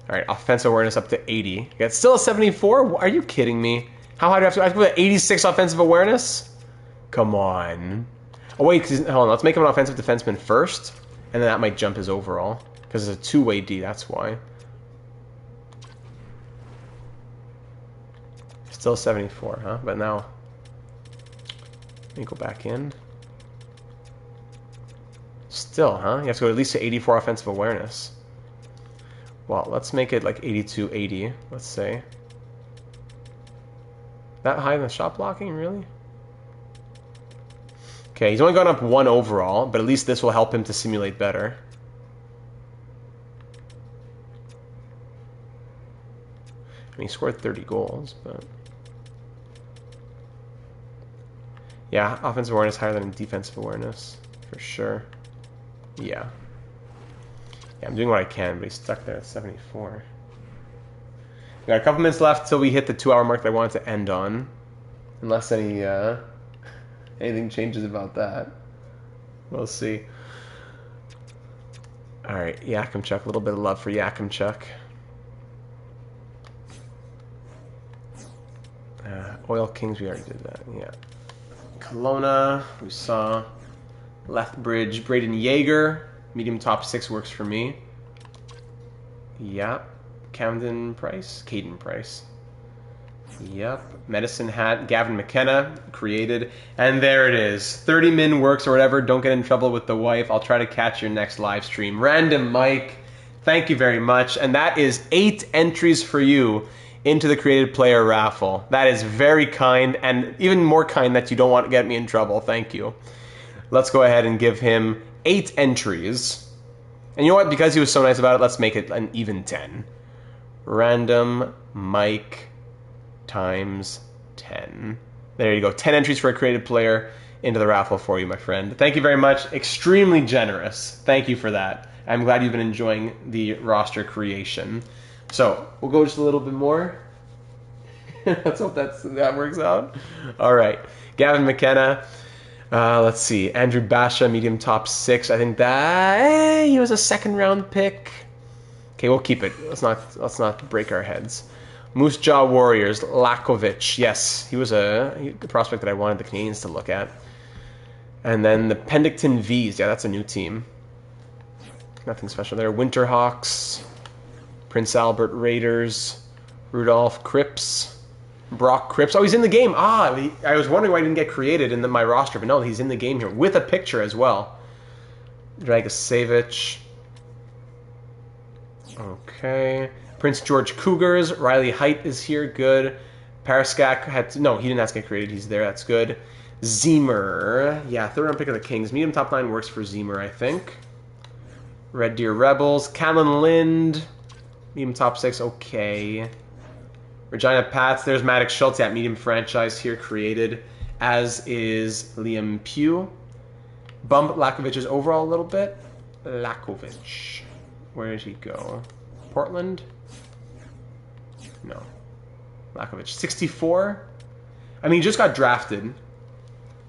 All right, offensive awareness up to 80. It's still a 74? Are you kidding me? How high do I have to put an 86 offensive awareness? Come on. Oh, wait, hold on. Let's make him an offensive defenseman first, and then that might jump his overall, because it's a two-way D, that's why. Still 74, huh? But now, let me go back in. Still, huh? You have to go at least to 84 offensive awareness. Well, let's make it like 82, 80, let's say. That high in the shot blocking, really? Okay, he's only gone up 1 overall, but at least this will help him to simulate better. I mean, he scored 30 goals, but... Yeah, offensive awareness higher than defensive awareness, for sure. Yeah. Yeah, I'm doing what I can, but he's stuck there at 74. We got a couple minutes left till we hit the 2-hour mark that I wanted to end on. Unless anything changes about that. We'll see. Alright, Yakimchuk. A little bit of love for Yakimchuk. Oil Kings, we already did that, yeah. Kelowna, we saw Lethbridge, Braden Yeager. Medium top 6 works for me. Yep. Caden Price. Yep. Medicine Hat, Gavin McKenna, created. And there it is. 30 min works or whatever. Don't get in trouble with the wife. I'll try to catch your next live stream. Random Mike, thank you very much. And that is 8 entries for you into the created player raffle. That is very kind, and even more kind that you don't want to get me in trouble. Thank you. Let's go ahead and give him 8 entries. And you know what? Because he was so nice about it, let's make it an even 10. Random Mike times 10. There you go. 10 entries for a created player into the raffle for you, my friend. Thank you very much. Extremely generous. Thank you for that. I'm glad you've been enjoying the roster creation. So we'll go just a little bit more. Let's hope that works out. All right. Gavin McKenna. Let's see. Andrew Basha, medium top 6. I think that he was a 2nd round pick. Okay, we'll keep it. Let's not break our heads. Moose Jaw Warriors, Lakovic. Yes, he was a prospect that I wanted the Canadians to look at. And then the Pendicton V's. Yeah, that's a new team. Nothing special there. Winterhawks, Prince Albert Raiders, Rudolph Cripps, Brock Cripps. Oh, he's in the game. I was wondering why he didn't get created in my roster, but no, he's in the game here with a picture as well. Dragicevic. Okay. Prince George Cougars. Riley Height is here. Good. Paraskak had no, he didn't have to get created. He's there. That's good. Zemer. Yeah, 3rd round pick of the Kings. Medium top 9 works for Zemer, I think. Red Deer Rebels. Callan Lind. Medium top 6. Okay. Regina Pats. There's Maddox Schultz at medium franchise here created, as is Liam Pugh. Bump Lakovic's overall a little bit. Lakovic. Where did he go? Portland? No. Lakovic. 64? I mean, he just got drafted.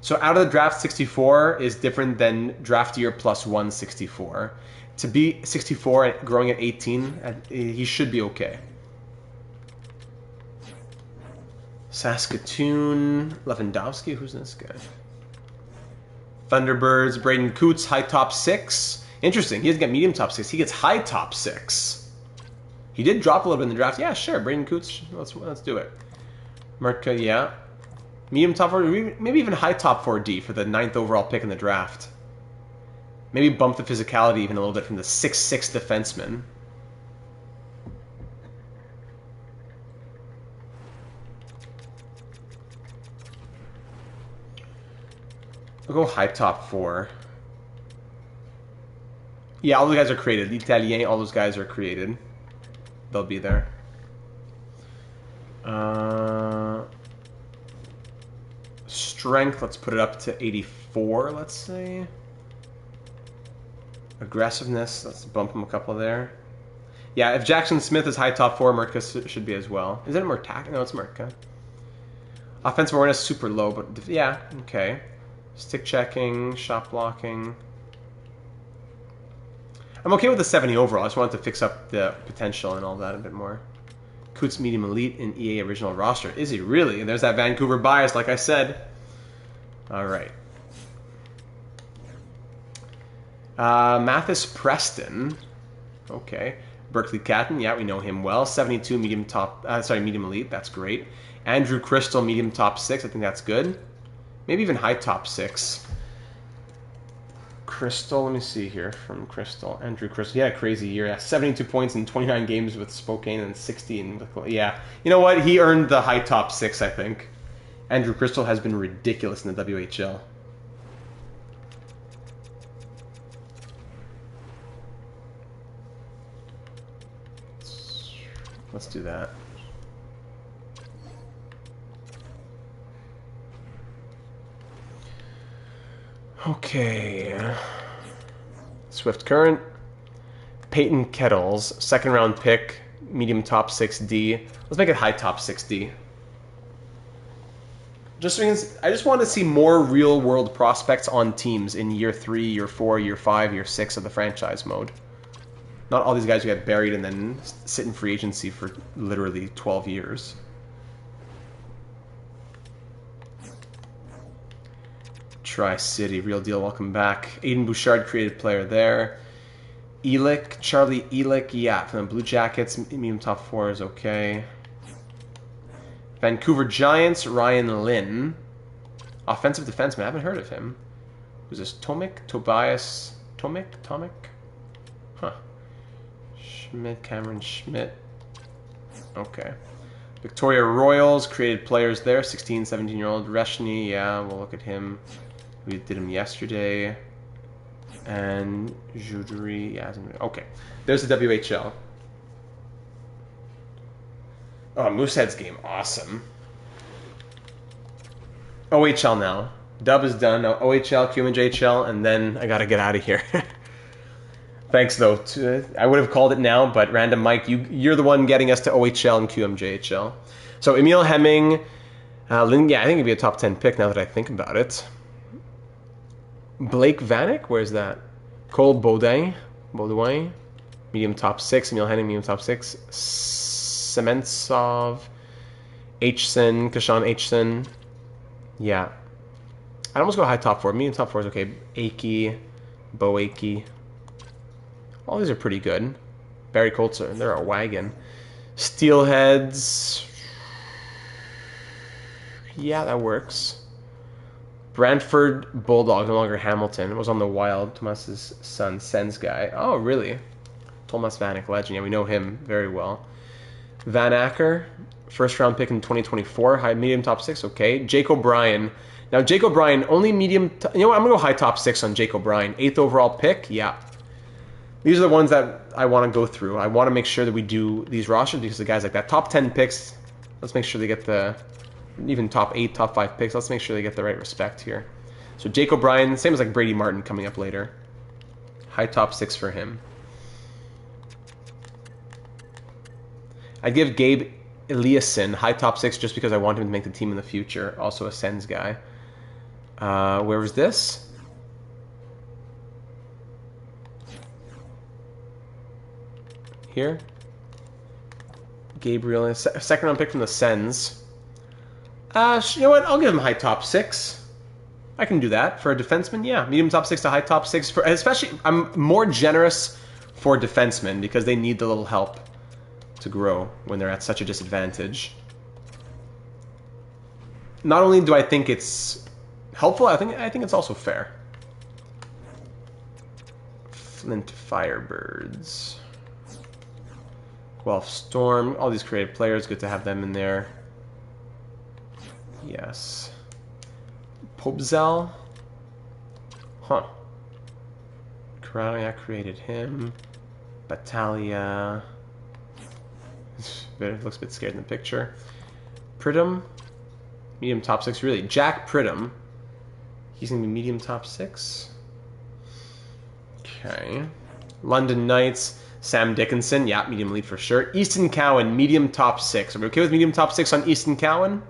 So out of the draft, 64 is different than draft year plus 164. To be 64 and growing at 18, he should be okay. Saskatoon. Lewandowski? Who's this guy? Thunderbirds. Braden Coots, high top 6. Interesting. He doesn't get medium top 6. He gets high top 6. He did drop a little bit in the draft. Yeah, sure. Braden Coots. Let's do it. Mertka, yeah. Medium top 4, maybe even high top 4D for the 9th overall pick in the draft. Maybe bump the physicality even a little bit from the 6'6" defenseman. We'll go high top 4. Yeah, all those guys are created. L'Italien, all those guys are created. They'll be there. Strength, let's put it up to 84, let's say. Aggressiveness, let's bump him a couple there. Yeah, if Jackson Smith is high top 4, Mertka should be as well. Is it Mertak? No, it's Mertka. Offensive awareness super low, but yeah, okay. Stick checking, shot blocking. I'm okay with the 70 overall. I just wanted to fix up the potential and all that a bit more. Coots medium elite in EA original roster. Is he really? And there's that Vancouver bias, like I said. All right. Mathis Preston. Okay. Berkeley Catton. Yeah, we know him well. 72 medium medium elite. That's great. Andrew Crystal medium top 6. I think that's good. Maybe even high top 6. Crystal, let me see here from Crystal. Andrew Crystal, yeah, crazy year. Yeah, 72 points in 29 games with Spokane and 60 in yeah. You know what? He earned the high top 6, I think. Andrew Crystal has been ridiculous in the WHL. Let's do that. Okay. Swift Current. Peyton Kettles, 2nd round pick, medium top 6D. Let's make it high top 6D. Just because I just want to see more real world prospects on teams in year 3, year 4, year 5, year 6 of the franchise mode. Not all these guys who get buried and then sit in free agency for literally 12 years. Tri-City, real deal, welcome back. Aiden Bouchard, created player there. Elick, Charlie Elick, yeah, from the Blue Jackets, medium top 4 is okay. Vancouver Giants, Ryan Lynn. Offensive defenseman, I haven't heard of him. Who's this? Tobias Tomic? Huh. Schmidt, Cameron Schmidt. Okay. Victoria Royals, created players there. 16, 17-year-old Reshny, yeah, we'll look at him. We did him yesterday. And Joudry, yeah, okay. There's the WHL. Oh, Moosehead's game, awesome. OHL now. Dub is done. Now OHL, QMJHL, and then I gotta get out of here. Thanks though. I would have called it now, but Random Mike, you're the one getting us to OHL and QMJHL. So Emil Hemming, Lynn, yeah, I think it'd be a top 10 pick now that I think about it. Blake Vanek, where's that? Cole Baudouin, medium top 6. Emil Henning, medium top 6. Sementsov, Hson, Kashan Hson. Yeah. I'd almost go high top 4. Medium top 4 is okay. Akey, Bo Akey. All these are pretty good. Barry Coltzer, they're a wagon. Steelheads. Yeah, that works. Brantford Bulldogs, no longer Hamilton. It was on the Wild. Thomas's son, Sens guy. Oh, really? Thomas Vanek, legend. Yeah, we know him very well. Van Acker, first round pick in 2024. High, medium top 6, okay. Jake O'Brien. Now, Jake O'Brien, only medium... You know what? I'm going to go high top 6 on Jake O'Brien. 8th overall pick, yeah. These are the ones that I want to go through. I want to make sure that we do these rosters because the guys like that. Top 10 picks, let's make sure they get the... Even top 8, top 5 picks, let's make sure they get the right respect here. So Jake O'Brien, same as like Brady Martin coming up later. High top 6 for him. I'd give Gabe Eliasson high top 6 just because I want him to make the team in the future. Also a Sens guy. Where was this? Here. Gabriel, second round pick from the Sens. You know what? I'll give him high top 6. I can do that for a defenseman. Yeah, medium top 6 to high top 6. For especially, I'm more generous for defensemen because they need the little help to grow when they're at such a disadvantage. Not only do I think it's helpful, I think it's also fair. Flint Firebirds, Guelph Storm, all these creative players. Good to have them in there. Yes. Pobzel. Huh. Corrado created him. Battaglia. Looks a bit scared in the picture. Pridham. Medium top 6, really. Jack Pridham. He's going to be medium top 6. Okay. London Knights. Sam Dickinson. Yeah, medium lead for sure. Easton Cowan, medium top 6. Are we okay with medium top 6 on Easton Cowan?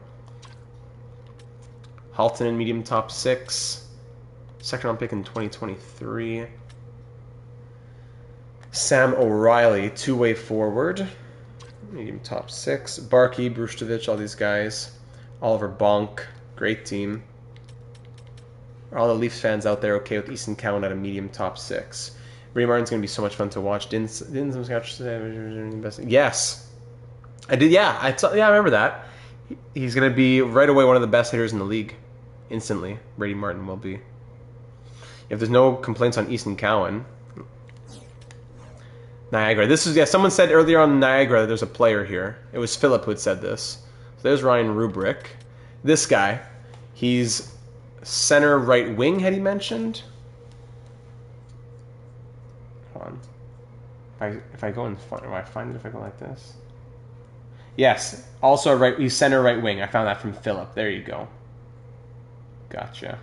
Halton in medium top 6. Second round pick in 2023. Sam O'Reilly, two-way forward. Medium top 6. Barkey, Brustovic, all these guys. Oliver Bonk, great team. Are all the Leafs fans out there okay with Easton Cowan at a medium top 6? Ray Martin's going to be so much fun to watch. Yes. I did, yeah. I remember that. He's going to be right away one of the best hitters in the league. Instantly, Brady Martin will be. If there's no complaints on Easton Cowan. Niagara. This is, yeah, someone said earlier on Niagara that there's a player here. It was Philip who had said this. So there's Ryan Rubrick. This guy, he's center right wing, had he mentioned? Hold on. If I go and find it if I go like this? Yes, also he's center right wing. I found that from Philip. There you go. Gotcha.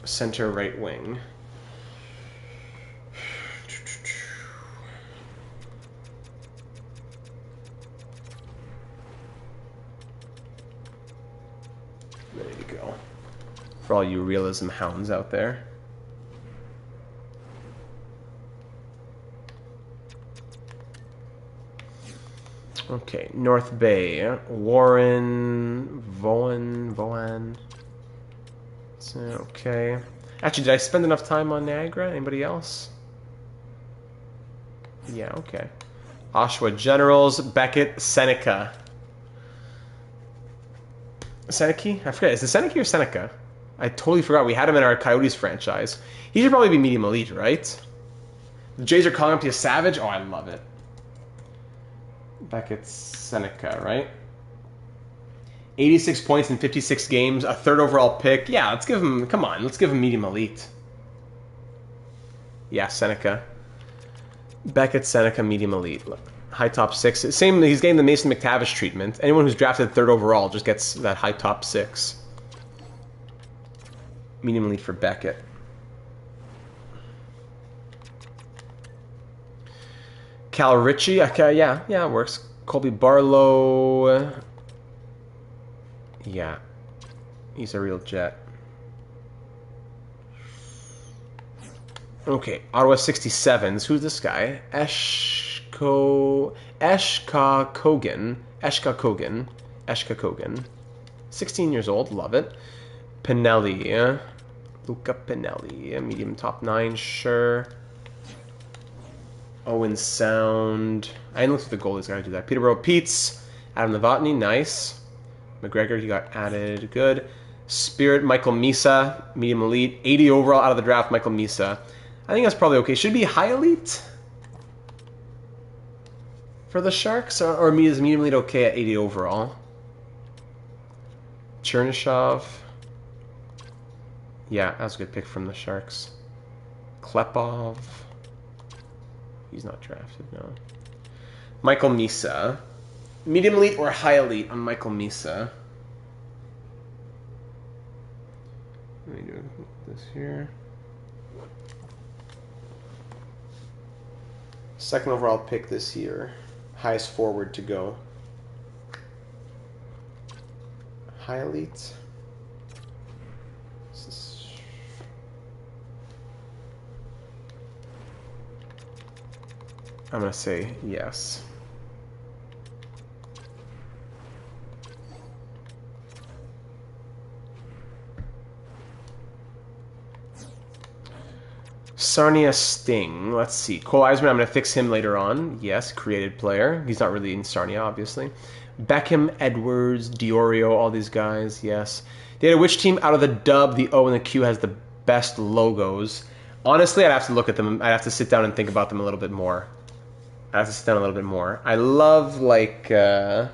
Center right wing. There you go. For all you realism hounds out there. Okay, North Bay, Warren, Voan. Okay. Actually, did I spend enough time on Niagara? Anybody else? Yeah, okay. Oshawa Generals, Beckett, Seneca. Seneca? I forget. Is it Seneca or Seneca? I totally forgot. We had him in our Coyotes franchise. He should probably be medium elite, right? The Jays are calling him to a savage. Oh, I love it. Beckett, Seneca, right? 86 points in 56 games, a third overall pick. Yeah, let's give him, come on, let's give him medium elite. Yeah, Seneca. Beckett, Seneca, medium elite. Look, high top 6. Same, he's getting the Mason McTavish treatment. Anyone who's drafted third overall just gets that high top 6. Medium elite for Beckett. Cal Ritchie, okay, yeah, it works. Colby Barlow. Yeah, he's a real jet. Okay, Ottawa 67s. Who's this guy? Eshka Kogan. 16 years old. Love it. Pinelli. Luca Pinelli. Medium top 9. Sure. Owen Sound. I didn't look at the goalies. Gotta do that. Peterborough Pete's. Adam Novotny. Nice. McGregor, he got added. Good. Spirit, Michael Misa, medium elite. 80 overall out of the draft, Michael Misa. I think that's probably okay. Should be high elite for the Sharks? Or is medium elite okay at 80 overall? Chernyshov. Yeah, that was a good pick from the Sharks. Klepov. He's not drafted, no. Michael Misa. Medium elite or high elite on Michael Misa? Let me do this here. Second overall pick this year. Highest forward to go. High elite. I'm going to say yes. Sarnia Sting. Let's see. Cole Eisman, I'm going to fix him later on. Yes, created player. He's not really in Sarnia, obviously. Beckham, Edwards, Diorio, all these guys. Yes. Data, which team out of the dub, the O, and the Q has the best logos? Honestly, I'd have to look at them. I'd have to sit down and think about them a little bit more. I have to sit down a little bit more. I love, like, I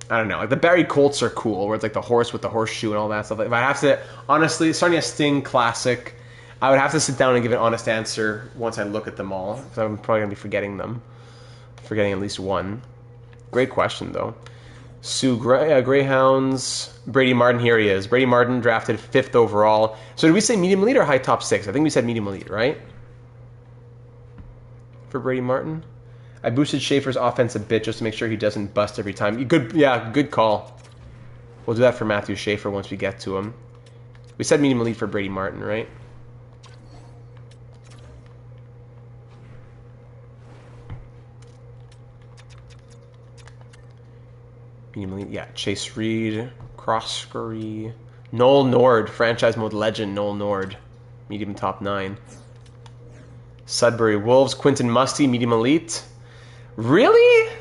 don't know. Like, the Barry Colts are cool, where it's, like, the horse with the horseshoe and all that stuff. If I have to, honestly, Sarnia Sting, classic. I would have to sit down and give an honest answer once I look at them all, because I'm probably going to be forgetting them. Forgetting at least one. Great question, though. Sioux Greyhounds. Brady Martin, here he is. Brady Martin drafted 5th overall. So did we say medium elite or high top 6? I think we said medium elite, right? For Brady Martin. I boosted Schaefer's offense a bit just to make sure he doesn't bust every time. Good call. We'll do that for Matthew Schaefer once we get to him. We said medium elite for Brady Martin, right? Medium elite, yeah. Chase Reed, Croskery, Noel Nord, franchise mode legend Noel Nord, medium top 9. Sudbury Wolves, Quinton Musty, medium elite. Really?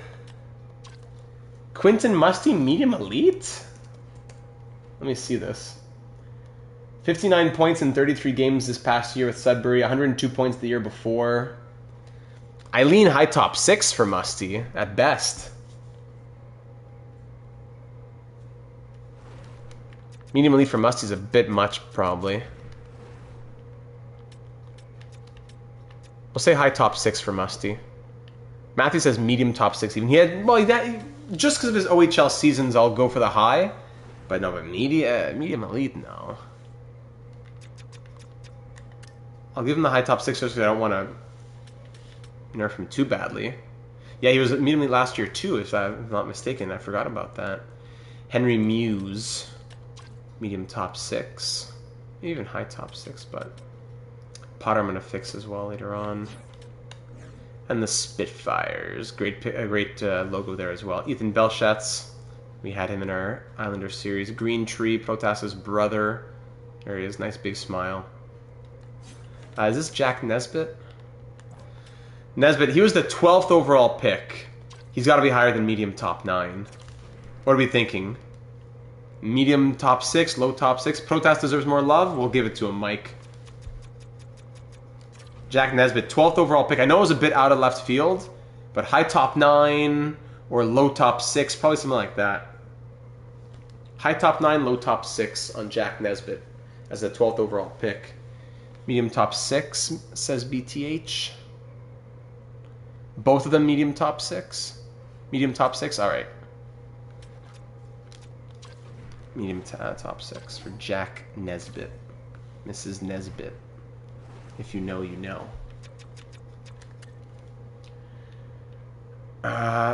Quinton Musty, medium elite? Let me see this. 59 points in 33 games this past year with Sudbury, 102 points the year before. I lean high top 6 for Musty, at best. Medium elite for Musty's a bit much, probably. We'll say high top 6 for Musty. Matthew says medium top 6 even. He had, well, just because of his OHL seasons, I'll go for the high. But no, but medium elite, no. I'll give him the high top 6 just because I don't want to nerf him too badly. Yeah, he was medium elite last year too, if I'm not mistaken. I forgot about that. Henry Muse, medium top 6. Even high top 6, but Potter I'm going to fix as well later on. And the Spitfires. Great logo there as well. Ethan Belchatz. We had him in our Islander series. Green Tree, Protas's brother. There he is. Nice big smile. Is this Jack Nesbitt? Nesbitt, he was the 12th overall pick. He's got to be higher than medium top 9. What are we thinking? Medium top 6, low top 6. Protas deserves more love. We'll give it to him, Mike. Jack Nesbitt, 12th overall pick. I know it was a bit out of left field, but high top 9 or low top 6, probably something like that. High top 9, low top 6 on Jack Nesbitt as the 12th overall pick. Medium top 6, says BTH. Both of them medium top 6? Medium top 6? Alright. Medium top 6 for Jack Nesbitt. Mrs. Nesbitt. If you know, you know.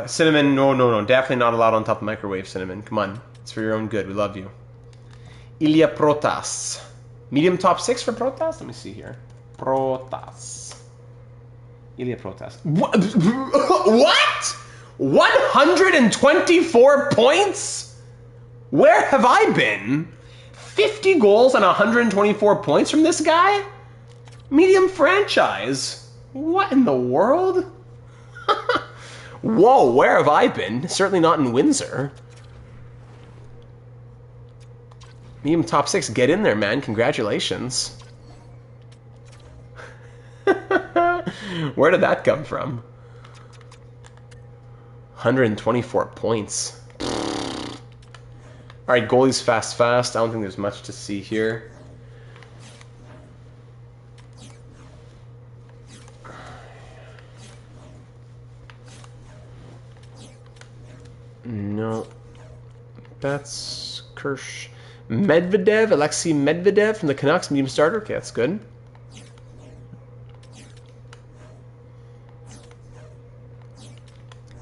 Cinnamon, no. Definitely not allowed on top of the microwave, Cinnamon. Come on. It's for your own good. We love you. Ilya Protas. Medium top 6 for Protas? Let me see here. Protas. Ilya Protas. What? 124 points? Where have I been? 50 goals and 124 points from this guy? Medium franchise. What in the world? Whoa, where have I been? Certainly not in Windsor. Medium top 6, get in there, man. Congratulations. Where did that come from? 124 points. Alright, goalies fast. I don't think there's much to see here. No. That's Kirsch. Medvedev, Alexei Medvedev from the Canucks, medium starter. Okay, that's good.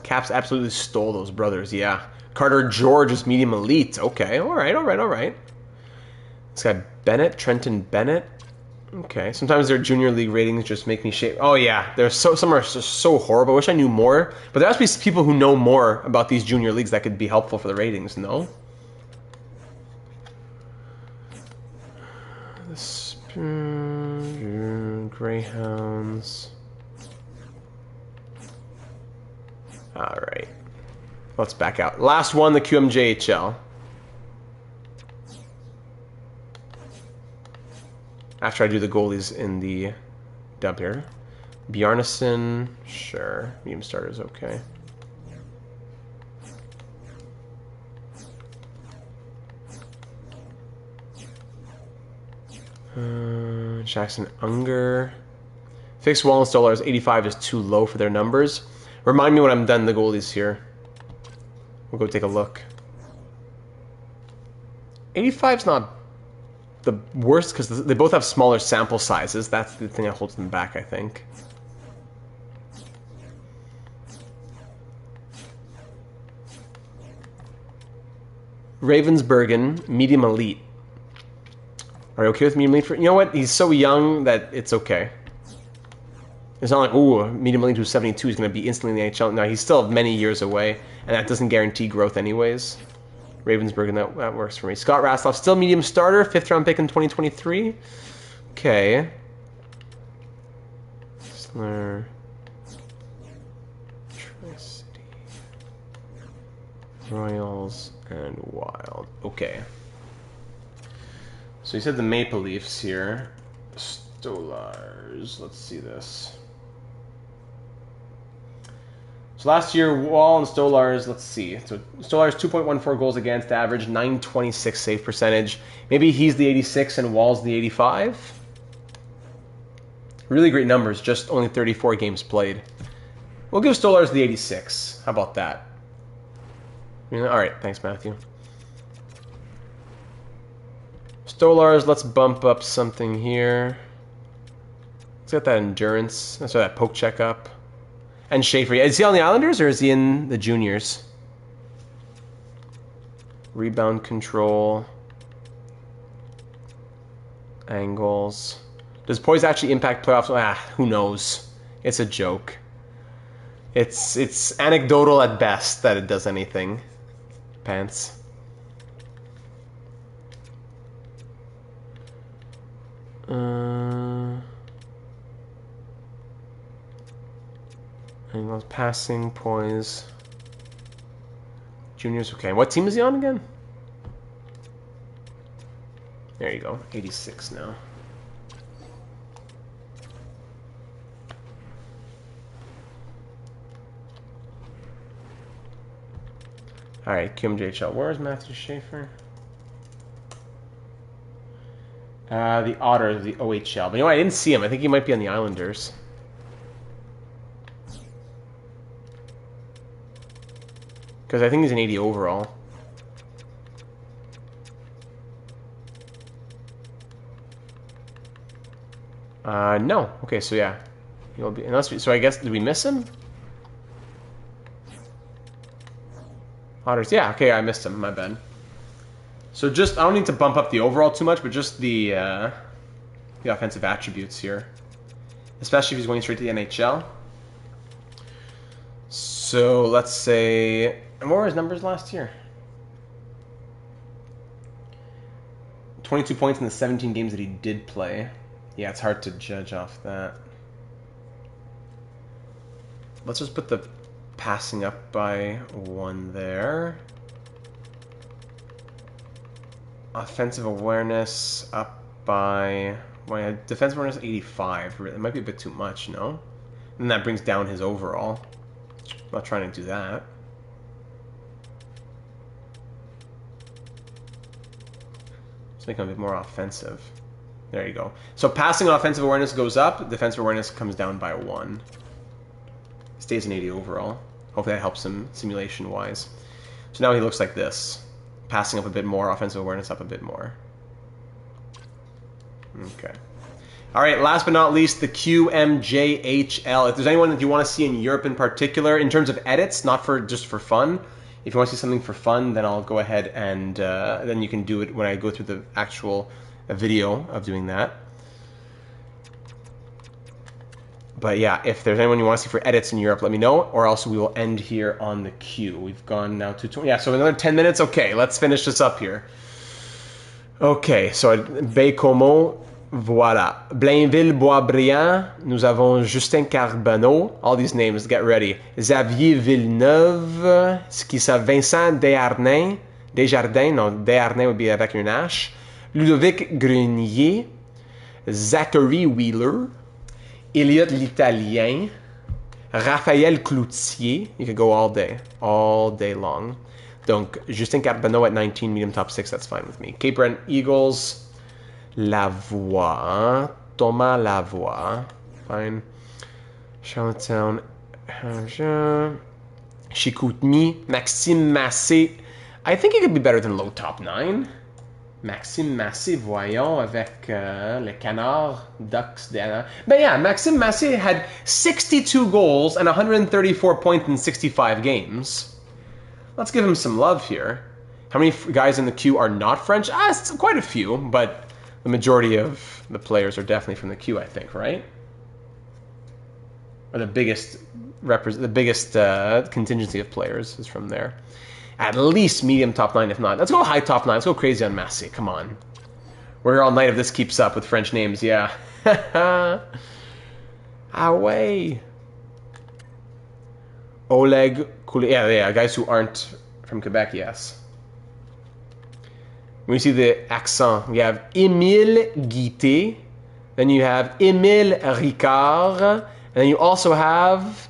Caps absolutely stole those brothers, yeah. Carter George is medium elite. Okay, all right. This guy Bennett, Trenton Bennett. Okay, sometimes their junior league ratings just make me shake. Oh yeah, some are just so horrible. I wish I knew more. But there has to be people who know more about these junior leagues that could be helpful for the ratings, no? Greyhounds. Alright. Let's back out. Last one, the QMJHL. After I do the goalies in the dub here. Bjarnason, sure. Medium starter's okay. Jackson Unger. Fixed Wall and Stolarz 85 is too low for their numbers. Remind me when I'm done the goalies here. We'll go take a look. 85's not the worst because they both have smaller sample sizes. That's the thing that holds them back, I think. Ravensbergen, medium elite. Are you okay with medium elite? You know what? He's so young that it's okay. It's not like, ooh, medium elite who's 72 is going to be instantly in the NHL. No, he's still many years away, and that doesn't guarantee growth anyways. Ravensbergen, that works for me. Scott Rastloff, still medium starter, 5th round pick in 2023. Okay. Slur. Tri-City. Royals and Wild. Okay. So you said the Maple Leafs here. Stolarz. Let's see this. So last year, Wall and Stolarz, let's see. So Stolarz 2.14 goals against average, 926 save percentage. Maybe he's the 86 and Wall's the 85. Really great numbers, just only 34 games played. We'll give Stolarz the 86. How about that? All right, thanks, Matthew. Stolarz, let's bump up something here. Let's get that endurance. Let's get that poke check up. And Schaefer. Is he on the Islanders or is he in the juniors? Rebound control. Angles. Does poise actually impact playoffs? Who knows? It's a joke. It's anecdotal at best that it does anything. Pants. And passing, poise. Juniors, okay. What team is he on again? There you go, 86 now. All right, QMJHL. Where's Matthew Schaefer? The Otters, the OHL. But you know what? I didn't see him. I think he might be on the Islanders. Because I think he's an 80 overall. No. Okay, so yeah. He'll be, so I guess, did we miss him? Otters, yeah, okay, I missed him, my bad. So just, I don't need to bump up the overall too much, but just the offensive attributes here. Especially if he's going straight to the NHL. So let's say, and what were his numbers last year? 22 points in the 17 games that he did play. Yeah, it's hard to judge off that. Let's just put the passing up by 1 there. Offensive awareness up by... Well, defensive awareness 85. It might be a bit too much, no? And that brings down his overall. I'm not trying to do that. Let's make him a bit more offensive. There you go. So passing and offensive awareness goes up. Defensive awareness comes down by 1. Stays an 80 overall. Hopefully that helps him simulation-wise. So now he looks like this. Passing up a bit more, offensive awareness up a bit more. Okay. All right, last but not least, the QMJHL. If there's anyone that you want to see in Europe in particular, in terms of edits, not for just for fun, if you want to see something for fun, then I'll go ahead and then you can do it when I go through the actual video of doing that. But yeah, if there's anyone you want to see for edits in Europe, let me know, or else we will end here on the queue. We've gone now to 20. Yeah, so another 10 minutes. Okay, let's finish this up here. Okay, so Baie-Comeau, voilà. Blainville, Boisbriand, nous avons Justin Carbonneau. All these names, get ready. Xavier Villeneuve, Vincent Desjardins, no, Desjardins would be avec un H. Ludovic Grenier, Zachary Wheeler, Elliot l'Italien, Raphaël Cloutier. You could go all day long. Donc, Justin Carbonneau at 19, medium top 6, that's fine with me. Cape Breton Eagles, Lavoie, Thomas Lavoie, fine. Charlottetown, Chicoutimi, Maxime Massé. I think he could be better than low top 9. Maxime Massé, voyons, avec les Canards, Ducks, Ben yeah, Maxime Massé had 62 goals and 134 points in 65 games. Let's give him some love here. How many guys in the queue are not French? It's quite a few, but the majority of the players are definitely from the queue, I think, right? Or the biggest contingency of players is from there. At least medium top 9, if not. Let's go high top 9. Let's go crazy on Massé. Come on. We're here all night if this keeps up with French names. Yeah. Away. Oleg Koulé. Yeah, guys who aren't from Quebec, yes. When you see the accent, we have Émile Guité. Then you have Émile Ricard. And then you also have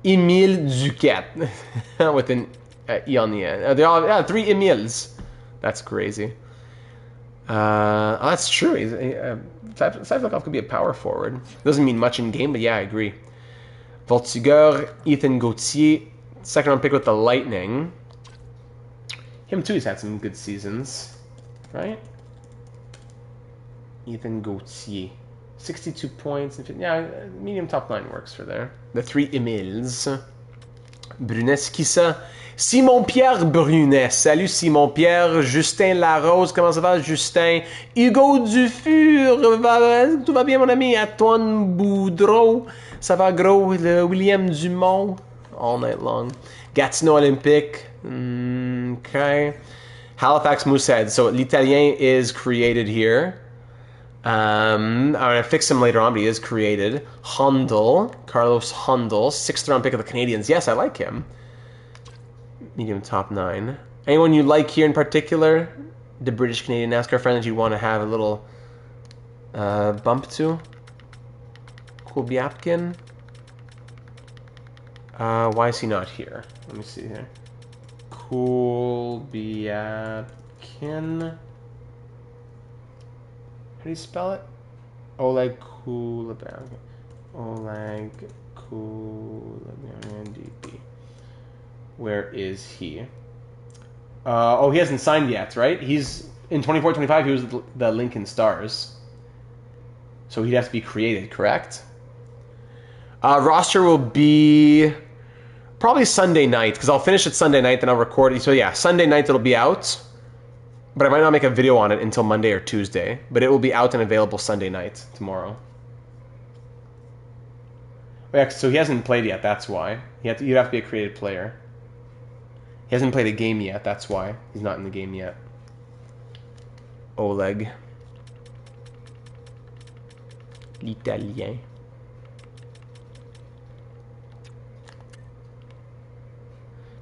Émile Duquette with an E on the end. They all 3 Emils. That's crazy. That's true. Savlikov could be a power forward. Doesn't mean much in game, but yeah, I agree. Voltigeur, Ethan Gauthier, second round pick with the Lightning. Him too. He's had some good seasons, right? Ethan Gauthier, 62 points. Yeah, medium top 9 works for there. The 3 Emils. Brunet, qui ça? Simon-Pierre Brunet. Salut Simon-Pierre. Justin Larose. Comment ça va, Justin? Hugo Dufur. Tout va bien, mon ami? Antoine Boudreau. Ça va, gros? Le William Dumont. All night long. Gatineau Olympique. Okay. Halifax Moosehead. So l'Italien is created here. I'm going to fix him later on, but he is created. Handel, Carlos Handel, 6th round pick of the Canadians. Yes, I like him. Medium top 9. Anyone you like here in particular? The British Canadian NASCAR friend that you want to have a little bump to? Kubiatkin. Why is he not here? Let me see here. Kubiatkin. How do you spell it? Oleg Kulabang. Oleg Kulabang DP. Where is he? Oh, he hasn't signed yet, right? He's in 24-25. He was the Lincoln Stars, so he'd have to be created, correct? Roster will be probably Sunday night because I'll finish it Sunday night, then I'll record it. So yeah, Sunday night it'll be out. But I might not make a video on it until Monday or Tuesday. But it will be out and available Sunday night, tomorrow. Oh, yeah, so he hasn't played yet, that's why. You'd have to be a created player. He hasn't played a game yet, that's why. He's not in the game yet. Oleg. L'Italien.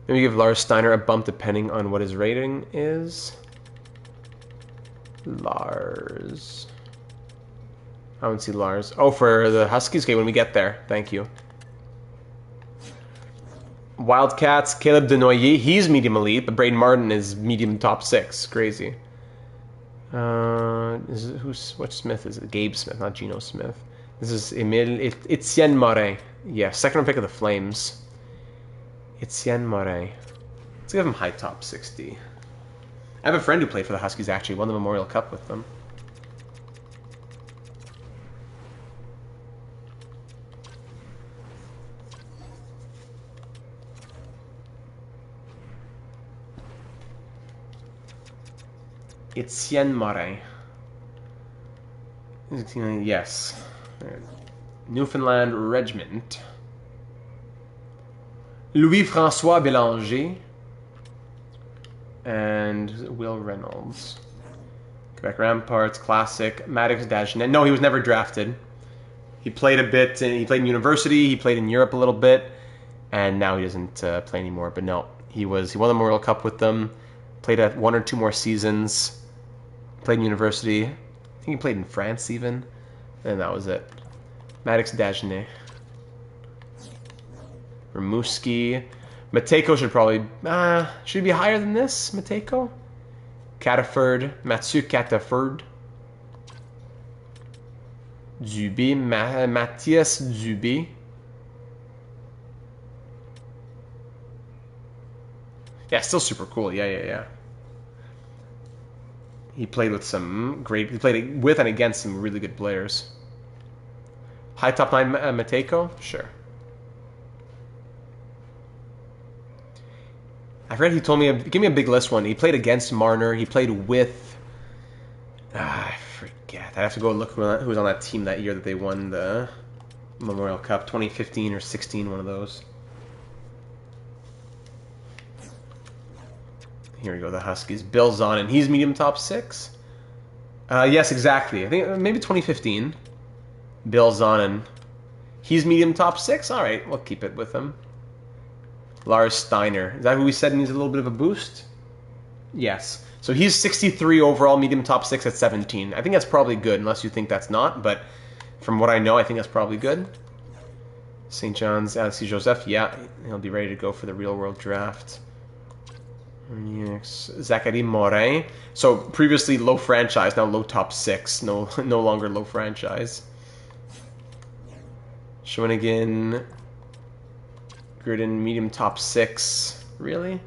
Maybe give Lars Steiner a bump depending on what his rating is. Lars. I don't see Lars. Oh, for the Huskies? Okay, when we get there. Thank you. Wildcats, Caleb Denoyer. He's medium elite, but Braden Martin is medium top 6. Crazy. Which Smith is it? Gabe Smith, not Geno Smith. This is Etienne Morin. Yeah, 2nd round pick of the Flames. Etienne Morin. Let's give him high top 60. I have a friend who played for the Huskies, actually. Won the Memorial Cup with them. Etienne Morin. Yes. Newfoundland Regiment. Louis-François Bélanger. And Will Reynolds. Quebec Ramparts, Classic. Maddox Dagenet. No, he was never drafted. He played a bit. He played in university. He played in Europe a little bit. And now he doesn't play anymore. But no, he won the Memorial Cup with them. Played at 1 or 2 more seasons. Played in university. I think he played in France even. And that was it. Maddox Dagenet. Rimouski. Matejko should probably... should he be higher than this, Matejko? Cataford. Mathieu Cataford. Dubé. Mathias Dubé. Yeah, still super cool. Yeah. He played with some great... He played with and against some really good players. High top 9 Matejko? Sure. I forget he told me... Give me a big list one. He played against Marner. He played with... I forget. I have to go and look who was on that team that year that they won the Memorial Cup. 2015 or 16, one of those. Here we go, the Huskies. Bill Zonin. He's medium top 6? Yes, exactly. I think maybe 2015. Bill Zonin. He's medium top 6? All right, we'll keep it with him. Lars Steiner. Is that who we said needs a little bit of a boost? Yes. So he's 63 overall, medium top 6 at 17. I think that's probably good, unless you think that's not. But from what I know, I think that's probably good. St. John's, Alexis Joseph. Yeah, he'll be ready to go for the real-world draft. Zachary Morin. So previously low franchise, now low top 6. No longer low franchise. Schwinnigan. Griden, medium top 6. Really?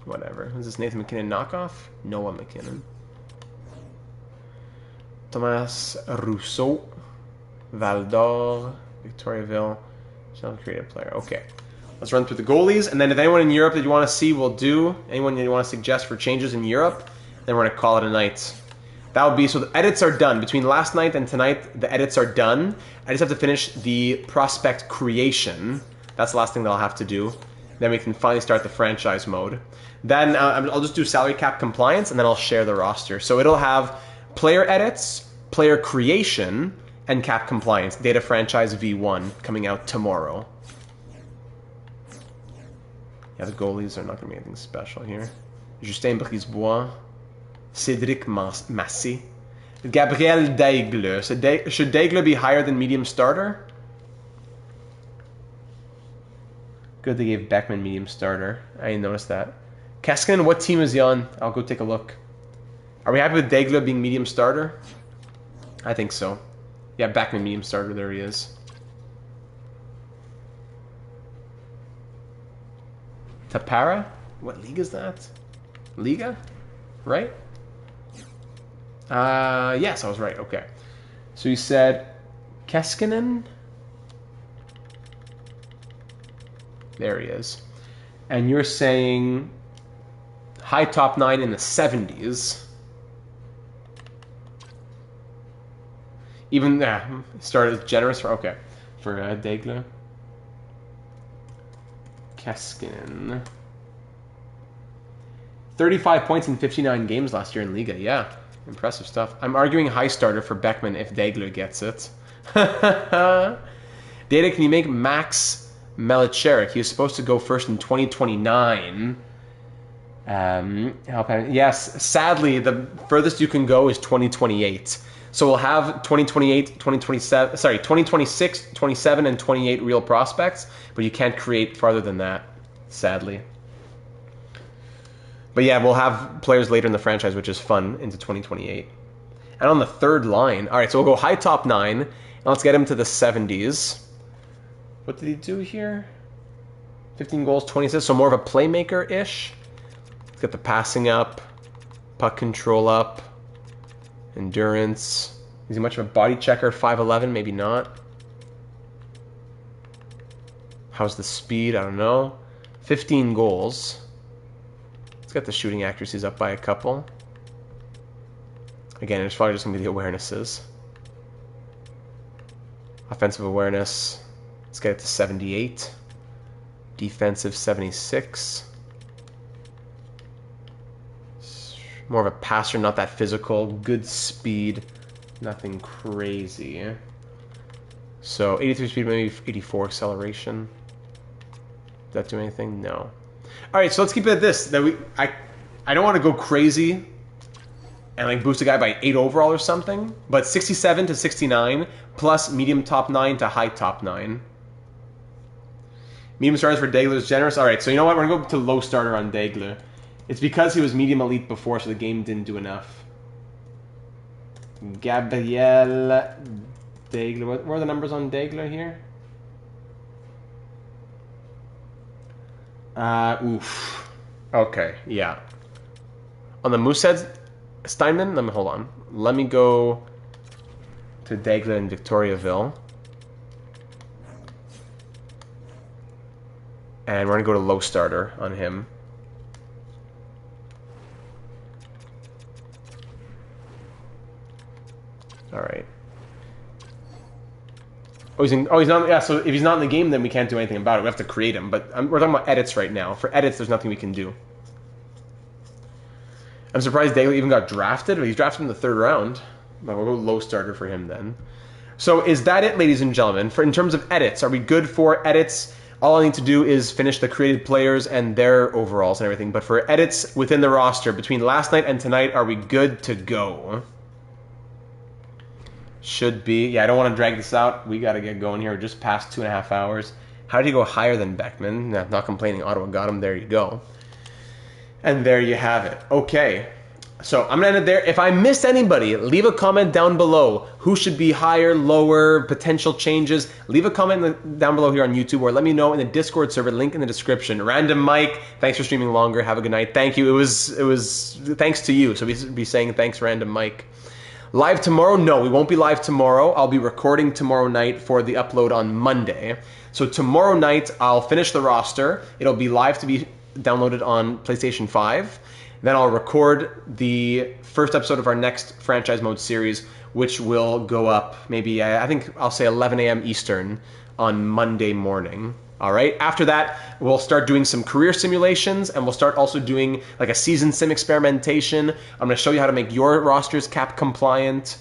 Whatever. Is this Nathan McKinnon knockoff? Noah McKinnon. Thomas Rousseau. Val d'Or. Victoriaville. Creative player. Okay. Let's run through the goalies. And then if anyone in Europe that you want to see, we'll do. Anyone you want to suggest for changes in Europe, then we're going to call it a night. That would be, so the edits are done. Between last night and tonight, the edits are done. I just have to finish the prospect creation. That's the last thing that I'll have to do. Then we can finally start the franchise mode. Then I'll just do salary cap compliance, and then I'll share the roster. So it'll have player edits, player creation, and cap compliance. Data franchise V1 coming out tomorrow. Yeah, the goalies are not going to be anything special here. Justin Brisebois, Cédric Massy, Gabriel Daigle. So should Daigle be higher than medium starter? Good, they gave Beckman medium starter. I didn't notice that. Kaskinen, what team is he on? I'll go take a look. Are we happy with Daigle being medium starter? I think so. Yeah, Beckman medium starter. There he is. Tapara? What league is that? Liga? Right? Yes, I was right. Okay. So you said Keskinen? There he is. And you're saying high top 9 in the 70s. Even started generous for Daigle. Keskinen. 35 points in 59 games last year in Liga. Yeah, impressive stuff. I'm arguing high starter for Beckman if Daigle gets it. Data, can you make Max Melicherik? He was supposed to go first in 2029. Yes, sadly, the furthest you can go is 2028. So we'll have 2028, 2027, 2026, 27, and 28 real prospects, but you can't create farther than that, sadly. But yeah, we'll have players later in the franchise, which is fun, into 2028. And on the third line, all right, so we'll go high top 9, and let's get him to the 70s. What did he do here? 15 goals, 20 assists, so more of a playmaker-ish. Let's get the passing up, puck control up. Endurance. Is he much of a body checker? 5'11", maybe not. How's the speed? I don't know. 15 goals. Let's get the shooting accuracies up by a couple. Again, it's probably just going to be the awarenesses. Offensive awareness. Let's get it to 78. Defensive 76. More of a passer, not that physical. Good speed, nothing crazy. So 83 speed, maybe 84 acceleration. Does that do anything? No. All right, so let's keep it at this. I don't want to go crazy and like boost a guy by 8 overall or something, but 67 to 69 plus medium top 9 to high top 9. Medium starters for Daigle is generous. All right, so you know what? We're going to go to low starter on Daigle. It's because he was medium elite before, so the game didn't do enough. Gabriel Daigle. What are the numbers on Daigle here? Oof. Okay, yeah. On the Moosehead Steinman, hold on. Let me go to Daigle in Victoriaville. And we're going to go to low starter on him. All right. He's not. Yeah. So if he's not in the game, then we can't do anything about it. We have to create him. But we're talking about edits right now. For edits, there's nothing we can do. I'm surprised Daigle even got drafted. But he's drafted in the 3rd round. But we'll go low starter for him then. So is that it, ladies and gentlemen? In terms of edits, are we good for edits? All I need to do is finish the created players and their overalls and everything. But for edits within the roster, between last night and tonight, are we good to go? Should be. Yeah, I don't want to drag this out. We got to get going here. We're just past 2.5 hours. How did he go higher than Beckman? Nah, not complaining. Ottawa got him. There you go. And there you have it. Okay. So I'm going to end it there. If I missed anybody, leave a comment down below. Who should be higher, lower, potential changes? Leave a comment down below here on YouTube, or let me know in the Discord server, link in the description. Random Mike, thanks for streaming longer. Have a good night. Thank you. It was thanks to you. So be saying thanks, Random Mike. Live tomorrow? No, we won't be live tomorrow. I'll be recording tomorrow night for the upload on Monday. So tomorrow night, I'll finish the roster. It'll be live to be downloaded on PlayStation 5. Then I'll record the first episode of our next franchise mode series, which will go up maybe, I think I'll say 11 a.m. Eastern on Monday morning. All right. After that, we'll start doing some career simulations, and we'll start also doing like a season sim experimentation. I'm going to show you how to make your rosters cap compliant.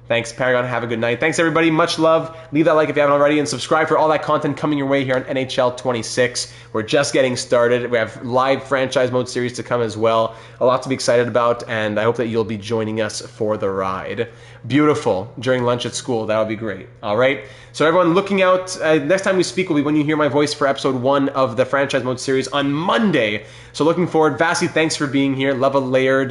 Thanks, Paragon. Have a good night. Thanks, everybody. Much love. Leave that like if you haven't already, and subscribe for all that content coming your way here on NHL 26. We're just getting started. We have live franchise mode series to come as well. A lot to be excited about, and I hope that you'll be joining us for the ride. Beautiful. During lunch at school. That would be great. All right. So everyone looking out, next time we speak will be when you hear my voice for episode 1 of the franchise mode series on Monday. So looking forward. Vasi, thanks for being here. Love a laid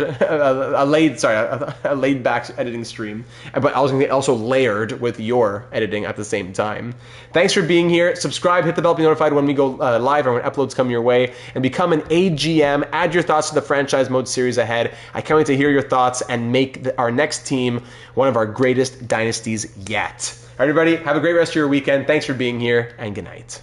back editing stream. But I was going to get also layered with your editing at the same time. Thanks for being here. Subscribe, hit the bell to be notified when we go live or when uploads come your way, and become an AGM. Add your thoughts to the franchise mode series ahead. I can't wait to hear your thoughts and make our next team one of our greatest dynasties yet. All right, everybody, have a great rest of your weekend. Thanks for being here, and good night.